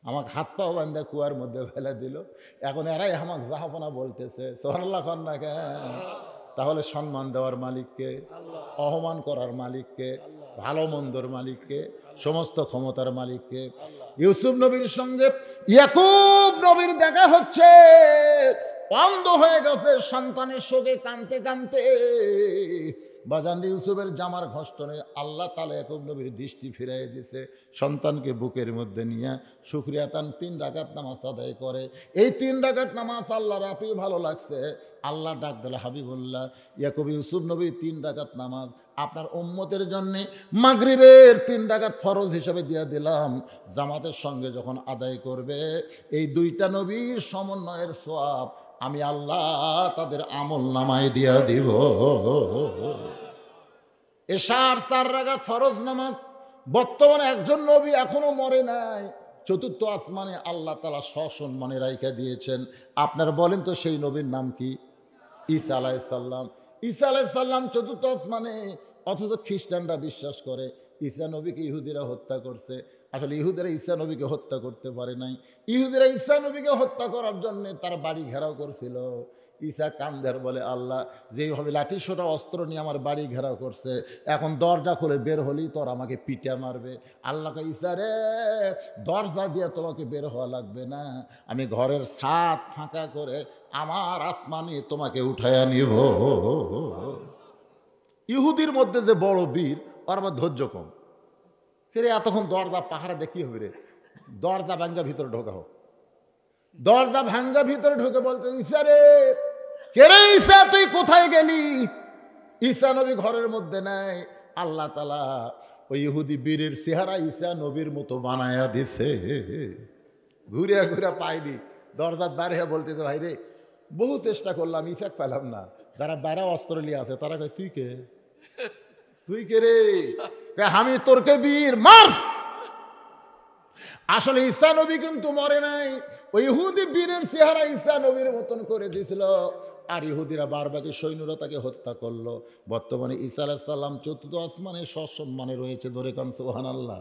আমাকে হাত পাও বান্ধা কুয়ার মধ্যে ফেলে দিল, এখন এরাই আমাকে জাহাপনা বলতেছে, সুবহানাল্লাহ কর না কেন? তাহলে সম্মান দেওয়ার মালিককে, অপমান করার মালিককে, ভালো মন্দর মালিককে, সমস্ত ক্ষমতার মালিককে। ইউসুফ নবীর সঙ্গে ইয়াকুব নবীর দেখা হচ্ছে, অন্ধ হয়ে গেছে সন্তানের শোকে কাঁদতে কাঁদতে। বাজান ইউসুফের জামার ঘষ্টনে আল্লাহ তাআলা ইয়াকুব নবীর দৃষ্টি ফিরাই দিয়েছে, সন্তানকে বুকের মধ্যে নিয়ে শুকরিয়া তান 3 রাকাত নামাজ আদায় করে। এই 3 রাকাত নামাজ আল্লাহর এতই ভালো লাগছে, আল্লাহ ডাক দিল, হাবিবুল্লাহ ইয়াকুব ইউসুফ নবীর 3 রাকাত নামাজ আপনার উম্মতের জন্য মাগরিবের 3 রাকাত ফরজ হিসেবে দিয়ে দিলাম। জামাতের সঙ্গে যখন আদায় করবে, এই 2টা নবীর সমন্বয়ের সওয়াব আমি আল্লাহ তাদের আমল নামায় দিয়া দিব। এশার 4 রাকাত ফরজ নামাজ। বর্তমানে একজন নবী এখনো মরে নাই, 4র্থ আসমানে আল্লাহ তাআলা সসম্মানে রাইখা দিয়েছেন। আপনারা বলেন তো সেই নবীর নাম কি? ঈসা আলাইহিস সালাম। ঈসা আলাইহিস সালাম 4র্থ আসমানে, অথচ খ্রিস্টানরা বিশ্বাস করে ঈসা নবীকে ইহুদিরা হত্যা করছে। আসলে ইহুদিরা ঈসা নবীকে হত্যা করতে পারে নাই। ইহুদিরা ঈসা নবীকে হত্যা করার জন্য তার বাড়ি ঘেরাও করছিল। ঈসা কান্দার বলে, আল্লাহ যেইভাবে লাঠি সোটা অস্ত্র নিয়ে আমার বাড়ি ঘেরাও করছে, এখন দরজা খুলে বের হলেই তোর আমাকে পিটা মারবে। আল্লাহকে, ঈসা রে দরজা দিয়ে তোমাকে বের হওয়া লাগবে না, আমি ঘরের ছাদ ফাঁকা করে আমার আসমানে তোমাকে উঠাইয়া নিব। ইহুদির মধ্যে যে বড় বীর, ওর আবার ধৈর্য কম। ফিরে এতক্ষণ দরজা পাহারা দেখি হবে রে, দরজা ভাঙ্গা ভিতরে ঢোকা হোক। দরজা ভাঙ্গা ভিতরে ঢুকে বলতে, ঈসা রে, কে রে ঈসা, তুই কোথায় গেলি? ঈসা নবী ঘরের মধ্যে নাই। আল্লাহ তাআলা ওই ইহুদি বীরের চেহারা ঈসা নবীর মতো বানায়া দিছে। ঘুরে ঘুরে পাইনি, দরজার বাইরে বলতেছে, ভাই রে বহু চেষ্টা করলাম, ঈসাক পেলাম না। যারা বাইরে অস্ট্রেলিয়া আছে তারা কয়, তুই কে? তুই কে রে? আমি তোরকে বীর, মার। আসলে ঈসা নবী কিন্তু মরে নাই, ওই ইহুদি বীরের চেহারা ঈসা নবীর মতন করে দিয়েছিল। আর ইহুদিরা বারবাকি সৈন্যরা তাকে হত্যা করলো। বর্তমানে ঈসা আলাইহিস সালাম 4র্থ আসমানে সসম্মানে রয়েছে। ধরে কান সুবহানাল্লাহ।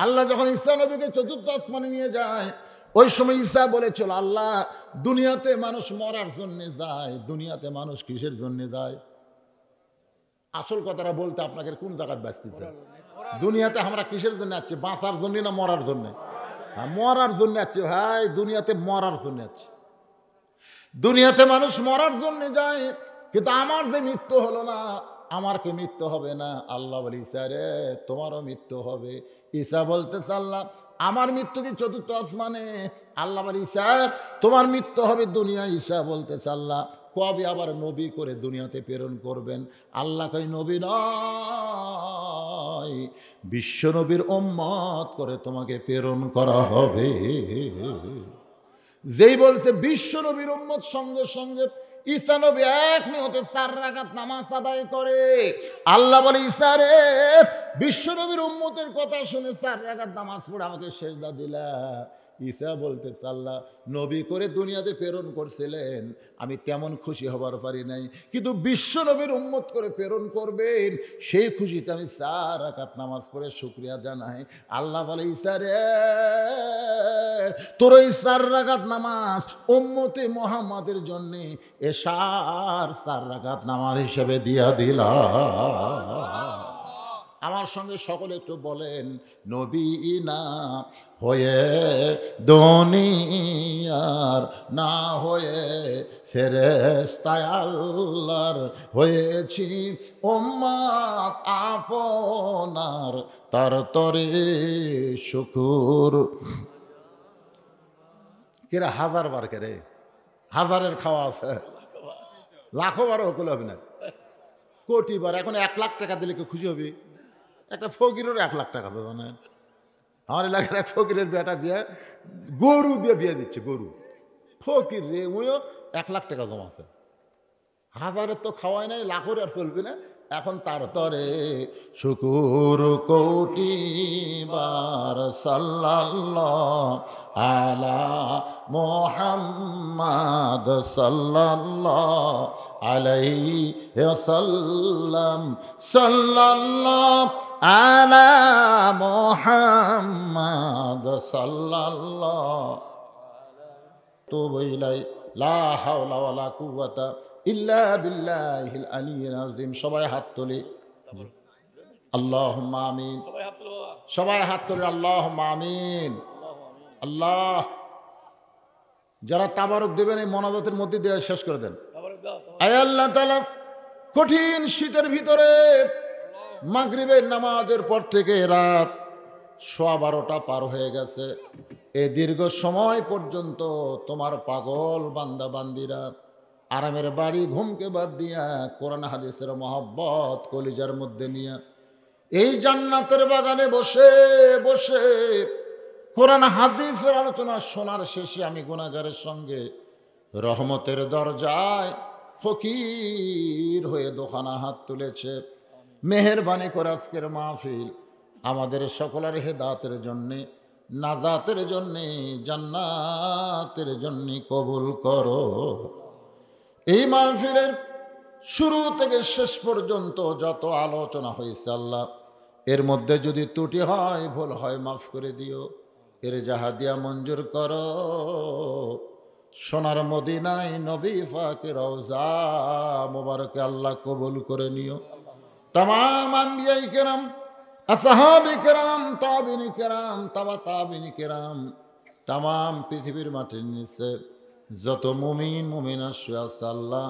আল্লাহ যখন ঈসা নবীকে 4র্থ আসমানে নিয়ে যায়, ওই সময় ঈসা বলেছিল, আল্লাহ দুনিয়াতে মানুষ মরার জন্য যায়, দুনিয়াতে মানুষ কিসের জন্য যায়? আসল কথাটা বলতে আপনাকে কোন জায়গায় বাঁচতেছে? দুনিয়াতে আমরা কিসের জন্য আছি? বাঁচার জন্য না মরার জন্য? হ্যাঁ, মরার জন্য আছি ভাই, দুনিয়াতে মরার জন্য আছি। দুনিয়াতে মানুষ মরার জন্য যায়, কিন্তু আমার যে মৃত্যু হলো না, আমার কি মৃত্যু হবে না? আল্লাহ বলি, ঈসা রে তোমারও মৃত্যু হবে। ঈসা বলতে চাল্লাহ, আমার মৃত্যু কি 4র্থ আসমানে? আল্লাহ বলি, ঈসা তোমার মৃত্যু হবে দুনিয়া। ঈসা বলতে চাল্লাহ, কবে আবার নবী করে দুনিয়াতে প্রেরণ করবেন? আল্লাহ কই, নবী নয়, বিশ্ব নবীর উম্মত করে তোমাকে প্রেরণ করা হবে। যেই বলছে বিশ্ব নবীর উম্মত, সঙ্গে সঙ্গে ঈসা নবী 1 নিয়তে 4 রাকাত নামাজ আদায় করে। আল্লাহ বলে, ঈসা রে বিশ্ব নবীর উম্মতের কথা শুনে 4 রাকাত নামাজ পড়ে আমাকে সেজদা দিলা। ঈসা বলতে আল্লাহ নবী করে দুনিয়াতে প্রেরণ করছিলেন, আমি তেমন খুশি হবার পারি নাই, কিন্তু বিশ্ব নবীর উম্মত করে প্রেরণ করবেন সেই খুশিতে আমি 4 রাকাত নামাজ পড়ে শুকরিয়া জানাই। আল্লাহ বলে, ঈসা রে তোর এই 4 রাকাত নামাজ উম্মতে মুহাম্মাদের জন্য এশার 4 রাকাত নামাজ হিসেবে দিয়া দিলাম। আমার সঙ্গে সকলে একটু বলেন, নবী না হয়ে দুনিয়ার, না হয়ে ফেরেশতা আল্লাহর হয়েছি উম্মত আপনার, তার তরে শুকুর। কেরা 1000 বার, কেরে 1000-এর খাওয়া আছে, লাখো বারও হকুল হবে না, কোটি বার। এখন 1 লাখ টাকা দিলে কেউ খুশি হবে? একটা ফকিরের 1 লাখ টাকা আছে জানেন? আমার এলাকার এক ফকিরের বেটা বিয়ে গরু দিয়ে বিয়ে দিচ্ছে, গরু। ফকির রে, ওইও 1 লাখ টাকা জমা আছে। 1000-এর তো খাওয়াই নাই, লাখের আর চলবে না, এখন তার তরে শুকুর কোটি বার সাল্লাল্লাহু আলা মুহাম্মাদ সাল্লাল্লাহু আলাইহি ওয়াসাল্লাম সাল্লাল্লাহু আলা মুহাম্মাদ সাল্লাল্লাহু তুবু ইলাই লা হাওলা ওয়ালা কুওয়াতা ইল্লা বিল্লাহিল আলিয়্যিল আযীম। সবাই হাত তুলি, আল্লাহুম্মা আমিন। সবাই হাত তুলি, আল্লাহুম্মা আমিন। আল্লাহ, যারা তাবারক দেবেন এই মোনাজাতের মধ্যে দিয়ে শেষ করে দেন। আয় আল্লাহ তাআলা, কঠিন শীতের ভিতরে মাগরিবের নামাজের পর থেকে রাত 12:15 পার হয়ে গেছে। এই দীর্ঘ সময় পর্যন্ত তোমার পাগল বান্দা বান্দিরা আরামের বাড়ি ঘুমকে বাদ দিয়া কোরআন হাদিসের মহব্বত কলিজার মধ্যে নিয়ে এই জান্নাতের বাগানে বসে বসে কোরআন হাদিসের আলোচনা শোনার শেষে আমি গুনাহগারের সঙ্গে রহমতের দরজায় ফকির হয়ে দোকানা হাত তুলেছে। মেহেরবানি করে আজকের মাহফিল আমাদের সকলের হেদায়েতের জন্যে, নাজাতের জন্যে, জান্নাতের জন্যে কবুল করো। এই মাহফিলের শুরু থেকে শেষ পর্যন্ত যত আলোচনা হয়েছে আল্লাহ, এর মধ্যে যদি ত্রুটি হয়, ভুল হয়, মাফ করে দিও। এর জাহাদিয়া মঞ্জুর করো। সোনার মদিনায় নবী পাকের রওজা মোবারকে আল্লাহ কবুল করে নিও। तमाम अंबियाई किराम, আসহাবে কিরাম, তাবিনী কিরাম, তাবিনী কিরাম, तमाम পৃথিবীর মাটির নিচে যত মুমিন মুমিনা শুয়ে আছে আল্লাহ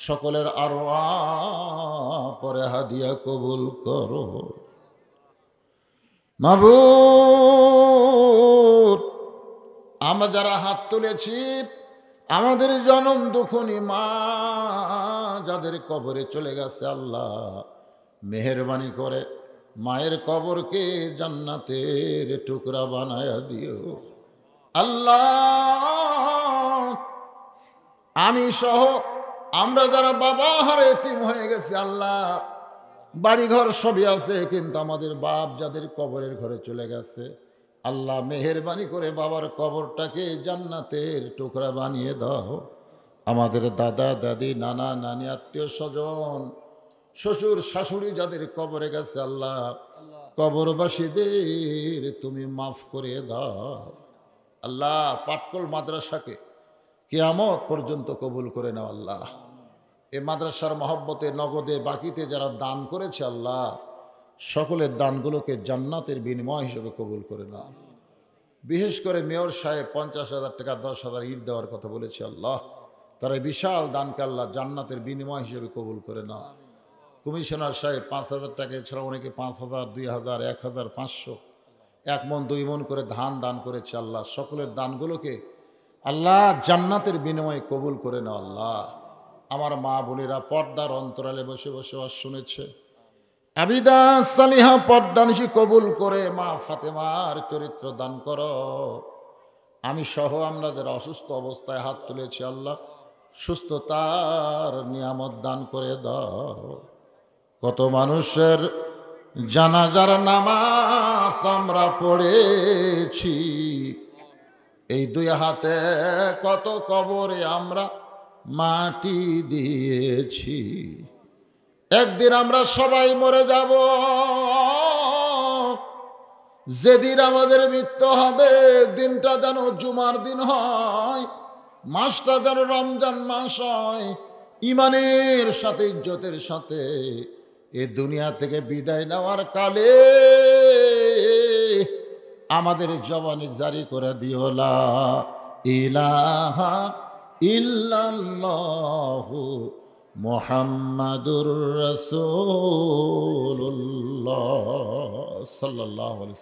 সকলের আরওয়াহ পরে হাদিয়া কবুল করো। মাবুদ, আমরা যারা হাত তুলেছি আমাদের জনম দুঃখনী মা যাদের কবরে চলে গেছে আল্লাহ মেহেরবানি করে মায়ের কবরকে জান্নাতের টুকরা বানায়া দিও আল্লাহ। আমি সহ আমরা যারা বাবা হারে এতিম হয়ে গেছে আল্লাহ, বাড়িঘর সবই আছে কিন্তু আমাদের বাপ যাদের কবরের ঘরে চলে গেছে আল্লাহ মেহেরবানি করে বাবার কবরটাকে জান্নাতের টুকরা বানিয়ে দাও। আমাদের দাদা দাদি নানা নানি আত্মীয় স্বজন শ্বশুর শাশুড়ি যাদের কবরে গেছে আল্লাহ কবরবাসীদের তুমি মাফ করে দাও আল্লাহ। ফাটকল মাদ্রাসাকে কিয়ামত পর্যন্ত কবুল করে নাও আল্লাহ। এই মাদ্রাসার মহব্বতে নগদে বাকিতে যারা দান করেছে আল্লাহ সকলের দানগুলোকে জান্নাতের বিনিময় হিসেবে কবুল করে নাও। বিশেষ করে মেয়র সাহেব 50,000 টাকা 10,000 ইট দেওয়ার কথা বলেছে আল্লাহ, তারা বিশাল দানকে আল্লাহ জান্নাতের বিনিময় হিসেবে কবুল করে নাও। কমিশনার সাহেব 5,000 টাকা, এছাড়া অনেকে 5,000, 2,000, 1,000, 500, 1 মণ 2 মণ করে ধান দান করেছে আল্লাহ। সকলের দানগুলোকে আল্লাহ জান্নাতের বিনিময়ে কবুল করে নাও আল্লাহ। আমার মা বোনেরা পর্দার অন্তরালে বসে বসে ওয়াজ শুনেছে, আবিদা সালিহা পর্দানিশি কবুল করে মা ফাতেমার চরিত্র দান করো। আমি সহ আমরা যারা অসুস্থ অবস্থায় হাত তুলেছি আল্লাহ সুস্থতার নিয়ামত দান করে দাও। কত মানুষের জানাজার নামাজ আমরা পড়েছি, এই 2 হাতে কত কবরে আমরা মাটি দিয়েছি। একদিন আমরা সবাই মরে যাব, যেদিন আমাদের মৃত্যু হবে দিনটা যেন জুমার দিন হয়, মাসটা যেন রমজান মাস হয়। ইমানের সাথে ইজ্জতের সাথে এ দুনিয়া থেকে বিদায় নেওয়ার কালে আমাদের জবানে জারি করে দিও লা ইলাহা ইল্লাল্লাহু মুহাম্মাদুর রাসূলুল্লাহ সাল্লাল্লাহু আলাইহি